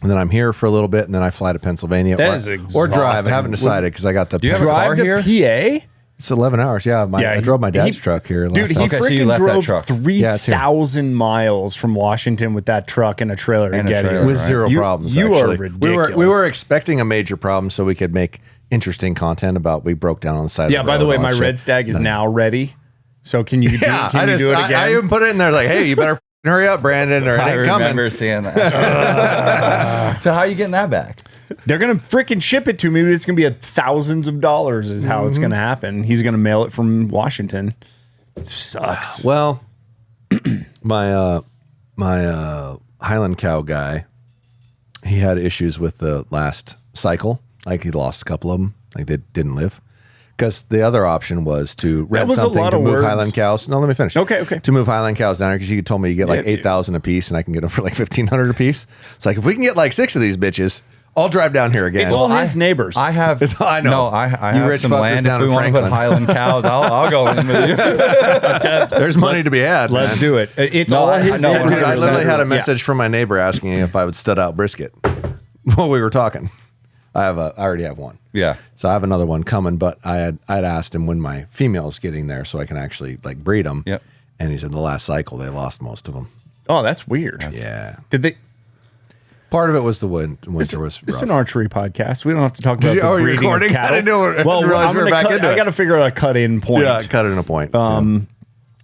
[SPEAKER 5] And then I'm here for a little bit, and then I fly to Pennsylvania.
[SPEAKER 1] That
[SPEAKER 5] or,
[SPEAKER 1] is
[SPEAKER 5] or
[SPEAKER 1] exhausting.
[SPEAKER 5] drive. I haven't decided because I got the.
[SPEAKER 6] you have a car
[SPEAKER 1] Drive to
[SPEAKER 6] here?
[SPEAKER 1] PA?
[SPEAKER 5] It's 11 hours. Yeah, I drove my dad's truck here.
[SPEAKER 1] Dude, he
[SPEAKER 5] time.
[SPEAKER 6] Okay, so you
[SPEAKER 1] freaking
[SPEAKER 6] left that
[SPEAKER 1] drove
[SPEAKER 6] truck.
[SPEAKER 1] 3,000 miles from Washington with that truck and a trailer to
[SPEAKER 6] And a
[SPEAKER 1] get
[SPEAKER 6] trailer,
[SPEAKER 1] here.
[SPEAKER 5] with zero
[SPEAKER 1] You-
[SPEAKER 5] problems.
[SPEAKER 1] You
[SPEAKER 5] actually.
[SPEAKER 1] are ridiculous.
[SPEAKER 5] We were expecting a major problem so we could make interesting content about. We broke down on the side.
[SPEAKER 1] Yeah,
[SPEAKER 5] of
[SPEAKER 1] by the
[SPEAKER 5] road,
[SPEAKER 1] way,
[SPEAKER 5] all
[SPEAKER 1] my
[SPEAKER 5] that
[SPEAKER 1] red
[SPEAKER 5] shit.
[SPEAKER 1] stag is now ready. So can you do,
[SPEAKER 5] Yeah,
[SPEAKER 1] can you do it again?
[SPEAKER 5] I even put it in there like, hey, you better hurry up, Brandon, or it
[SPEAKER 6] I
[SPEAKER 5] ain't
[SPEAKER 6] remember
[SPEAKER 5] coming.
[SPEAKER 6] seeing that. So how are you getting that back?
[SPEAKER 1] They're gonna freaking ship it to me, but it's gonna be thousands of dollars. Is how it's gonna happen. He's gonna mail it from Washington. It sucks.
[SPEAKER 5] Well, my Highland cow guy, he had issues with the last cycle. Like he lost a couple of them. Like they didn't live. Because the other option was to rent
[SPEAKER 1] was a
[SPEAKER 5] something
[SPEAKER 1] lot
[SPEAKER 5] to
[SPEAKER 1] of
[SPEAKER 5] move
[SPEAKER 1] words.
[SPEAKER 5] Highland cows. No, let me finish.
[SPEAKER 1] Okay.
[SPEAKER 5] To move Highland cows down here, because you told me you get like
[SPEAKER 1] Yeah,
[SPEAKER 5] 8,000 a piece, and I can get them for like 1,500 a piece. It's like if we can get like 6 of these bitches, I'll drive down here again.
[SPEAKER 1] It's all his neighbors.
[SPEAKER 6] I have.
[SPEAKER 5] I know.
[SPEAKER 6] No, I
[SPEAKER 5] You
[SPEAKER 6] have
[SPEAKER 5] rich
[SPEAKER 6] some
[SPEAKER 5] fuckers
[SPEAKER 6] land.
[SPEAKER 5] down
[SPEAKER 6] If we
[SPEAKER 5] in
[SPEAKER 6] want to put
[SPEAKER 5] Franklin.
[SPEAKER 6] Highland cows, I'll go in with you.
[SPEAKER 5] There's money to be had.
[SPEAKER 1] Let's
[SPEAKER 5] man.
[SPEAKER 1] do it. It's
[SPEAKER 6] No,
[SPEAKER 1] all
[SPEAKER 6] I
[SPEAKER 1] his
[SPEAKER 6] know.
[SPEAKER 1] neighbors.
[SPEAKER 5] Dude, I literally had a
[SPEAKER 1] Yeah.
[SPEAKER 5] message from my neighbor asking if I would stud out brisket while we were talking. I already have one.
[SPEAKER 6] Yeah.
[SPEAKER 5] So I have another one coming, but I'd asked him when my female's getting there so I can actually like breed them.
[SPEAKER 6] Yep.
[SPEAKER 5] And he said the last cycle they lost most of them.
[SPEAKER 1] Oh, that's weird.
[SPEAKER 5] Yeah.
[SPEAKER 1] Did they?
[SPEAKER 5] Part of it was the winter was
[SPEAKER 1] This is
[SPEAKER 5] rough.
[SPEAKER 1] an archery podcast. We don't have to talk about
[SPEAKER 5] you-
[SPEAKER 1] the
[SPEAKER 5] oh, you're
[SPEAKER 1] breeding of
[SPEAKER 5] recording? I
[SPEAKER 1] cattle.
[SPEAKER 5] didn't know- I didn't
[SPEAKER 1] well,
[SPEAKER 5] realize
[SPEAKER 1] I'm
[SPEAKER 5] we were
[SPEAKER 1] gonna
[SPEAKER 5] back
[SPEAKER 1] cut,
[SPEAKER 5] into
[SPEAKER 1] I
[SPEAKER 5] it.
[SPEAKER 1] got to figure out a cut-in point.
[SPEAKER 5] Yeah, cut it in a point.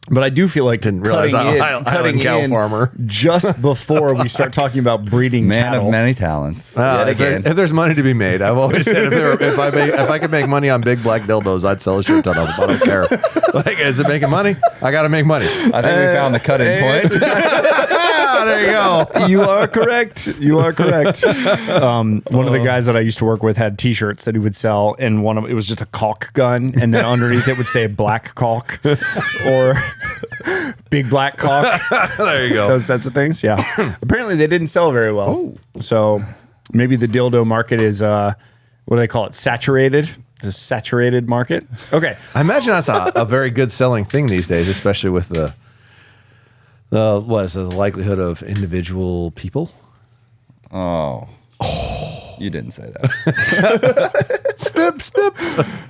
[SPEAKER 1] But I do feel like
[SPEAKER 5] Didn't realize I'm a Highland cow farmer.
[SPEAKER 1] just before we start talking about breeding
[SPEAKER 6] Man
[SPEAKER 1] cattle.
[SPEAKER 6] of many talents.
[SPEAKER 5] If,
[SPEAKER 6] Yet again.
[SPEAKER 5] if there's money to be made, I've always said if I could make money on big black dildos, I'd sell a shit ton of them. I don't care. Like, is it making money? I got to make money.
[SPEAKER 6] I think we found the cut-in point.
[SPEAKER 5] There you go.
[SPEAKER 1] You are correct. You are correct. One of the guys that I used to work with had T-shirts that he would sell, and one of it was just a caulk gun, and then underneath it would say black caulk or big black caulk.
[SPEAKER 5] There you go.
[SPEAKER 1] Those types of things. Yeah. Apparently, they didn't sell very well. So maybe the dildo market is what do they call it? Saturated. It's a saturated market. Okay.
[SPEAKER 5] I imagine that's a very good selling thing these days, especially with the likelihood of individual people.
[SPEAKER 6] Oh. You didn't say that.
[SPEAKER 5] Snip.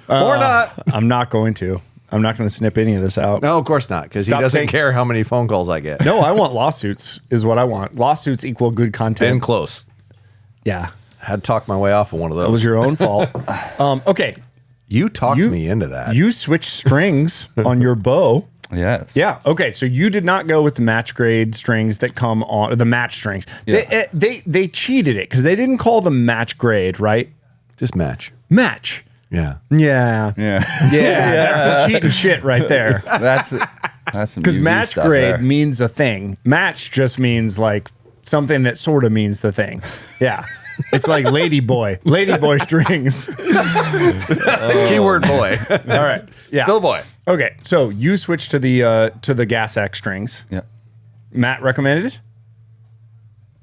[SPEAKER 5] Or not.
[SPEAKER 1] I'm not going to. I'm not going to snip any of this out.
[SPEAKER 5] No, of course not, because he doesn't care how many phone calls I get.
[SPEAKER 1] No, I want lawsuits is what I want. Lawsuits equal good content.
[SPEAKER 5] Been close.
[SPEAKER 1] Yeah.
[SPEAKER 5] Had to talk my way off of one of those.
[SPEAKER 1] That was your own fault. Okay.
[SPEAKER 5] You talked me into that.
[SPEAKER 1] You switched strings on your bow.
[SPEAKER 6] Yes.
[SPEAKER 1] Yeah. Okay. So you did not go with the match grade strings that come on, or the match strings.
[SPEAKER 6] Yeah.
[SPEAKER 1] They cheated it because they didn't call them match grade, right?
[SPEAKER 5] Just match.
[SPEAKER 1] Match.
[SPEAKER 5] Yeah.
[SPEAKER 1] Yeah.
[SPEAKER 6] Yeah.
[SPEAKER 1] Yeah. That's some cheating shit right there.
[SPEAKER 6] That's some
[SPEAKER 1] Because
[SPEAKER 6] UV
[SPEAKER 1] match
[SPEAKER 6] stuff
[SPEAKER 1] grade
[SPEAKER 6] there.
[SPEAKER 1] means a thing. Match just means like something that sort of means the thing. Yeah. It's like ladyboy strings.
[SPEAKER 5] Keyword boy.
[SPEAKER 1] All right. Yeah.
[SPEAKER 5] Still boy.
[SPEAKER 1] Okay. So you switched to the Gas X strings.
[SPEAKER 6] Yeah.
[SPEAKER 1] Matt recommended it.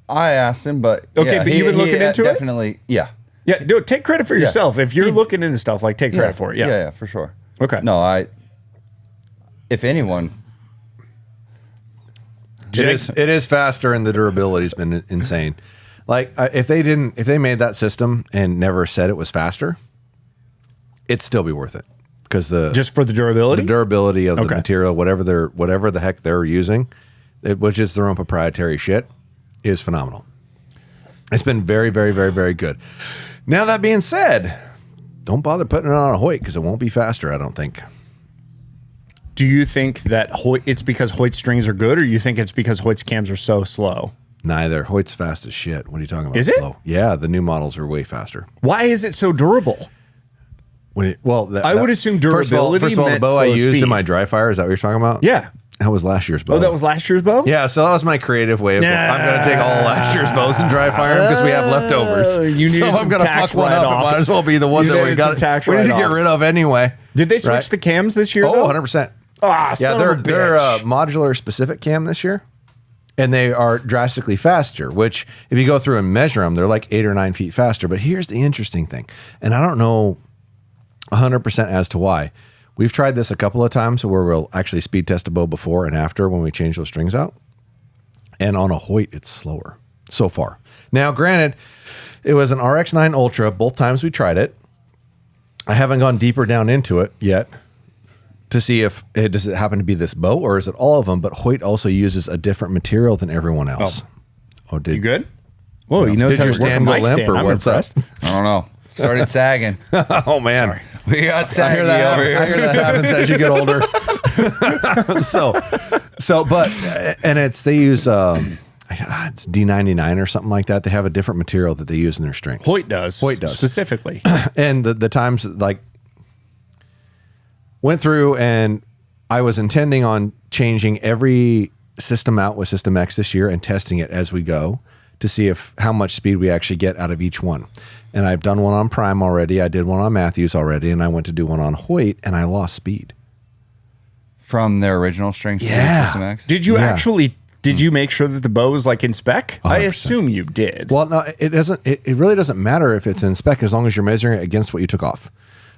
[SPEAKER 6] I asked him, but
[SPEAKER 1] Okay,
[SPEAKER 6] yeah,
[SPEAKER 1] but you've been looking into it?
[SPEAKER 6] Definitely, yeah.
[SPEAKER 1] Yeah. Do it. Take credit for yourself. If you're looking into stuff, like take credit for it. Yeah.
[SPEAKER 6] Yeah, for sure.
[SPEAKER 1] Okay.
[SPEAKER 6] No, if anyone,
[SPEAKER 5] It is faster, and the durability's been insane. Like if they made that system and never said it was faster, it'd still be worth it, because
[SPEAKER 1] just for the durability.
[SPEAKER 5] the durability of
[SPEAKER 1] Okay.
[SPEAKER 5] the material, whatever the heck they're using, which is their own proprietary shit, is phenomenal. It's been very, very, very, very good. Now that being said, don't bother putting it on a Hoyt, because it won't be faster, I don't think.
[SPEAKER 1] Do you think that it's because Hoyt's strings are good, or you think it's because Hoyt's cams are so slow?
[SPEAKER 5] Neither. Hoyt's fast as shit. What are you talking about?
[SPEAKER 1] Is it?
[SPEAKER 5] Slow? Yeah, the new models are way faster.
[SPEAKER 1] Why is it so durable?
[SPEAKER 5] I
[SPEAKER 1] would assume durability
[SPEAKER 5] First of all, the
[SPEAKER 1] meant
[SPEAKER 5] bow I
[SPEAKER 1] slow
[SPEAKER 5] used
[SPEAKER 1] speed.
[SPEAKER 5] in my dry fire, is that what you're talking about?
[SPEAKER 1] Yeah.
[SPEAKER 5] That was last year's bow.
[SPEAKER 1] Oh, that was last year's bow?
[SPEAKER 5] Yeah, so that was my creative way of I'm going to take all last year's bows and dry fire them, because we have leftovers.
[SPEAKER 1] You
[SPEAKER 5] so
[SPEAKER 1] needed
[SPEAKER 5] I'm
[SPEAKER 1] some
[SPEAKER 5] going to
[SPEAKER 1] tax
[SPEAKER 5] fuck one up. It
[SPEAKER 1] write-offs.
[SPEAKER 5] might as well be the one
[SPEAKER 1] You
[SPEAKER 5] that we
[SPEAKER 1] needed
[SPEAKER 5] got.
[SPEAKER 1] some tax
[SPEAKER 5] We need to get
[SPEAKER 1] write-offs.
[SPEAKER 5] rid of anyway.
[SPEAKER 1] Did they switch
[SPEAKER 5] Right.
[SPEAKER 1] the cams this year?
[SPEAKER 5] Oh,
[SPEAKER 1] though?
[SPEAKER 5] 100%.
[SPEAKER 1] Ah,
[SPEAKER 5] Yeah,
[SPEAKER 1] son
[SPEAKER 5] they're
[SPEAKER 1] of a bitch.
[SPEAKER 5] modular specific cam this year, and they are drastically faster, which if you go through and measure them, they're like 8 or 9 feet faster. But here's the interesting thing, and I don't know 100% as to why. We've tried this a couple of times where we'll actually speed test a bow before and after when we change those strings out. And on a Hoyt, it's slower so far. Now, granted, it was an RX9 Ultra both times we tried it. I haven't gone deeper down into it yet to see if does it happen to be this bow, or is it all of them? But Hoyt also uses a different material than everyone else. Oh,
[SPEAKER 1] You good? Whoa, you know
[SPEAKER 5] Did
[SPEAKER 1] how
[SPEAKER 5] your
[SPEAKER 1] to work a
[SPEAKER 5] stand go
[SPEAKER 1] mic
[SPEAKER 5] limp,
[SPEAKER 1] stand.
[SPEAKER 5] or
[SPEAKER 1] I'm
[SPEAKER 5] what's
[SPEAKER 1] impressed.
[SPEAKER 6] I don't know. Started sagging.
[SPEAKER 5] Oh man,
[SPEAKER 6] We got
[SPEAKER 5] I
[SPEAKER 6] saggy
[SPEAKER 5] hear that.
[SPEAKER 6] over here.
[SPEAKER 5] I hear that happens as you get older. They use it's D99 or something like that. They have a different material that they use in their strings.
[SPEAKER 1] Hoyt does.
[SPEAKER 5] Hoyt does.
[SPEAKER 1] Specifically.
[SPEAKER 5] And the times like went through, and I was intending on changing every system out with System X this year and testing it as we go to see how much speed we actually get out of each one. And I've done one on Prime already. I did one on Mathews already, and I went to do one on Hoyt, and I lost speed.
[SPEAKER 6] From their original strings to
[SPEAKER 5] Yeah.
[SPEAKER 6] System X?
[SPEAKER 1] Did you
[SPEAKER 5] Yeah.
[SPEAKER 1] actually? Did you make sure that the bow was like in spec? I
[SPEAKER 5] 100%.
[SPEAKER 1] assume you did.
[SPEAKER 5] Well, no, it doesn't. It really doesn't matter if it's in spec as long as you're measuring it against what you took off.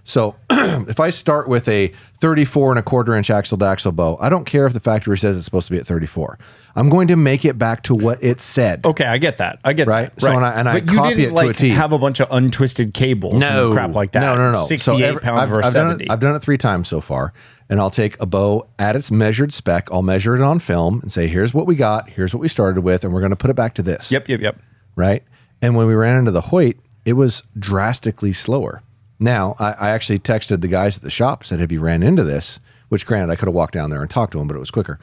[SPEAKER 5] So if I start with a 34.25-inch axle to axle bow, I don't care if the factory says it's supposed to be at 34. I'm going to make it back to what it said.
[SPEAKER 1] Okay, I get that. I get
[SPEAKER 5] Right?
[SPEAKER 1] that.
[SPEAKER 5] So when I
[SPEAKER 1] but you
[SPEAKER 5] copy
[SPEAKER 1] didn't
[SPEAKER 5] it to
[SPEAKER 1] like
[SPEAKER 5] a T.
[SPEAKER 1] have a bunch of untwisted cables and crap like that.
[SPEAKER 5] No.
[SPEAKER 1] 68 pounds
[SPEAKER 5] I've
[SPEAKER 1] versus
[SPEAKER 5] done
[SPEAKER 1] 70.
[SPEAKER 5] I've done it 3 times so far, and I'll take a bow at its measured spec. I'll measure it on film and say, here's what we got, here's what we started with, and we're going to put it back to this.
[SPEAKER 1] Yep.
[SPEAKER 5] Right? And when we ran into the Hoyt, it was drastically slower. Now, I actually texted the guys at the shop, said, have you ran into this? Which, granted, I could have walked down there and talked to them, but it was quicker.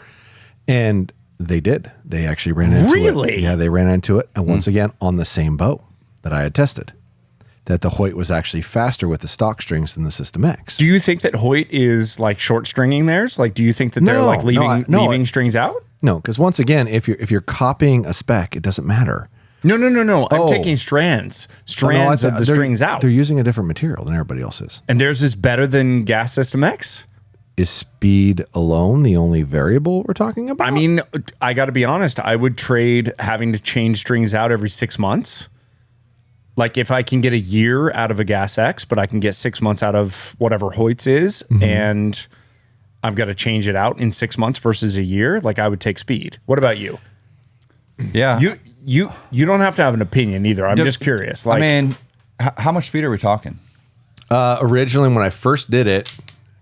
[SPEAKER 5] And they did. They actually ran into it.
[SPEAKER 1] Really?
[SPEAKER 5] Yeah, they ran into it. And once again, on the same bow that I had tested, that the Hoyt was actually faster with the stock strings than the System X.
[SPEAKER 1] Do you think that Hoyt is like short stringing theirs? Like, do you think that they're
[SPEAKER 5] No,
[SPEAKER 1] like
[SPEAKER 5] no,
[SPEAKER 1] leaving strings out?
[SPEAKER 5] No, because once again, if you're copying a spec, it doesn't matter.
[SPEAKER 1] No. I'm
[SPEAKER 5] Oh.
[SPEAKER 1] taking strands
[SPEAKER 5] No, I
[SPEAKER 1] of the
[SPEAKER 5] they're-
[SPEAKER 1] strings out.
[SPEAKER 5] They're using a different material than everybody else is.
[SPEAKER 1] And theirs is better than Gas System X?
[SPEAKER 5] Is speed alone the only variable we're talking about?
[SPEAKER 1] I mean, I got to be honest. I would trade having to change strings out every 6 months. Like if I can get a year out of a Gas X, but I can get 6 months out of whatever Hoyt's is, and I've got to change it out in 6 months versus a year, like I would take speed. What about you?
[SPEAKER 6] Yeah.
[SPEAKER 1] you don't have to have an opinion either. I'm just curious. Like,
[SPEAKER 6] I mean, how much speed are we talking?
[SPEAKER 5] Originally, when I first did it,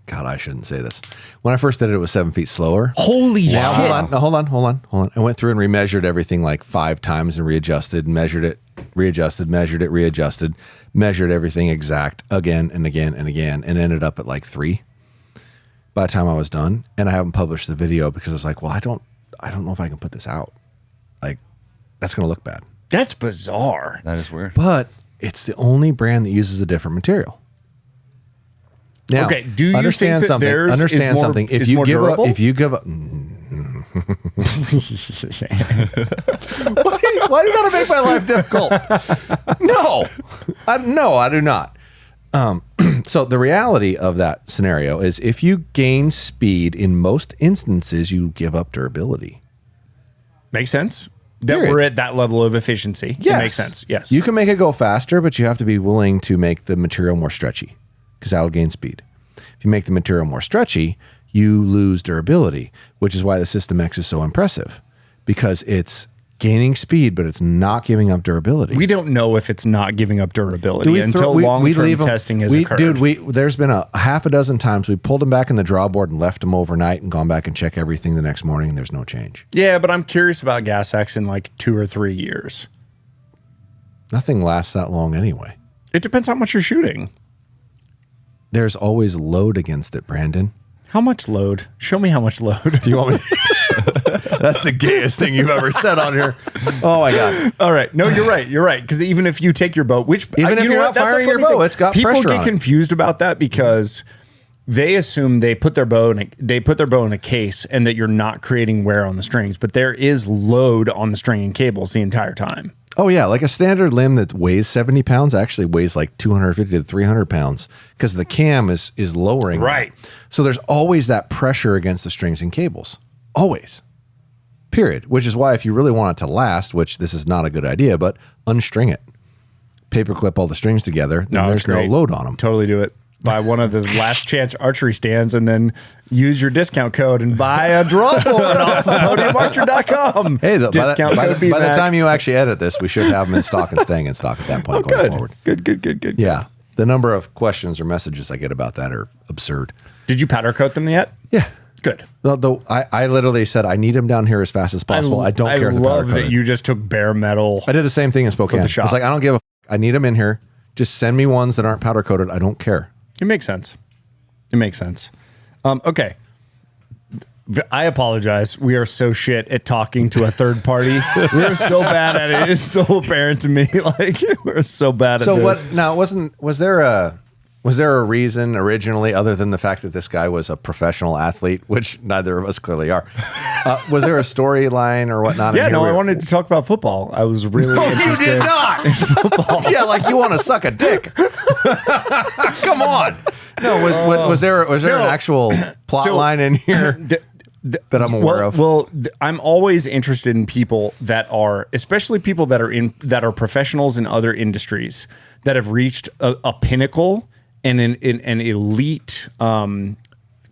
[SPEAKER 5] God, I shouldn't say this. When I first did it, it was 7 feet slower.
[SPEAKER 1] holy shit.
[SPEAKER 5] Hold on. I went through and remeasured everything like 5 times and readjusted, measured it, readjusted, measured it, readjusted, measured everything exact again and again and again, and ended up at like 3 by the time I was done. And I haven't published the video because I was like, well, I don't know if I can put this out. Like, that's going to look bad.
[SPEAKER 1] That's bizarre.
[SPEAKER 6] That is weird.
[SPEAKER 5] But it's the only brand that uses a different material. Now,
[SPEAKER 1] Okay, do you
[SPEAKER 5] understand
[SPEAKER 1] think that
[SPEAKER 5] something?
[SPEAKER 1] theirs is
[SPEAKER 5] Understand
[SPEAKER 1] more-
[SPEAKER 5] something.
[SPEAKER 1] is more durable?
[SPEAKER 5] If you give up, why do you got to make my life difficult? No, I do not. So the reality of that scenario is, if you gain speed, in most instances, you give up durability.
[SPEAKER 1] Makes sense. That
[SPEAKER 5] Period.
[SPEAKER 1] we're at that level of efficiency.
[SPEAKER 5] Yes.
[SPEAKER 1] It makes sense. Yes.
[SPEAKER 5] You can make it go faster, but you have to be willing to make the material more stretchy, because that'll gain speed. If you make the material more stretchy, you lose durability, which is why the System X is so impressive, because it's gaining speed, but it's not giving up durability.
[SPEAKER 1] We don't know if it's not giving up durability until long-term testing has occurred.
[SPEAKER 5] Dude, there's been a half a dozen times we pulled them back in the drawboard and left them overnight and gone back and check everything the next morning, and there's no change.
[SPEAKER 1] Yeah, but I'm curious about Gas X in like 2 or 3 years.
[SPEAKER 5] Nothing lasts that long anyway.
[SPEAKER 1] It depends how much you're shooting.
[SPEAKER 5] There's always load against it, Brandon.
[SPEAKER 1] How much load? Show me how much load.
[SPEAKER 5] Do you want me? That's the gayest thing you've ever said on here. Oh my God.
[SPEAKER 1] All right. No, you're right. You're right. Because even if you take your bow, which
[SPEAKER 5] Even if
[SPEAKER 1] you know
[SPEAKER 5] you're
[SPEAKER 1] what?
[SPEAKER 5] not
[SPEAKER 1] That's a
[SPEAKER 5] firing your
[SPEAKER 1] funny
[SPEAKER 5] bow,
[SPEAKER 1] thing.
[SPEAKER 5] it's got
[SPEAKER 1] people
[SPEAKER 5] pressure
[SPEAKER 1] get
[SPEAKER 5] on it.
[SPEAKER 1] confused about that because they assume they put their bow in a case and that you're not creating wear on the strings, but there is load on the string and cables the entire time.
[SPEAKER 5] Oh yeah, like a standard limb that weighs 70 pounds actually weighs like 250 to 300 pounds because the cam is lowering.
[SPEAKER 1] Right.
[SPEAKER 5] That. So there's always that pressure against the strings and cables. Always. Period. Which is why if you really want it to last, which this is not a good idea, but unstring it. Paperclip all the strings together, then there's no load on them.
[SPEAKER 1] Totally do it. Buy one of the last chance archery stands and then use your discount code and buy a draw board off of podiumarcher.com.
[SPEAKER 5] Hey,
[SPEAKER 1] discount
[SPEAKER 5] by
[SPEAKER 1] code
[SPEAKER 5] the time you actually edit this, we should have them in stock and staying in stock at that point going forward.
[SPEAKER 1] Good.
[SPEAKER 5] Yeah. The number of questions or messages I get about that are absurd.
[SPEAKER 1] Did you powder coat them yet?
[SPEAKER 5] Yeah.
[SPEAKER 1] Good.
[SPEAKER 5] I literally said, I need them down here as fast as possible. I don't care if they're powder
[SPEAKER 1] I love that
[SPEAKER 5] coated.
[SPEAKER 1] you just took bare metal.
[SPEAKER 5] I did the same thing in Spokane.
[SPEAKER 1] the
[SPEAKER 5] I
[SPEAKER 1] shop.
[SPEAKER 5] was like, I don't give a I need them in here. Just send me ones that aren't powder coated. I don't care.
[SPEAKER 1] It makes sense. Okay. I apologize. We are so shit at talking to a third party. We're so bad at it. It's so apparent to me. Like, we're so bad at
[SPEAKER 5] So
[SPEAKER 1] this.
[SPEAKER 5] what? Now, was there a reason originally other than the fact that this guy was a professional athlete, which neither of us clearly are? Was there a storyline or whatnot?
[SPEAKER 1] Yeah, no, I wanted to talk about football. I was really interested.
[SPEAKER 5] You did not.
[SPEAKER 1] in football.
[SPEAKER 5] Yeah, like you want to suck a dick. Come on. No, was there an actual plot line in here that I'm aware of?
[SPEAKER 1] Well, I'm always interested in people that are, especially people that are professionals in other industries that have reached a pinnacle and an elite.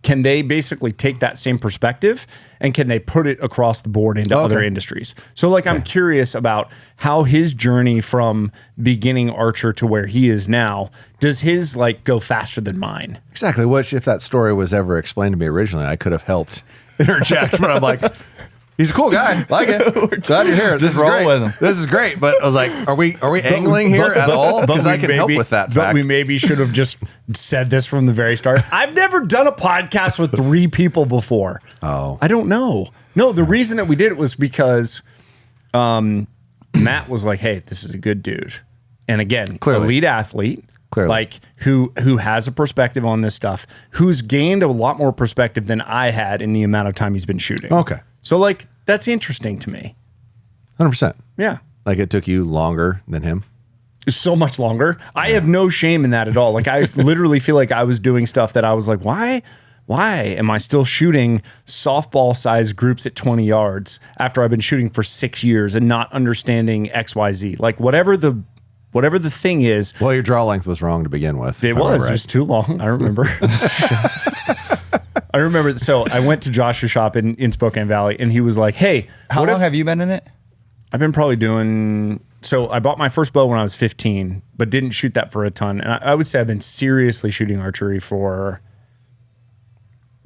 [SPEAKER 1] Can they basically take that same perspective and can they put it across the board into other industries? So like, I'm curious about how his journey from beginning archer to where he is now, does his like go faster than mine?
[SPEAKER 5] Exactly. Which, if that story was ever explained to me originally, I could have helped interject. But I'm like, he's a cool guy. Like it. Glad you're here. This is
[SPEAKER 6] roll
[SPEAKER 5] great.
[SPEAKER 6] with him.
[SPEAKER 5] This is great. But I was like, are we angling here at all? Because I can help with that
[SPEAKER 1] But
[SPEAKER 5] fact.
[SPEAKER 1] we maybe should have just said this from the very start. I've never done a podcast with 3 people before.
[SPEAKER 5] Oh.
[SPEAKER 1] I don't know. No, the reason that we did it was because Matt was like, hey, this is a good dude. And again,
[SPEAKER 5] Clearly.
[SPEAKER 1] elite athlete.
[SPEAKER 5] Clearly.
[SPEAKER 1] Like who has a perspective on this stuff, who's gained a lot more perspective than I had in the amount of time he's been shooting.
[SPEAKER 5] Okay.
[SPEAKER 1] So like, that's interesting to me.
[SPEAKER 5] 100%.
[SPEAKER 1] Yeah.
[SPEAKER 5] Like it took you longer than him.
[SPEAKER 1] So much longer. I have no shame in that at all. Like I literally feel like I was doing stuff that I was like, why am I still shooting softball size groups at 20 yards after I've been shooting for 6 years and not understanding XYZ? Like whatever the thing is.
[SPEAKER 5] Well, your draw length was wrong to begin with.
[SPEAKER 1] It was too long. I remember. I remember. So I went to Josh's shop in Spokane Valley and he was like, hey,
[SPEAKER 6] How long have you been in it?
[SPEAKER 1] I've been probably doing. So I bought my first bow when I was 15, but didn't shoot that for a ton. And I would say I've been seriously shooting archery for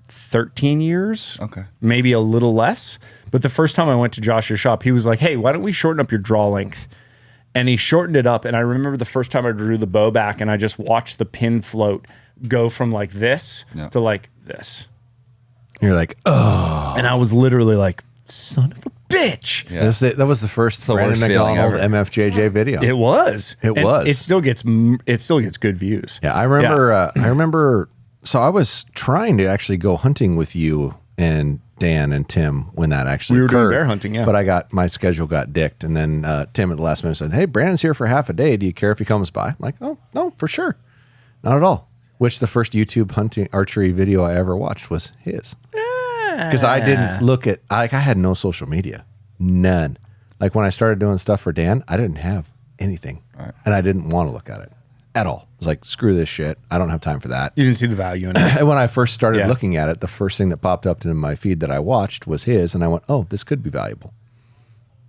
[SPEAKER 1] 13 years.
[SPEAKER 6] Okay.
[SPEAKER 1] Maybe a little less. But the first time I went to Josh's shop, he was like, hey, why don't we shorten up your draw length? And he shortened it up. And I remember the first time I drew the bow back and I just watched the pin float go from like this to like this.
[SPEAKER 5] You're like, oh.
[SPEAKER 1] And I was literally like, son of a bitch.
[SPEAKER 5] Yeah. That was the first
[SPEAKER 6] the
[SPEAKER 5] Brandon
[SPEAKER 6] worst feeling
[SPEAKER 5] McDonald
[SPEAKER 6] ever.
[SPEAKER 5] MFJJ video.
[SPEAKER 1] It was.
[SPEAKER 5] It
[SPEAKER 1] And
[SPEAKER 5] was.
[SPEAKER 1] It still gets good views.
[SPEAKER 5] Yeah, I remember. I remember. So I was trying to actually go hunting with you and Dan and Tim when that actually
[SPEAKER 1] We were doing
[SPEAKER 5] occurred.
[SPEAKER 1] bear hunting, yeah.
[SPEAKER 5] But my schedule got dicked, and then Tim at the last minute said, "Hey, Brandon's here for half a day. Do you care if he comes by?" I'm like, "Oh, no, for sure, not at all." Which the first YouTube hunting archery video I ever watched was his, because I didn't look at. I had no social media, none. Like when I started doing stuff for Dan, I didn't have anything, and I didn't want to look at it at all. I was like, screw this shit. I don't have time for that.
[SPEAKER 1] You didn't see the value in it.
[SPEAKER 5] And when I first started looking at it, the first thing that popped up in my feed that I watched was his, and I went, "Oh, this could be valuable."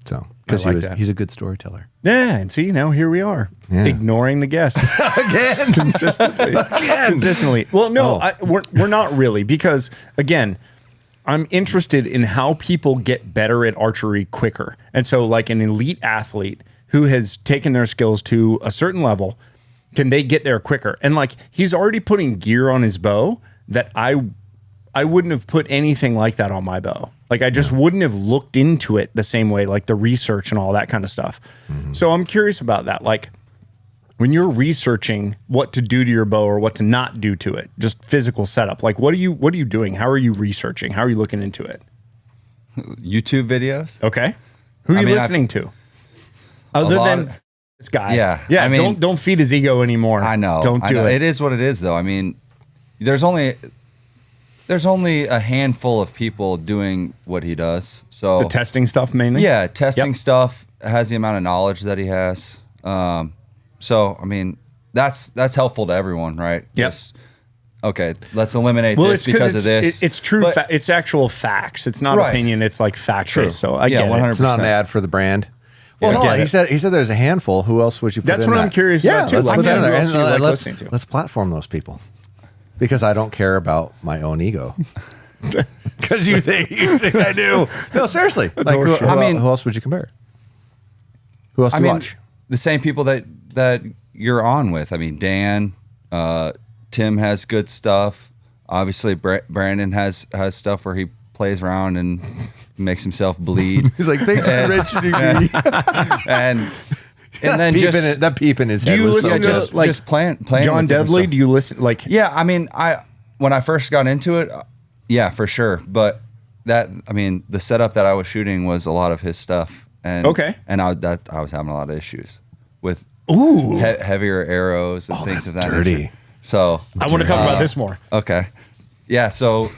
[SPEAKER 5] So, because he's a good storyteller.
[SPEAKER 1] Yeah, and see, now here we are, ignoring the guest
[SPEAKER 5] Again,
[SPEAKER 1] consistently. Well, no, we're not really, because again, I'm interested in how people get better at archery quicker. And so, like an elite athlete who has taken their skills to a certain level, can they get there quicker? And like, he's already putting gear on his bow that I wouldn't have put anything like that on my bow. Like, I just wouldn't have looked into it the same way, like the research and all that kind of stuff. Mm-hmm. So I'm curious about that. Like, when you're researching what to do to your bow or what to not do to it, just physical setup, like what are you doing? How are you researching? How are you looking into it?
[SPEAKER 6] YouTube videos.
[SPEAKER 1] Okay. Who are you listening to? Other than this guy.
[SPEAKER 6] Yeah.
[SPEAKER 1] Yeah.
[SPEAKER 6] I mean,
[SPEAKER 1] don't feed his ego anymore.
[SPEAKER 6] I know.
[SPEAKER 1] Don't do it.
[SPEAKER 6] It is what it is, though. I mean, there's only a handful of people doing what he does. So
[SPEAKER 1] the testing stuff mainly?
[SPEAKER 6] Yeah, testing stuff, has the amount of knowledge that he has. So I mean, that's helpful to everyone, right?
[SPEAKER 1] Yep.
[SPEAKER 6] Just, okay, let's eliminate this because of this.
[SPEAKER 1] It's true. It's actual facts. It's not opinion. It's like fact based. So I get 100%.
[SPEAKER 5] It's not an ad for the brand. Well, no, he said there's a handful. Who else would you put in
[SPEAKER 1] That's what I'm curious about too.
[SPEAKER 5] Let's put that in there.
[SPEAKER 1] Who else do you like listening to?
[SPEAKER 5] Let's platform those people, because I don't care about my own ego. Because you think I do. No, seriously. Like, who else would you compare? Who else do you watch?
[SPEAKER 6] The same people that you're on with. I mean, Dan, Tim has good stuff. Obviously, Brandon has stuff where he plays around and makes himself bleed.
[SPEAKER 5] He's like, thanks for mentioning me.
[SPEAKER 6] and then
[SPEAKER 5] that peep in his head.
[SPEAKER 1] Do you listen to
[SPEAKER 6] just playing
[SPEAKER 1] John
[SPEAKER 6] with
[SPEAKER 1] Deadly?
[SPEAKER 6] stuff.
[SPEAKER 1] Do you listen like?
[SPEAKER 6] Yeah, I mean, when I first got into it, yeah, for sure. But the setup that I was shooting was a lot of his stuff, and and I was having a lot of issues with heavier arrows and things of that nature. So
[SPEAKER 1] I want to talk about this more.
[SPEAKER 6] Okay, yeah. So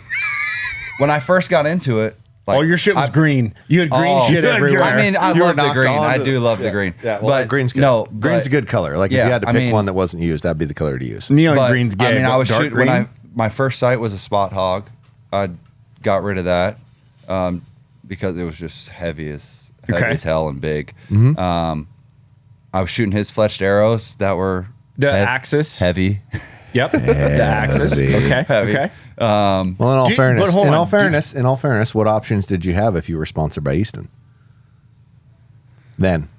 [SPEAKER 6] when I first got into it,
[SPEAKER 1] all your shit was green. You had green shit everywhere.
[SPEAKER 6] I mean, I love the green. I do love the green.
[SPEAKER 5] Yeah, well, but green's good. Green's a good color. Like if you had to pick one that wasn't used, that'd be the color to use.
[SPEAKER 1] Neon green's gay.
[SPEAKER 6] I mean, I was
[SPEAKER 1] dark
[SPEAKER 6] shooting
[SPEAKER 1] green.
[SPEAKER 6] when my first sight was a spot hog. I got rid of that because it was just heavy as hell and big. Mm-hmm. I was shooting his fletched arrows that were
[SPEAKER 1] the Axis
[SPEAKER 6] heavy.
[SPEAKER 1] Yep, the Axis. Okay,
[SPEAKER 6] heavy.
[SPEAKER 1] okay.
[SPEAKER 5] Well, in all fairness, what options did you have if you were sponsored by Easton? Then,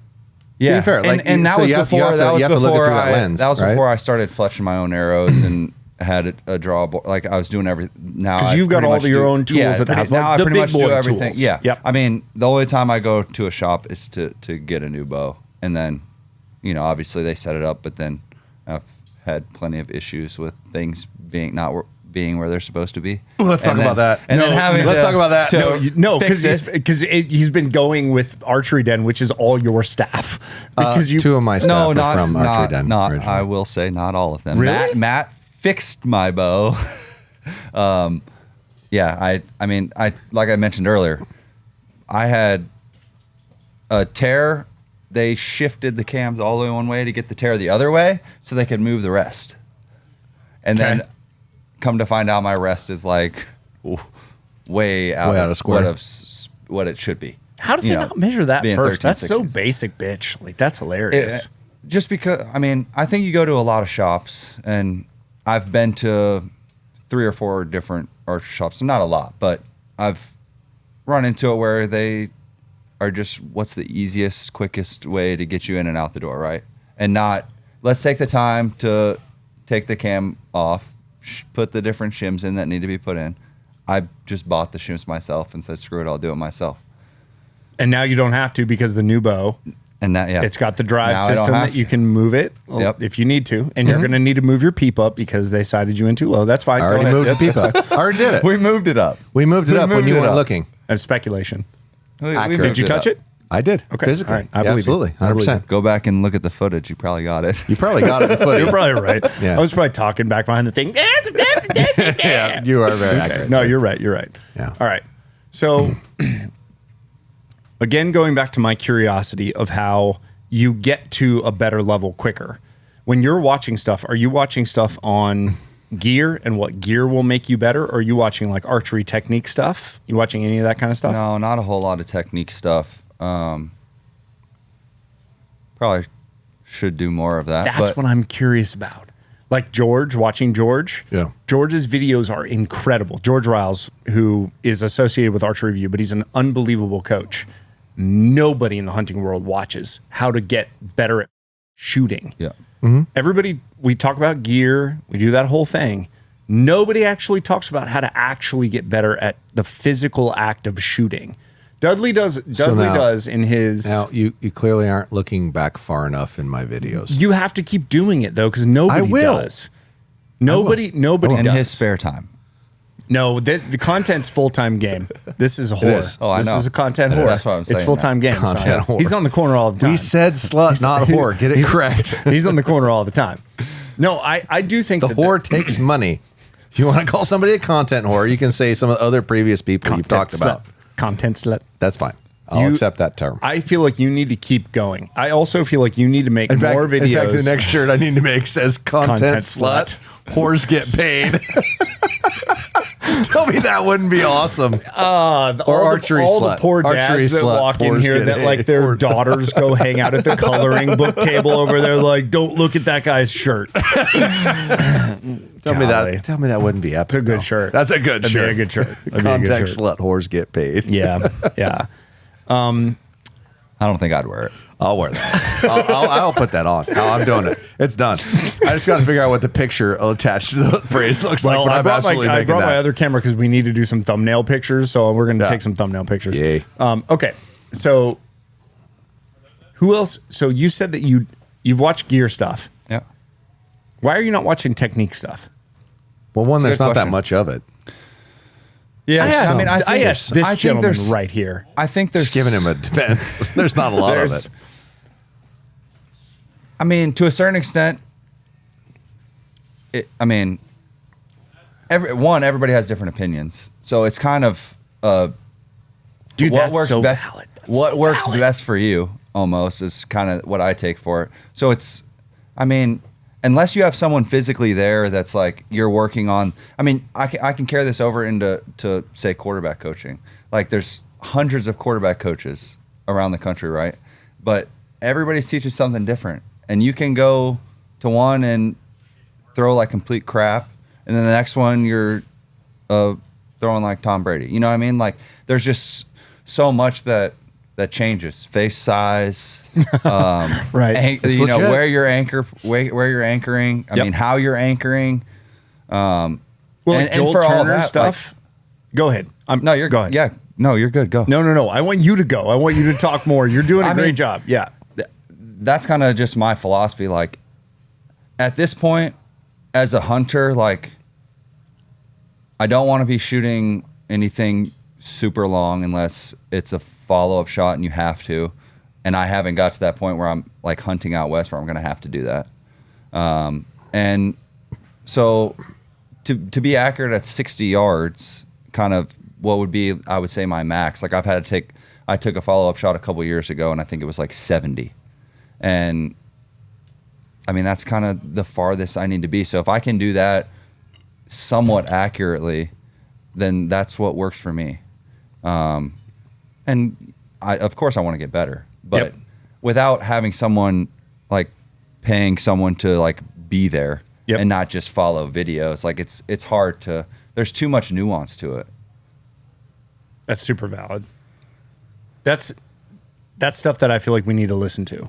[SPEAKER 6] yeah,
[SPEAKER 5] fair. Like,
[SPEAKER 6] and that
[SPEAKER 5] so
[SPEAKER 6] was before. That was before
[SPEAKER 5] I
[SPEAKER 6] started fletching my own arrows and had a draw board. Like I was doing everything. Now
[SPEAKER 1] because you've got all your own tools.
[SPEAKER 6] Yeah, now I
[SPEAKER 1] the
[SPEAKER 6] pretty
[SPEAKER 1] big
[SPEAKER 6] much do everything.
[SPEAKER 1] Tools.
[SPEAKER 6] Yeah,
[SPEAKER 1] yep.
[SPEAKER 6] I mean, the only time I go to a shop is to get a new bow, and then, obviously they set it up, but then I've had plenty of issues with things being where they're supposed to be.
[SPEAKER 5] Let's talk about that.
[SPEAKER 6] And then
[SPEAKER 5] let's talk about that.
[SPEAKER 1] No, because he's been going with Archery Den, which is all your staff. Because
[SPEAKER 5] two of my staff are from Archery Den.
[SPEAKER 6] Not I will say not all of them.
[SPEAKER 1] Really?
[SPEAKER 6] Matt fixed my bow. Yeah, I mean, like I mentioned earlier, I had a tear. They shifted the cams all the way one way to get the tear the other way so they could move the rest. And then come to find out my rest is like way out of square. What it should be.
[SPEAKER 1] How do they not measure that
[SPEAKER 6] being
[SPEAKER 1] first?
[SPEAKER 6] 13,
[SPEAKER 1] That's
[SPEAKER 6] 16.
[SPEAKER 1] so basic, bitch. Like, that's hilarious.
[SPEAKER 6] Just because, I mean, I think you go to a lot of shops, and I've been to 3 or 4 different archer shops. Not a lot, but I've run into it where they are just, what's the easiest, quickest way to get you in and out the door, right? And not, let's take the time to take the cam off, put the different shims in that need to be put in. I just bought the shims myself and said, screw it, I'll do it myself.
[SPEAKER 1] And now you don't have to because the new bow,
[SPEAKER 6] And that, yeah,
[SPEAKER 1] it's got the drive
[SPEAKER 6] Now I don't
[SPEAKER 1] system
[SPEAKER 6] have
[SPEAKER 1] that you
[SPEAKER 6] to.
[SPEAKER 1] can move it if you need to. And you're going to need to move your peep up because they sided you in too low. That's fine.
[SPEAKER 5] I already
[SPEAKER 1] Go ahead.
[SPEAKER 5] moved the peep up. I already did it.
[SPEAKER 6] We moved it up.
[SPEAKER 5] We moved it up when
[SPEAKER 6] moved
[SPEAKER 5] you
[SPEAKER 6] it
[SPEAKER 5] weren't
[SPEAKER 6] up.
[SPEAKER 5] looking.
[SPEAKER 1] That's speculation.
[SPEAKER 6] We
[SPEAKER 5] Accurate.
[SPEAKER 6] moved
[SPEAKER 1] Did you touch
[SPEAKER 6] up.
[SPEAKER 1] it?
[SPEAKER 5] I did.
[SPEAKER 1] Okay.
[SPEAKER 5] Physically.
[SPEAKER 1] All right. I
[SPEAKER 5] Yeah,
[SPEAKER 1] believe you.
[SPEAKER 5] absolutely.
[SPEAKER 1] I believe
[SPEAKER 5] 100%.
[SPEAKER 6] Go back and look at the footage. You probably got it.
[SPEAKER 5] You probably got it in footage.
[SPEAKER 1] You're probably right.
[SPEAKER 5] Yeah.
[SPEAKER 1] I was probably talking back behind the thing.
[SPEAKER 5] Yeah, you are very accurate.
[SPEAKER 1] No,
[SPEAKER 5] sir.
[SPEAKER 1] you're right. You're right.
[SPEAKER 5] Yeah.
[SPEAKER 1] All right. So, again, going back to my curiosity of how you get to a better level quicker. When you're watching stuff, are you watching stuff on gear and what gear will make you better? Or are you watching like archery technique stuff? You watching any of that kind of stuff?
[SPEAKER 6] No, not a whole lot of technique stuff. Probably should do more of that.
[SPEAKER 1] That's what I'm curious about. Like George, watching George.
[SPEAKER 5] Yeah.
[SPEAKER 1] George's videos are incredible. George Riles, who is associated with Archery Review, but he's an unbelievable coach. Nobody in the hunting world watches how to get better at shooting.
[SPEAKER 6] Yeah.
[SPEAKER 1] Everybody, we talk about gear, we do that whole thing. Nobody actually talks about how to actually get better at the physical act of shooting. Dudley does in his.
[SPEAKER 5] Now, you clearly aren't looking back far enough in my videos.
[SPEAKER 1] You have to keep doing it though, because nobody
[SPEAKER 5] will.
[SPEAKER 1] does. Nobody
[SPEAKER 6] In
[SPEAKER 1] does.
[SPEAKER 6] his spare time.
[SPEAKER 1] No, the content's full-time game. This is a whore.
[SPEAKER 5] is.
[SPEAKER 6] Oh, I
[SPEAKER 1] this
[SPEAKER 6] know.
[SPEAKER 1] is a content
[SPEAKER 6] It
[SPEAKER 1] whore.
[SPEAKER 6] is. That's what I'm
[SPEAKER 1] It's
[SPEAKER 6] saying
[SPEAKER 1] full-time game.
[SPEAKER 5] Content
[SPEAKER 1] son.
[SPEAKER 5] whore.
[SPEAKER 1] He's on the corner all the time.
[SPEAKER 5] We said slut, not whore. Get it correct.
[SPEAKER 1] He's on the corner all the time. No, I do think
[SPEAKER 5] The whore takes money. If you want to call somebody a content whore, you can say some of the other previous people you've talked about.
[SPEAKER 1] Content slut.
[SPEAKER 5] That's fine. I'll accept that term.
[SPEAKER 1] I feel like you need to keep going. I also feel like you need to make more videos.
[SPEAKER 5] In fact, the next shirt I need to make says content slut. Whores get paid. Tell me that wouldn't be awesome.
[SPEAKER 1] Or
[SPEAKER 5] archery
[SPEAKER 1] all
[SPEAKER 5] slut.
[SPEAKER 1] the poor dads
[SPEAKER 5] Archery
[SPEAKER 1] that
[SPEAKER 5] slut.
[SPEAKER 1] walk in
[SPEAKER 5] Whores
[SPEAKER 1] here
[SPEAKER 5] get
[SPEAKER 1] that
[SPEAKER 5] paid.
[SPEAKER 1] like their daughters go hang out at the coloring book table over there. Like, don't look at that guy's shirt.
[SPEAKER 5] Tell me that wouldn't be epic.
[SPEAKER 1] It's a good shirt.
[SPEAKER 5] That's a good
[SPEAKER 1] That'd
[SPEAKER 5] shirt.
[SPEAKER 1] be a good shirt. That'd be a good
[SPEAKER 5] Contact
[SPEAKER 1] shirt.
[SPEAKER 5] slut whores get paid.
[SPEAKER 1] Yeah, yeah.
[SPEAKER 6] I don't think I'd wear it.
[SPEAKER 5] I'll wear that. I'll put that on. I'm doing it. It's done. I just got to figure out what the picture attached to the phrase looks like when
[SPEAKER 1] I
[SPEAKER 5] I'm
[SPEAKER 1] brought,
[SPEAKER 5] absolutely
[SPEAKER 1] I
[SPEAKER 5] making
[SPEAKER 1] brought
[SPEAKER 5] that.
[SPEAKER 1] my other camera because we need to do some thumbnail pictures. So we're going to take some thumbnail pictures.
[SPEAKER 5] Yay.
[SPEAKER 1] Okay. So who else? So you said that you've watched gear stuff.
[SPEAKER 6] Yeah.
[SPEAKER 1] Why are you not watching technique stuff?
[SPEAKER 5] Well, one,
[SPEAKER 6] That's a
[SPEAKER 5] there's
[SPEAKER 6] good
[SPEAKER 5] not that
[SPEAKER 6] question.
[SPEAKER 5] much of it.
[SPEAKER 6] Yeah.
[SPEAKER 1] I asked this gentleman
[SPEAKER 6] there's
[SPEAKER 1] right here.
[SPEAKER 6] I think there's
[SPEAKER 5] Just giving him a defense. There's not a lot of it.
[SPEAKER 6] I mean, to a certain extent, everybody has different opinions. So it's kind of
[SPEAKER 1] Dude,
[SPEAKER 6] what
[SPEAKER 1] that's
[SPEAKER 6] works
[SPEAKER 1] so
[SPEAKER 6] best.
[SPEAKER 1] valid. That's
[SPEAKER 6] What
[SPEAKER 1] so
[SPEAKER 6] works
[SPEAKER 1] valid.
[SPEAKER 6] best for you, almost, is kind of what I take for it. So it's, I mean, unless you have someone physically there that's like you're working on. I mean, I can carry this over into say quarterback coaching. Like there's hundreds of quarterback coaches around the country, right? But everybody's teaching something different, and you can go to one and throw like complete crap, and then the next one you're throwing like Tom Brady. You know what I mean? Like there's just so much that changes. Face size,
[SPEAKER 1] Right.
[SPEAKER 5] It's
[SPEAKER 6] you know
[SPEAKER 5] legit.
[SPEAKER 6] where you're anchoring. I
[SPEAKER 1] Yep.
[SPEAKER 6] mean how you're anchoring.
[SPEAKER 1] Well,
[SPEAKER 6] and
[SPEAKER 1] Joel
[SPEAKER 6] for all
[SPEAKER 1] Turner
[SPEAKER 6] that,
[SPEAKER 1] stuff. Go ahead.
[SPEAKER 6] No, you're
[SPEAKER 1] go ahead.
[SPEAKER 6] Yeah, no, you're good. Go.
[SPEAKER 1] No. I want you to go. I want you to talk more. You're doing a
[SPEAKER 6] I
[SPEAKER 1] great
[SPEAKER 6] mean-
[SPEAKER 1] job. Yeah.
[SPEAKER 6] That's kind of just my philosophy. Like at this point, as a hunter, like I don't want to be shooting anything super long unless it's a follow-up shot and you have to. And I haven't got to that point where I'm like hunting out west where I'm going to have to do that. And so to be accurate at 60 yards, kind of what would be, I would say, my max. Like I took a follow-up shot a couple years ago and I think it was like 70. And I mean, that's kind of the farthest I need to be. So if I can do that somewhat accurately, then that's what works for me. And of course I want to get better, but
[SPEAKER 1] Yep.
[SPEAKER 6] without having someone like paying someone to like be there
[SPEAKER 1] Yep.
[SPEAKER 6] and not just follow videos, like it's hard to. There's too much nuance to it.
[SPEAKER 1] That's super valid. That's stuff that I feel like we need to listen to,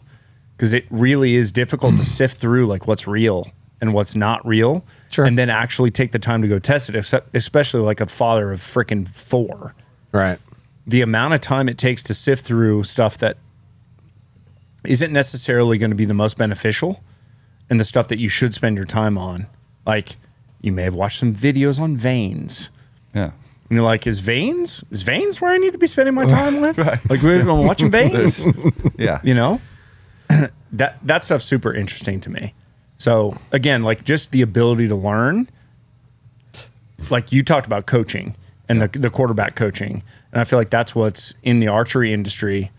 [SPEAKER 1] because it really is difficult to sift through like what's real and what's not real,
[SPEAKER 5] Sure.
[SPEAKER 1] and then actually take the time to go test it. Especially like a father of freaking 4.
[SPEAKER 5] Right.
[SPEAKER 1] The amount of time it takes to sift through stuff that isn't necessarily going to be the most beneficial, and the stuff that you should spend your time on. Like, you may have watched some videos on veins.
[SPEAKER 6] Yeah.
[SPEAKER 1] And you're like, is veins where I need to be spending my time with? Right. Like, we're watching veins.
[SPEAKER 6] Yeah.
[SPEAKER 1] You know? that stuff's super interesting to me. So again, like, just the ability to learn. Like, you talked about coaching and the quarterback coaching. And I feel like that's what's in the archery industry.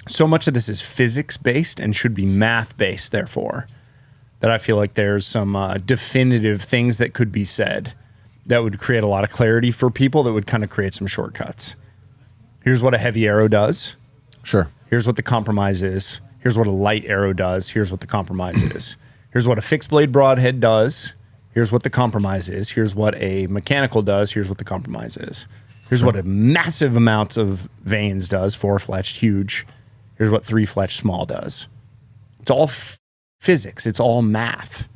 [SPEAKER 1] So much of this is physics based and should be math based, therefore, that I feel like there's some definitive things that could be said that would create a lot of clarity for people, that would kind of create some shortcuts. Here's what a heavy arrow does.
[SPEAKER 5] Sure.
[SPEAKER 1] Here's what the compromise is. Here's what a light arrow does. Here's what the compromise is. Here's what a fixed blade broadhead does. Here's what the compromise is. Here's what a mechanical does. Here's what the compromise is. Here's what a massive amount of veins does. 4-fletched, huge. Here's what 3-fletched, small does. It's all physics. It's all math.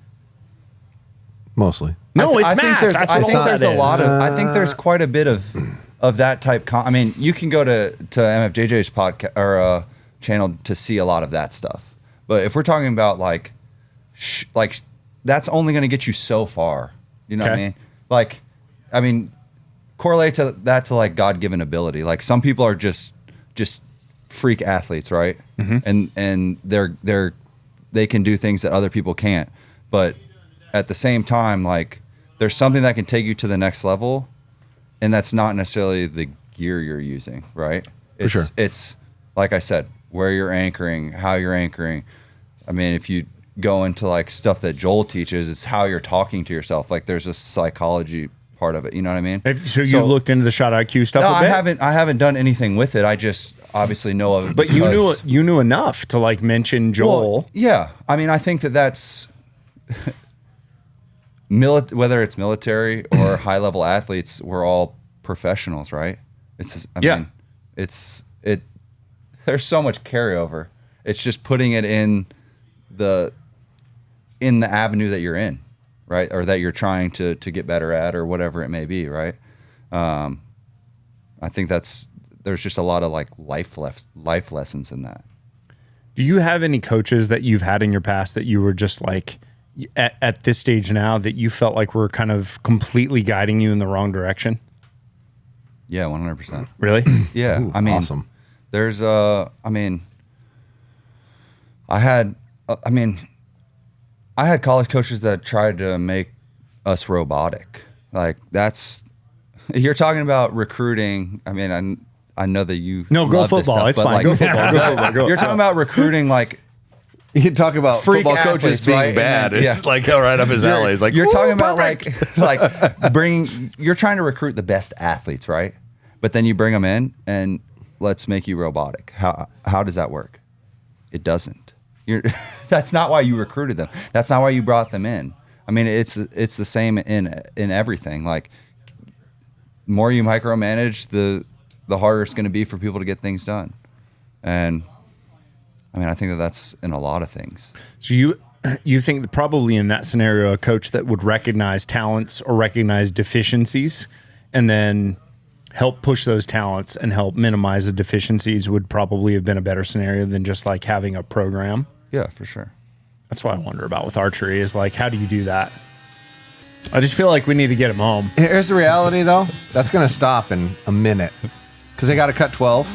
[SPEAKER 5] Mostly.
[SPEAKER 1] No, it's
[SPEAKER 6] I
[SPEAKER 1] math.
[SPEAKER 6] think there's,
[SPEAKER 1] That's
[SPEAKER 6] I
[SPEAKER 1] what
[SPEAKER 6] think
[SPEAKER 1] all
[SPEAKER 6] there's
[SPEAKER 1] that
[SPEAKER 6] a
[SPEAKER 1] is.
[SPEAKER 6] lot of. I think there's quite a bit of that type. I mean, you can go to MFJJ's podcast or channel to see a lot of that stuff. But if we're talking about like that's only going to get you so far. You know what I
[SPEAKER 1] Okay.
[SPEAKER 6] mean? Like, I mean, correlate to that to like God-given ability. Like, some people are just freak athletes, right?
[SPEAKER 1] Mm-hmm.
[SPEAKER 6] And they can do things that other people can't. But at the same time, like, there's something that can take you to the next level, and that's not necessarily the gear you're using, right?
[SPEAKER 5] For sure.
[SPEAKER 6] It's like I said, where you're anchoring, how you're anchoring. I mean, if you go into like stuff that Joel teaches, it's how you're talking to yourself. Like, there's a psychology part of it. You know what I mean?
[SPEAKER 1] So you've looked into the shot IQ stuff
[SPEAKER 6] No,
[SPEAKER 1] a bit?
[SPEAKER 6] I haven't done anything with it. I just obviously know of it.
[SPEAKER 1] But
[SPEAKER 6] because-
[SPEAKER 1] you knew enough to like mention Joel.
[SPEAKER 6] Well, yeah. I mean, I think that's whether it's military or high level athletes, we're all professionals, right? It's just, I mean, there's so much carryover. It's just putting it in the avenue that you're in, right? Or that you're trying to get better at, or whatever it may be, right? I think there's just a lot of like life lessons in that.
[SPEAKER 1] Do you have any coaches that you've had in your past that you were just like, at this stage now, that you felt like were kind of completely guiding you in the wrong direction?
[SPEAKER 6] Yeah, 100%.
[SPEAKER 1] Really?
[SPEAKER 6] Yeah,
[SPEAKER 5] Ooh,
[SPEAKER 6] I mean,
[SPEAKER 5] awesome.
[SPEAKER 6] There's I had college coaches that tried to make us robotic. Like, you're talking about recruiting. I mean, I know that you
[SPEAKER 1] No, go
[SPEAKER 6] love this
[SPEAKER 1] football.
[SPEAKER 6] stuff,
[SPEAKER 1] It's
[SPEAKER 6] but,
[SPEAKER 1] fine.
[SPEAKER 6] like,
[SPEAKER 1] Go football. Go football. Go.
[SPEAKER 6] You're talking about recruiting, like,
[SPEAKER 5] You can talk about
[SPEAKER 6] Freak
[SPEAKER 5] football
[SPEAKER 6] athletes,
[SPEAKER 5] coaches being
[SPEAKER 6] right? And
[SPEAKER 5] bad.
[SPEAKER 6] then-
[SPEAKER 5] It's
[SPEAKER 6] yeah.
[SPEAKER 5] like right up his alley. It's like,
[SPEAKER 6] you're
[SPEAKER 5] ooh,
[SPEAKER 6] talking about
[SPEAKER 5] perfect.
[SPEAKER 6] you're trying to recruit the best athletes, right? But then you bring them in and let's make you robotic. How does that work? It doesn't. That's not why you recruited them. That's not why you brought them in. I mean, it's the same in everything. Like, more you micromanage, the harder it's going to be for people to get things done. And I mean, I think that's in a lot of things.
[SPEAKER 1] So you think that probably in that scenario, a coach that would recognize talents or recognize deficiencies and then help push those talents and help minimize the deficiencies would probably have been a better scenario than just like having a program.
[SPEAKER 6] Yeah, for sure.
[SPEAKER 1] That's what I wonder about with archery, is like, how do you do that? I just feel like we need to get him home.
[SPEAKER 5] Here's the reality, though. That's going to stop in a minute because they got to cut 12.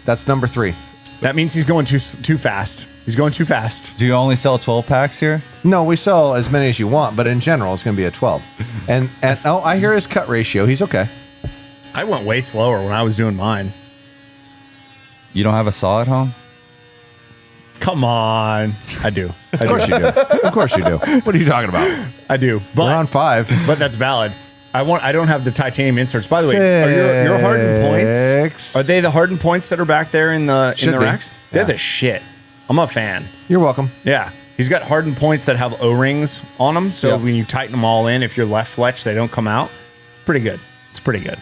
[SPEAKER 5] That's number 3.
[SPEAKER 1] That means he's going too fast. He's going too fast.
[SPEAKER 6] Do you only sell 12 packs here?
[SPEAKER 5] No, we sell as many as you want, but in general, it's going to be a 12. And oh, I hear his cut ratio. He's okay.
[SPEAKER 1] I went way slower when I was doing mine.
[SPEAKER 6] You don't have a saw at home?
[SPEAKER 1] Come on. I do.
[SPEAKER 5] Of course you do. Of course you do. What are you talking about?
[SPEAKER 1] I do.
[SPEAKER 5] We're on 5.
[SPEAKER 1] But that's valid. I don't have the titanium inserts. By the way, are your hardened points? Are they the hardened points that are back there in the racks? They're the shit. I'm a fan.
[SPEAKER 5] You're welcome.
[SPEAKER 1] Yeah. He's got hardened points that have O-rings on them, so when you tighten them all in, if you're left fletch, they don't come out. Pretty good. It's pretty good.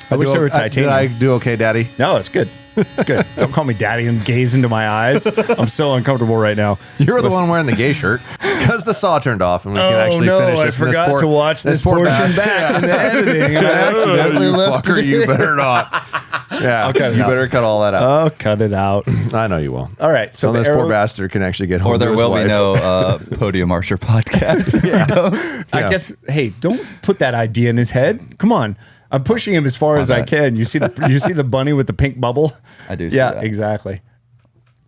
[SPEAKER 1] I wish they were titanium.
[SPEAKER 5] Did I do okay, Daddy?
[SPEAKER 1] No, it's good. It's good. Don't call me daddy and gaze into my eyes. I'm so uncomfortable right now.
[SPEAKER 5] You're the one wearing the gay shirt because the saw turned off and we can actually finish this.
[SPEAKER 1] I forgot to watch this portion back in the editing. And I accidentally left
[SPEAKER 5] fucker, you better not. Yeah, you better cut all that out.
[SPEAKER 1] I'll cut it out.
[SPEAKER 5] I know you will.
[SPEAKER 1] All right. So
[SPEAKER 5] this poor bastard can actually get home.
[SPEAKER 6] Or there
[SPEAKER 5] to his
[SPEAKER 6] will
[SPEAKER 5] wife.
[SPEAKER 6] be no Podium Archer podcast.
[SPEAKER 1] I guess, hey, don't put that idea in his head. Come on. I'm pushing him as far as I can. You see the bunny with the pink bubble?
[SPEAKER 6] I do see that.
[SPEAKER 1] Exactly.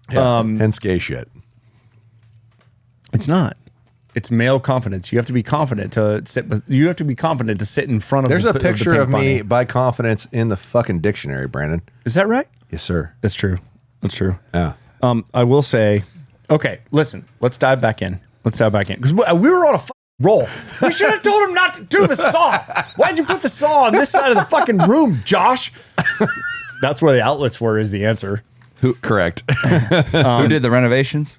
[SPEAKER 5] Hence gay shit.
[SPEAKER 1] It's not. It's male confidence. You have to be confident to sit. You have to be confident to sit in front of.
[SPEAKER 5] There's a
[SPEAKER 1] the
[SPEAKER 5] picture
[SPEAKER 1] pink
[SPEAKER 5] of
[SPEAKER 1] bunny.
[SPEAKER 5] me by confidence in the fucking dictionary, Brandon.
[SPEAKER 1] Is that right?
[SPEAKER 5] Yes, sir.
[SPEAKER 1] That's true. That's true.
[SPEAKER 5] Yeah.
[SPEAKER 1] I will say. Okay, listen. Let's dive back in. Because we were on a roll. We should have told him not to do the saw. Why'd you put the saw on this side of the fucking room, Josh? That's where the outlets were. Is the answer.
[SPEAKER 5] Correct.
[SPEAKER 6] Who did the renovations?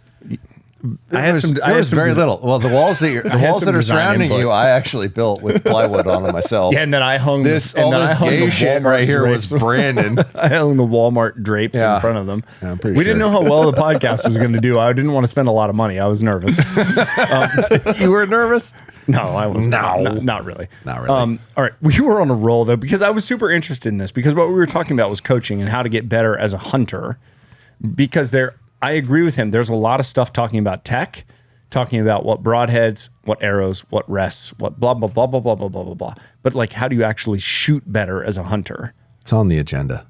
[SPEAKER 1] I had some
[SPEAKER 5] very little. Well, the walls that are surrounding you, I actually built with plywood on them myself.
[SPEAKER 1] Yeah, and then I hung
[SPEAKER 5] this gay shit right here was Brandon.
[SPEAKER 1] I hung the Walmart drapes in front of them.
[SPEAKER 5] Yeah, I'm pretty
[SPEAKER 1] we
[SPEAKER 5] sure.
[SPEAKER 1] didn't know how well the podcast was going to do. I didn't want to spend a lot of money. I was nervous.
[SPEAKER 5] You were nervous?
[SPEAKER 1] No, I wasn't.
[SPEAKER 5] No.
[SPEAKER 1] Not really.
[SPEAKER 5] Not really.
[SPEAKER 1] All right, we were on a roll though because I was super interested in this because what we were talking about was coaching and how to get better as a hunter. Because I agree with him. There's a lot of stuff talking about tech, talking about what broadheads, what arrows, what rests, what blah, blah, blah, blah, blah, blah, blah, blah, blah. But like, how do you actually shoot better as a hunter?
[SPEAKER 5] It's on the agenda.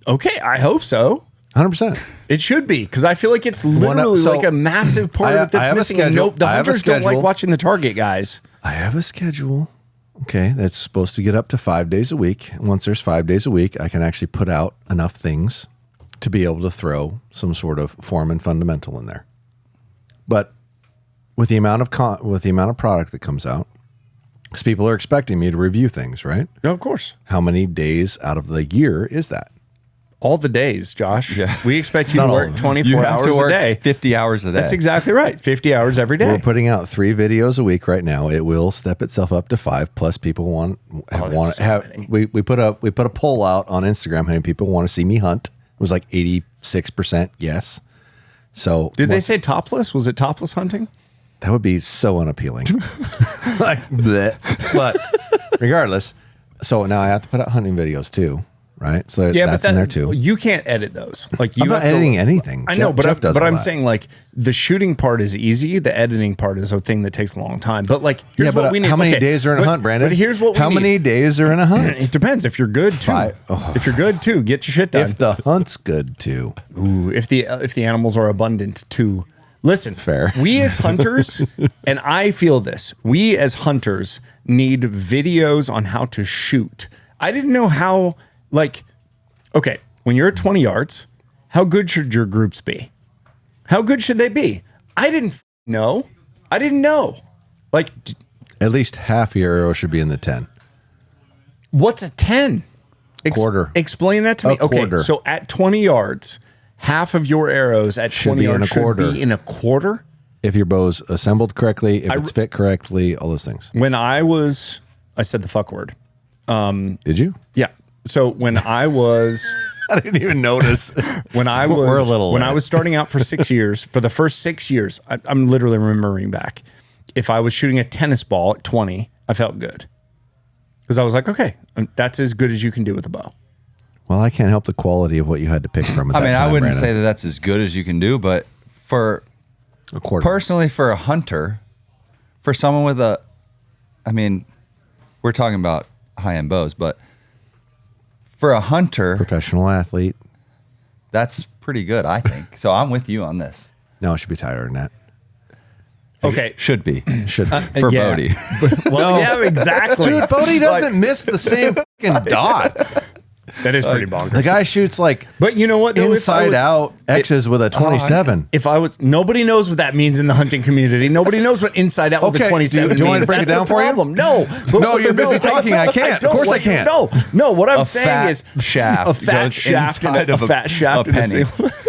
[SPEAKER 1] Okay, I hope so.
[SPEAKER 5] 100%.
[SPEAKER 1] It should be, because I feel like it's literally like a massive part of it that's missing. Nope, the hunters don't like watching the target, guys.
[SPEAKER 5] I have a schedule. Okay, that's supposed to get up to 5 days a week. Once there's 5 days a week, I can actually put out enough things to be able to throw some sort of form and fundamental in there. But with the amount of product that comes out, because people are expecting me to review things, right?
[SPEAKER 1] No, of course.
[SPEAKER 5] How many days out of the year is that?
[SPEAKER 1] All the days, Josh.
[SPEAKER 6] Yeah.
[SPEAKER 1] We expect you to work 24 hours a day.
[SPEAKER 6] 50 hours a day.
[SPEAKER 1] That's exactly right. 50 hours every day.
[SPEAKER 5] We're putting out 3 videos a week right now. It will step itself up to 5. Plus, people want. We put a poll out on Instagram. How many people want to see me hunt? It was like 86% yes. So
[SPEAKER 1] did they say topless? Was it topless hunting?
[SPEAKER 5] That would be so unappealing. Like, bleh. But regardless, so now I have to put out hunting videos too. Right, so that's in there too.
[SPEAKER 1] You can't edit those. Like you
[SPEAKER 5] I'm not editing anything.
[SPEAKER 1] I know,
[SPEAKER 5] Jeff does.
[SPEAKER 1] But I'm saying like the shooting part is easy. The editing part is a thing that takes a long time. But like, here's what we need.
[SPEAKER 5] How many days are in a hunt, Brandon?
[SPEAKER 1] But here's what we need.
[SPEAKER 5] How many days are in a hunt?
[SPEAKER 1] It depends. If you're good too. If you're good too, get your shit done.
[SPEAKER 5] If the hunt's good too.
[SPEAKER 1] Ooh, if the animals are abundant too. Listen,
[SPEAKER 5] fair.
[SPEAKER 1] We as hunters, and I feel this. We as hunters need videos on how to shoot. I didn't know how like. Okay, when you're at 20 yards, how good should your groups be? How good should they be? I didn't know. Like,
[SPEAKER 5] at least half your arrow should be in the 10.
[SPEAKER 1] What's a 10?
[SPEAKER 5] Quarter.
[SPEAKER 1] Explain that to me. Okay, so at 20 yards, half of your arrows at 20 yards should be in a quarter?
[SPEAKER 5] If your bow's assembled correctly, if it's fit correctly, all those things.
[SPEAKER 1] When I said the fuck word.
[SPEAKER 5] Did you?
[SPEAKER 1] Yeah. So when I was...
[SPEAKER 5] I didn't even notice.
[SPEAKER 1] When I was starting out for 6 years, for the first 6 years, I'm literally remembering back. If I was shooting a tennis ball at 20, I felt good. Because I was like, okay, that's as good as you can do with a bow.
[SPEAKER 5] Well, I can't help the quality of what you had to pick from.
[SPEAKER 6] I wouldn't say that that's as good as you can do, but for
[SPEAKER 5] a quarter.
[SPEAKER 6] Personally, for a hunter, for someone with we're talking about high-end bows, but for a hunter,
[SPEAKER 5] professional athlete,
[SPEAKER 6] that's pretty good, I think. So I'm with you on this.
[SPEAKER 5] No, it should be tighter than that.
[SPEAKER 1] Okay.
[SPEAKER 6] Should be. For
[SPEAKER 1] yeah.
[SPEAKER 6] Bodie.
[SPEAKER 1] Well, yeah, exactly.
[SPEAKER 5] Dude, Bodie doesn't miss the same fucking dot.
[SPEAKER 1] That is pretty bonkers.
[SPEAKER 5] The guy shoots like
[SPEAKER 1] but you know what? Though,
[SPEAKER 5] inside out X's with a 27.
[SPEAKER 1] If I was, nobody knows what that means in the hunting community. Nobody knows what inside out with
[SPEAKER 5] Okay,
[SPEAKER 1] a 27
[SPEAKER 5] do you want me
[SPEAKER 1] means.
[SPEAKER 5] to break it
[SPEAKER 1] That's
[SPEAKER 5] down
[SPEAKER 1] the
[SPEAKER 5] for you?
[SPEAKER 1] problem. No,
[SPEAKER 5] No, you're busy talking. I can't. Of course I can't.
[SPEAKER 1] No. What I'm
[SPEAKER 6] A
[SPEAKER 1] saying
[SPEAKER 6] fat
[SPEAKER 1] is
[SPEAKER 6] shaft
[SPEAKER 1] a fat
[SPEAKER 6] goes
[SPEAKER 1] shaft,
[SPEAKER 6] inside
[SPEAKER 1] a
[SPEAKER 6] of
[SPEAKER 1] fat shaft,
[SPEAKER 6] a penny.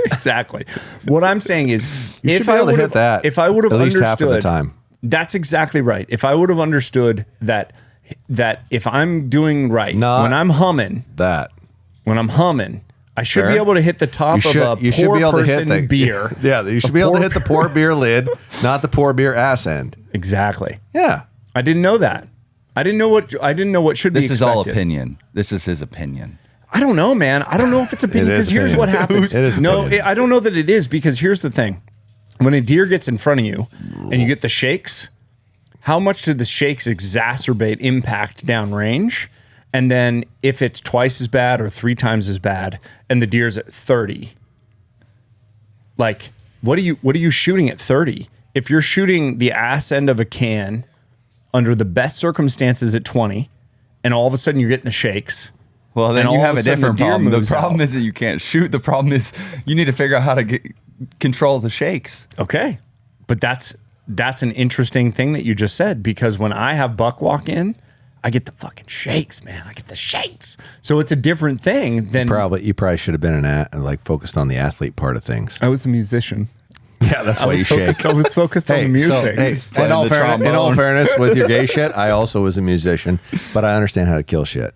[SPEAKER 1] Exactly. What I'm saying is,
[SPEAKER 5] You should be able to hit that
[SPEAKER 1] if I would have
[SPEAKER 5] at least
[SPEAKER 1] understood,
[SPEAKER 5] half of the time.
[SPEAKER 1] That's exactly right. If I would have understood that if I'm doing right,
[SPEAKER 5] Not
[SPEAKER 1] when I'm humming, I should be able to hit the top of a poor person beer.
[SPEAKER 5] Yeah, you should be able to hit the poor beer lid, not the poor beer ass end.
[SPEAKER 1] Exactly.
[SPEAKER 5] Yeah.
[SPEAKER 1] I didn't know that. I didn't know what should be
[SPEAKER 6] This
[SPEAKER 1] expected.
[SPEAKER 6] is all opinion. This is his opinion.
[SPEAKER 1] I don't know, man. I don't know if it's opinion
[SPEAKER 5] It is
[SPEAKER 1] because here's
[SPEAKER 5] opinion.
[SPEAKER 1] what happens.
[SPEAKER 5] It is
[SPEAKER 1] no,
[SPEAKER 5] opinion.
[SPEAKER 1] I don't know that it is because here's the thing. When a deer gets in front of you and you get the shakes, how much do the shakes exacerbate impact downrange? And then if it's twice as bad or 3 times as bad and the deer's at 30, like what are you shooting at 30? If you're shooting the ass end of a can under the best circumstances at 20 and all of a sudden you're getting the shakes.
[SPEAKER 6] Well, then
[SPEAKER 1] and
[SPEAKER 6] you
[SPEAKER 1] all
[SPEAKER 6] have
[SPEAKER 1] of
[SPEAKER 6] a
[SPEAKER 1] sudden
[SPEAKER 6] different
[SPEAKER 1] deer
[SPEAKER 6] problem. The
[SPEAKER 1] moves
[SPEAKER 6] problem
[SPEAKER 1] out.
[SPEAKER 6] isn't you can't shoot. The problem is you need to figure out how to control the shakes.
[SPEAKER 1] Okay. But that's an interesting thing that you just said because when I have buck walk in, I get the fucking shakes, man. I get the shakes. So it's a different thing than
[SPEAKER 5] You probably should have been focused on the athlete part of things.
[SPEAKER 1] I was a musician.
[SPEAKER 5] Yeah, that's why you shake.
[SPEAKER 1] I was focused on the music.
[SPEAKER 5] In all fairness, with your gay shit, I also was a musician, but I understand how to kill shit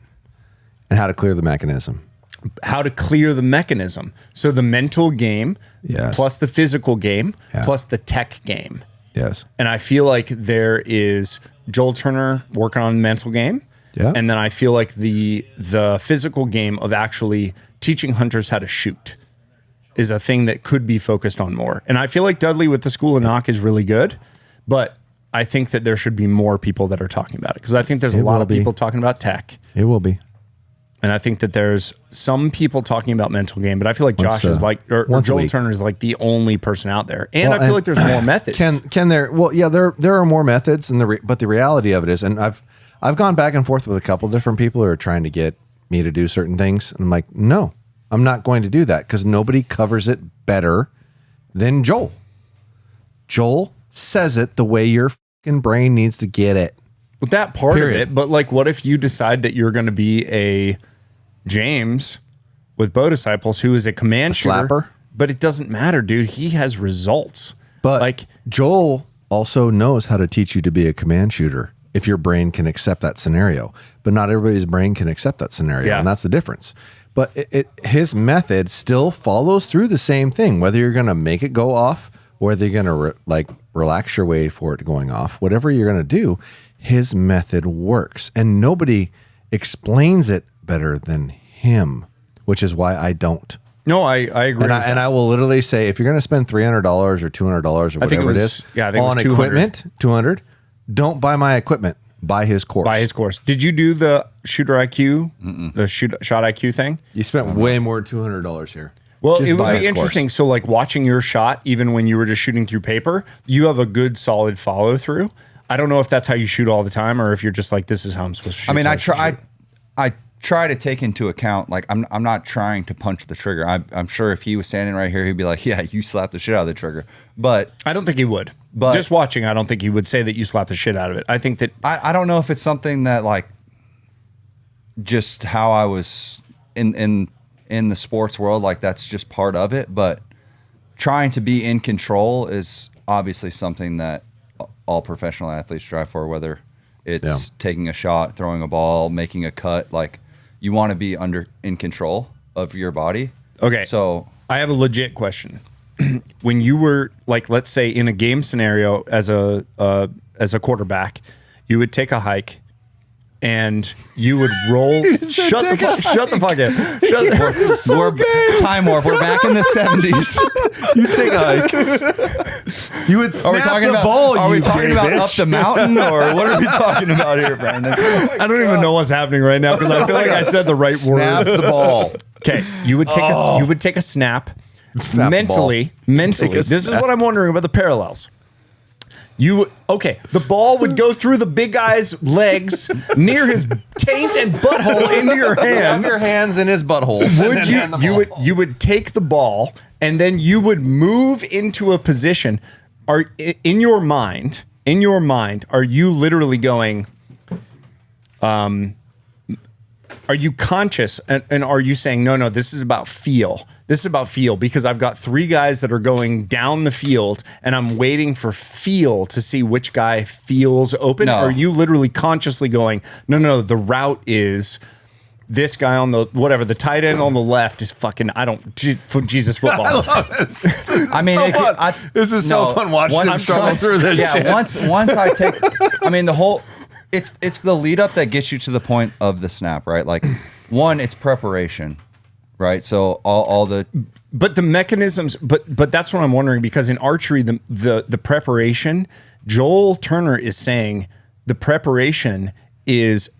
[SPEAKER 5] and how to clear the mechanism.
[SPEAKER 1] How to clear the mechanism. So the mental game plus the physical game plus the tech game.
[SPEAKER 5] Yes.
[SPEAKER 1] And I feel like there is Joel Turner working on the mental game.
[SPEAKER 5] Yeah.
[SPEAKER 1] And then I feel like the physical game of actually teaching hunters how to shoot is a thing that could be focused on more. And I feel like Dudley with the School of Knock is really good, but I think that there should be more people that are talking about it because I think there's a lot of people talking about tech.
[SPEAKER 5] It will be.
[SPEAKER 1] And I think that there's some people talking about mental game, but I feel like Josh is like, or Joel Turner is like the only person out there. And I feel like there's more methods.
[SPEAKER 5] Can there? Well, yeah, there are more methods, but the reality of it is, and I've gone back and forth with a couple different people who are trying to get me to do certain things. And I'm like, no, I'm not going to do that because nobody covers it better than Joel. Joel says it the way your fucking brain needs to get it.
[SPEAKER 1] With that part of it, but like, what if you decide that you're going to be a James with Bow Disciples, who is a command shooter,
[SPEAKER 5] slapper?
[SPEAKER 1] But it doesn't matter, dude. He has results.
[SPEAKER 5] But
[SPEAKER 1] like
[SPEAKER 5] Joel also knows how to teach you to be a command shooter if your brain can accept that scenario. But not everybody's brain can accept that scenario, and that's the difference. But his method still follows through the same thing, whether you're going to make it go off, or whether you're going to relax your way for it going off, whatever you're going to do. His method works, and nobody explains it better than him, which is why I don't.
[SPEAKER 1] No, I agree.
[SPEAKER 5] And I will literally say, if you're going to spend $300 or $200 or whatever it is on equipment, $200, don't buy my equipment. Buy his course.
[SPEAKER 1] Buy his course. Did you do the shooter IQ, the shot IQ thing?
[SPEAKER 5] You spent way more than $200 here.
[SPEAKER 1] Well,
[SPEAKER 5] Just
[SPEAKER 1] it would
[SPEAKER 5] buy
[SPEAKER 1] be
[SPEAKER 5] his
[SPEAKER 1] interesting.
[SPEAKER 5] course.
[SPEAKER 1] So, like watching your shot, even when you were just shooting through paper, you have a good, solid follow through. I don't know if that's how you shoot all the time, or if you're just like, this is how I'm supposed to shoot.
[SPEAKER 6] I mean, I try to take into account, like, I'm not trying to punch the trigger. I'm sure if he was standing right here, he'd be like, yeah, you slapped the shit out of the trigger. But
[SPEAKER 1] I don't think he would.
[SPEAKER 6] But
[SPEAKER 1] just watching, I don't think he would say that you slapped the shit out of it. I think that
[SPEAKER 6] I don't know if it's something that, like, just how I was in the sports world, like, that's just part of it. But trying to be in control is obviously something that all professional athletes strive for, whether it's taking a shot, throwing a ball, making a cut. Like, you want to be in control of your body.
[SPEAKER 1] Okay.
[SPEAKER 6] So
[SPEAKER 1] I have a legit question. When you were, like, let's say in a game scenario as a quarterback, you would take a hike and you would roll. Shut the fuck up.
[SPEAKER 6] Time warp. We're back in the 70s.
[SPEAKER 5] You take a hike. You would snap the ball.
[SPEAKER 6] Are we talking about up the mountain, or what are we talking about here, Brandon?
[SPEAKER 1] I don't even know what's happening right now because I feel like I said the right word.
[SPEAKER 5] Snaps the ball.
[SPEAKER 1] Okay, you would take a snap.
[SPEAKER 5] Snap
[SPEAKER 1] mentally. This is what I'm wondering about the parallels. The ball would go through the big guy's legs near his taint and butthole into your hands.
[SPEAKER 5] Your hands in his butthole.
[SPEAKER 1] You would take the ball and then you would move into a position. In your mind, are you literally going? Are you conscious and are you saying no? This is about feel. This is about feel because I've got 3 guys that are going down the field and I'm waiting for feel to see which guy feels open.
[SPEAKER 6] No.
[SPEAKER 1] Or are you literally consciously going, no, the route is this guy on the whatever, the tight end on the left is fucking, Jesus football.
[SPEAKER 6] I mean,
[SPEAKER 5] This is so fun watching him struggle through this shit.
[SPEAKER 6] Once I take, I mean, the whole, it's the lead up that gets you to the point of the snap, right? Like, one, it's preparation, right? So all the,
[SPEAKER 1] but the mechanisms, but that's what I'm wondering because in archery, the preparation, Joel Turner is saying the preparation is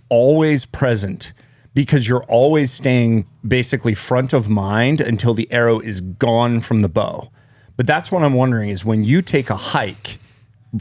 [SPEAKER 1] always present because you're always staying basically front of mind until the arrow is gone from the bow. But that's what I'm wondering is when you take a hike,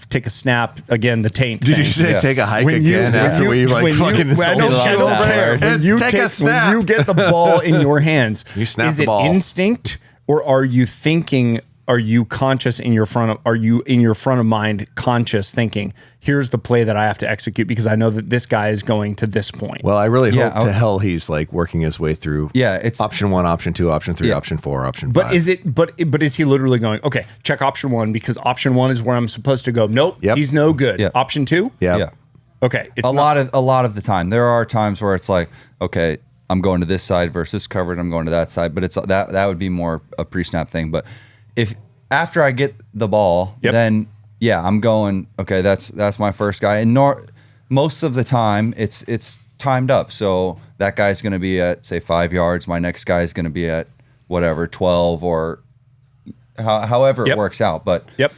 [SPEAKER 1] take a snap, again, the taint
[SPEAKER 5] Did
[SPEAKER 1] thing.
[SPEAKER 5] you say take a hike
[SPEAKER 1] When you-
[SPEAKER 5] again
[SPEAKER 1] when
[SPEAKER 5] after
[SPEAKER 1] you-
[SPEAKER 5] we like
[SPEAKER 1] when you-
[SPEAKER 5] fucking
[SPEAKER 1] when I
[SPEAKER 5] insulted
[SPEAKER 1] don't
[SPEAKER 5] you?
[SPEAKER 1] care. When
[SPEAKER 5] It's
[SPEAKER 1] you
[SPEAKER 5] take a snap.
[SPEAKER 1] When you get the ball in your hands,
[SPEAKER 5] You snap
[SPEAKER 1] is
[SPEAKER 5] the
[SPEAKER 1] it
[SPEAKER 5] ball.
[SPEAKER 1] instinct or are you thinking? Are you conscious in your front of? Are you in your front of mind conscious thinking? Here's the play that I have to execute because I know that this guy is going to this point.
[SPEAKER 5] Well, I really
[SPEAKER 6] Yeah,
[SPEAKER 5] hope to hell he's like working his way through.
[SPEAKER 6] Yeah, it's-
[SPEAKER 5] option 1, option 2, option 3,
[SPEAKER 6] Yeah.
[SPEAKER 5] option 4, option 5.
[SPEAKER 1] But is it? But is he literally going? Okay, check option 1 because option 1 is where I'm supposed to go. Nope,
[SPEAKER 5] Yep.
[SPEAKER 1] he's no good.
[SPEAKER 6] Yeah.
[SPEAKER 1] Option 2.
[SPEAKER 5] Yeah.
[SPEAKER 6] yeah.
[SPEAKER 1] Okay, it's
[SPEAKER 6] a lot of the time. There are times where it's like, okay, I'm going to this side versus covered. I'm going to that side, but it's that would be more a pre-snap thing. But if after I get the ball,
[SPEAKER 1] Yep.
[SPEAKER 6] then yeah, I'm going. Okay, that's my first guy, and most of the time it's timed up. So that guy's going to be at say 5 yards. My next guy is going to be at whatever 12 or however
[SPEAKER 1] Yep.
[SPEAKER 6] it works out. But
[SPEAKER 1] Yep.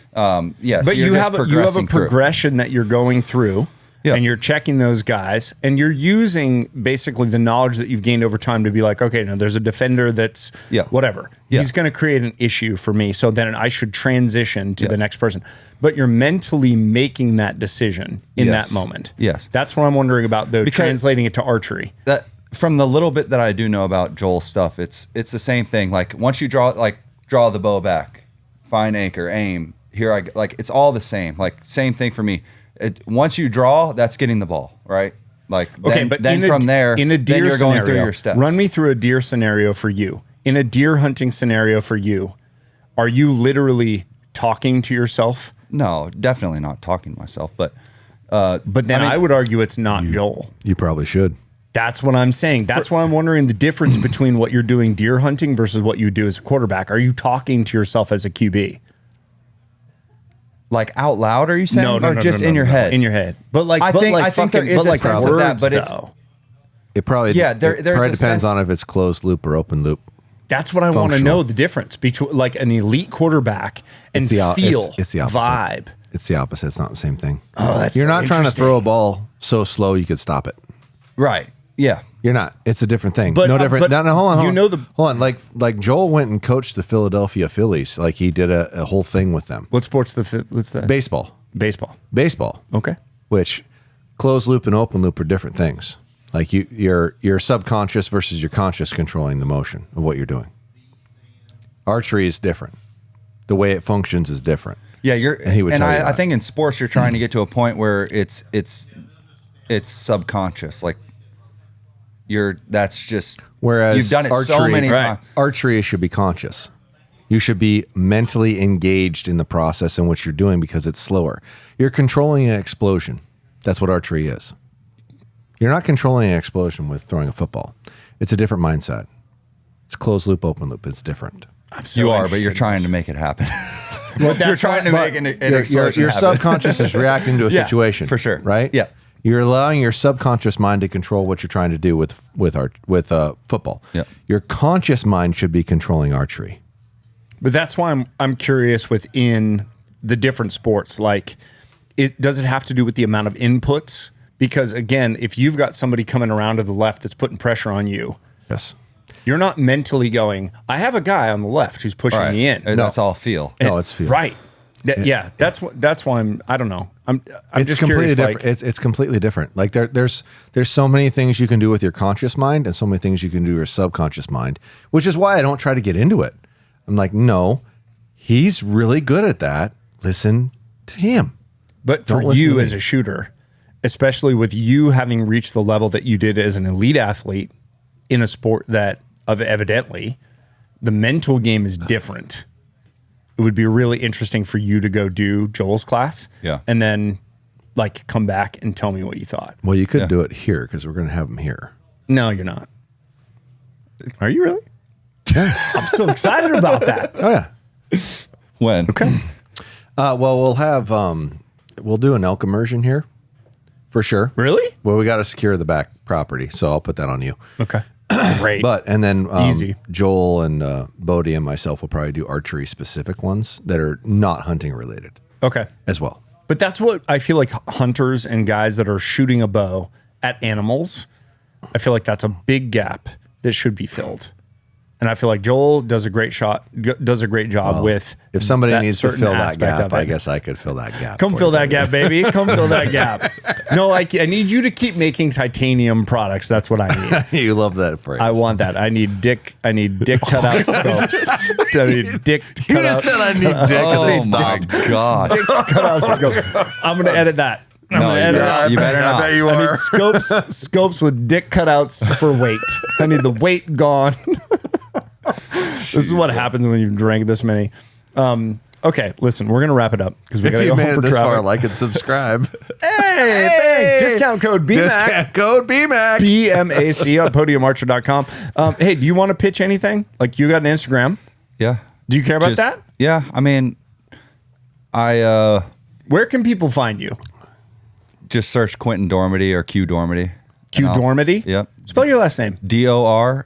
[SPEAKER 6] yes,
[SPEAKER 1] But
[SPEAKER 6] you're
[SPEAKER 1] you
[SPEAKER 6] just
[SPEAKER 1] have a
[SPEAKER 6] progressing through.
[SPEAKER 1] progression that you're going through,
[SPEAKER 6] Yeah.
[SPEAKER 1] and you're checking those guys, and you're using basically the knowledge that you've gained over time to be like, okay, now there's a defender that's
[SPEAKER 6] Yeah.
[SPEAKER 1] whatever.
[SPEAKER 6] Yeah.
[SPEAKER 1] He's going to create an issue for me, so then I should transition to
[SPEAKER 6] Yeah.
[SPEAKER 1] the next person. But you're mentally making that decision in
[SPEAKER 6] Yes.
[SPEAKER 1] that moment.
[SPEAKER 6] Yes.
[SPEAKER 1] That's what I'm wondering about, though,
[SPEAKER 6] Because-
[SPEAKER 1] translating it to archery.
[SPEAKER 6] That from the little bit that I do know about Joel's stuff, it's the same thing. Like once you draw the bow back, find anchor, aim. Here it's all the same. Like same thing for me. Once you draw, that's getting the ball, right? Like
[SPEAKER 1] Okay, but
[SPEAKER 6] then
[SPEAKER 1] in
[SPEAKER 6] from there,
[SPEAKER 1] in a deer
[SPEAKER 6] then you're
[SPEAKER 1] scenario,
[SPEAKER 6] going through your steps.
[SPEAKER 1] Run me through a deer scenario for you. In a deer hunting scenario for you, are you literally talking to yourself?
[SPEAKER 6] No, definitely not talking to myself, but
[SPEAKER 1] But then I would argue it's not Joel.
[SPEAKER 5] You probably should.
[SPEAKER 1] That's what I'm saying. That's why I'm wondering the difference between what you're doing deer hunting versus what you do as a quarterback. Are you talking to yourself as a QB?
[SPEAKER 6] like out loud, are you saying,
[SPEAKER 1] No,
[SPEAKER 6] or just in your head?
[SPEAKER 1] In your head. But like,
[SPEAKER 6] I think there is a sense of that, but it's
[SPEAKER 5] It probably
[SPEAKER 6] Yeah, there's
[SPEAKER 5] it probably
[SPEAKER 6] a
[SPEAKER 5] depends
[SPEAKER 6] sense-
[SPEAKER 5] on if it's closed loop or open loop.
[SPEAKER 1] That's what I want to
[SPEAKER 5] Functional.
[SPEAKER 1] know the difference between like an elite quarterback and feel,
[SPEAKER 5] it's the opposite.
[SPEAKER 1] vibe.
[SPEAKER 5] It's the opposite. It's not the same thing.
[SPEAKER 1] Oh, that's
[SPEAKER 5] You're
[SPEAKER 1] so
[SPEAKER 5] not trying to
[SPEAKER 1] interesting.
[SPEAKER 5] throw a ball so slow you could stop it.
[SPEAKER 6] right. Yeah.
[SPEAKER 5] You're not. It's a different thing.
[SPEAKER 1] But,
[SPEAKER 5] no different.
[SPEAKER 1] but
[SPEAKER 5] no, hold on.
[SPEAKER 1] you know the-
[SPEAKER 5] hold on. Like Joel went and coached the Philadelphia Phillies. Like he did a whole thing with them.
[SPEAKER 1] What sport's what's that?
[SPEAKER 5] Baseball.
[SPEAKER 1] Baseball. Okay.
[SPEAKER 5] Which closed loop and open loop are different things. Like your subconscious versus your conscious controlling the motion of what you're doing. Archery is different. The way it functions is different.
[SPEAKER 6] Yeah,
[SPEAKER 5] he would tell you
[SPEAKER 6] I
[SPEAKER 5] that.
[SPEAKER 6] think in sports you're trying to get to a point where it's subconscious. Like that's just
[SPEAKER 5] Whereas
[SPEAKER 6] you've done it so many times.
[SPEAKER 5] Archery should be conscious. You should be mentally engaged in the process in which you're doing because it's slower. You're controlling an explosion. That's what archery is. You're not controlling an explosion with throwing a football. It's a different mindset. It's closed loop, open loop. It's different.
[SPEAKER 6] You are, but you're trying to make it happen. You're trying to make an explosion
[SPEAKER 5] Your
[SPEAKER 6] happen.
[SPEAKER 5] subconscious is reacting to a
[SPEAKER 6] Yeah,
[SPEAKER 5] situation,
[SPEAKER 6] for sure.
[SPEAKER 5] right?
[SPEAKER 6] Yeah.
[SPEAKER 5] You're allowing your subconscious mind to control what you're trying to do with football.
[SPEAKER 6] Yeah.
[SPEAKER 5] Your conscious mind should be controlling archery.
[SPEAKER 1] But that's why I'm curious within the different sports. Like, does it have to do with the amount of inputs? Because again, if you've got somebody coming around to the left that's putting pressure on you,
[SPEAKER 5] Yes.
[SPEAKER 1] you're not mentally going, I have a guy on the left who's pushing
[SPEAKER 6] Right.
[SPEAKER 1] me in.
[SPEAKER 6] That's all feel.
[SPEAKER 5] No, it's feel.
[SPEAKER 1] Right. That's why I don't know. I'm
[SPEAKER 5] It's
[SPEAKER 1] just
[SPEAKER 5] completely
[SPEAKER 1] curious.
[SPEAKER 5] different.
[SPEAKER 1] Like,
[SPEAKER 5] It's completely different. Like there's so many things you can do with your conscious mind and so many things you can do with your subconscious mind, which is why I don't try to get into it. I'm like, no, he's really good at that. Listen to him.
[SPEAKER 1] but
[SPEAKER 5] Don't
[SPEAKER 1] for
[SPEAKER 5] listen to
[SPEAKER 1] you
[SPEAKER 5] me.
[SPEAKER 1] as a shooter, especially with you having reached the level that you did as an elite athlete in a sport that evidently the mental game is different. It would be really interesting for you to go do Joel's class, and then like come back and tell me what you thought.
[SPEAKER 5] Well, you could do it here because we're going to have him here.
[SPEAKER 1] No, you're not. Are you really?
[SPEAKER 5] Yeah.
[SPEAKER 1] I'm so excited about that.
[SPEAKER 5] Oh yeah.
[SPEAKER 6] When?
[SPEAKER 1] Okay.
[SPEAKER 5] Well, we'll do an elk immersion here for sure.
[SPEAKER 1] Really?
[SPEAKER 5] Well, we got to secure the back property, so I'll put that on you.
[SPEAKER 1] Okay. Great.
[SPEAKER 5] And then
[SPEAKER 1] Easy.
[SPEAKER 5] Joel and Bodie and myself will probably do archery specific ones that are not hunting related
[SPEAKER 1] Okay.
[SPEAKER 5] as well.
[SPEAKER 1] But that's what I feel like hunters and guys that are shooting a bow at animals, I feel like that's a big gap that should be filled. And I feel like Joel does a great job with
[SPEAKER 5] If somebody
[SPEAKER 1] that
[SPEAKER 5] needs to
[SPEAKER 1] certain
[SPEAKER 5] fill that
[SPEAKER 1] aspect
[SPEAKER 5] gap,
[SPEAKER 1] of it.
[SPEAKER 5] I guess I could fill that gap.
[SPEAKER 1] Come
[SPEAKER 5] for
[SPEAKER 1] fill
[SPEAKER 5] you,
[SPEAKER 1] that
[SPEAKER 5] baby.
[SPEAKER 1] gap, baby. Come fill that gap. No, I need you to keep making titanium products. That's what I need.
[SPEAKER 5] You love that phrase.
[SPEAKER 1] I want that. I need dick cutout scopes. I need dick
[SPEAKER 5] You
[SPEAKER 1] cutout.
[SPEAKER 5] just said I need dick.
[SPEAKER 6] Oh
[SPEAKER 5] and then
[SPEAKER 6] my
[SPEAKER 5] stopped.
[SPEAKER 6] God.
[SPEAKER 1] Dick cutout scope. I'm gonna edit that. I'm
[SPEAKER 6] No,
[SPEAKER 1] gonna edit that.
[SPEAKER 6] you better not.
[SPEAKER 5] I bet you
[SPEAKER 1] I
[SPEAKER 5] are.
[SPEAKER 1] need scopes with dick cutouts for weight. I need the weight gone. This is what happens when you've drank this many. Okay, listen, we're gonna wrap it up because we
[SPEAKER 5] If
[SPEAKER 1] gotta
[SPEAKER 5] you
[SPEAKER 1] go
[SPEAKER 5] made
[SPEAKER 1] home
[SPEAKER 5] it
[SPEAKER 1] for
[SPEAKER 5] this far,
[SPEAKER 1] traffic.
[SPEAKER 5] like and subscribe.
[SPEAKER 1] Hey, thanks. Discount code BMAC.
[SPEAKER 5] Discount code BMAC.
[SPEAKER 1] BMAC on podiumarcher.com. Hey, do you want to pitch anything? Like you got an Instagram.
[SPEAKER 6] Yeah.
[SPEAKER 1] Do you care about that?
[SPEAKER 6] Yeah. I mean, I
[SPEAKER 1] Where can people find you?
[SPEAKER 6] just search Quinten Dormady or Q Dormady.
[SPEAKER 1] Q
[SPEAKER 6] And I'll-
[SPEAKER 1] Dormady?
[SPEAKER 6] Yep.
[SPEAKER 1] Spell your last name.
[SPEAKER 6] Dormady.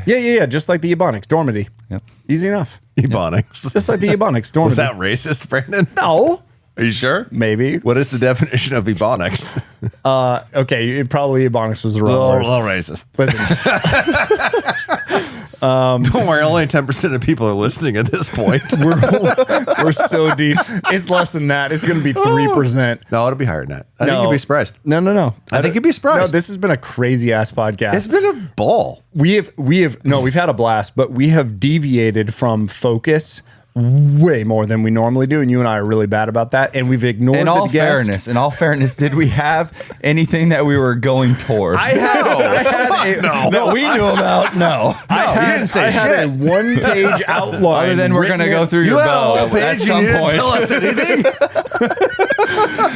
[SPEAKER 1] Yeah. Just like the Ebonics. Dormady.
[SPEAKER 6] Yep.
[SPEAKER 1] Easy enough.
[SPEAKER 5] Ebonics.
[SPEAKER 1] Just like the Ebonics. Dormady.
[SPEAKER 5] Was that racist, Brandon?
[SPEAKER 1] No.
[SPEAKER 5] Are you sure?
[SPEAKER 1] Maybe.
[SPEAKER 5] What is the definition of Ebonics?
[SPEAKER 1] Okay, probably Ebonics was the
[SPEAKER 5] a
[SPEAKER 1] wrong
[SPEAKER 5] little
[SPEAKER 1] word.
[SPEAKER 5] racist.
[SPEAKER 1] Listen,
[SPEAKER 5] Don't worry, only 10% of people are listening at this point.
[SPEAKER 1] we're so deep. It's less than that. It's going to be 3%.
[SPEAKER 5] No, it'll be higher than that. I think you'd be surprised.
[SPEAKER 1] No.
[SPEAKER 5] I think you'd be surprised.
[SPEAKER 1] No, this has been a crazy ass podcast.
[SPEAKER 5] It's been a ball.
[SPEAKER 1] We've had a blast, but we have deviated from focus way more than we normally do, and you and I are really bad about that. And we've ignored
[SPEAKER 6] In
[SPEAKER 1] the
[SPEAKER 6] all
[SPEAKER 1] guest.
[SPEAKER 6] fairness, did we have anything that we were going toward?
[SPEAKER 1] I had
[SPEAKER 6] no, we knew about. No,
[SPEAKER 1] I
[SPEAKER 6] didn't say
[SPEAKER 1] had a
[SPEAKER 6] shit.
[SPEAKER 1] one-page outline.
[SPEAKER 6] Other than we're gonna go through your bow at some point.
[SPEAKER 5] Tell us anything.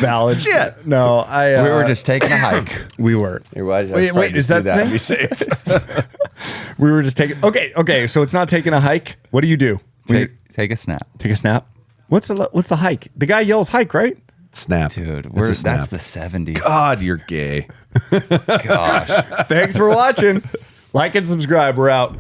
[SPEAKER 1] Valid.
[SPEAKER 5] Shit.
[SPEAKER 1] No,
[SPEAKER 6] We were just taking a hike.
[SPEAKER 1] We were. Wait, is that the
[SPEAKER 5] Be
[SPEAKER 1] thing?
[SPEAKER 5] safe.
[SPEAKER 1] We were just taking. Okay. So it's not taking a hike. What do you do?
[SPEAKER 6] Take a snap,
[SPEAKER 1] Take a snap. What's the hike? The guy yells hike, right?
[SPEAKER 5] Snap.
[SPEAKER 6] dude.
[SPEAKER 5] It's a snap.
[SPEAKER 6] That's the 70s.
[SPEAKER 5] God, you're gay.
[SPEAKER 6] Gosh.
[SPEAKER 1] Thanks for watching. Like and subscribe. We're out.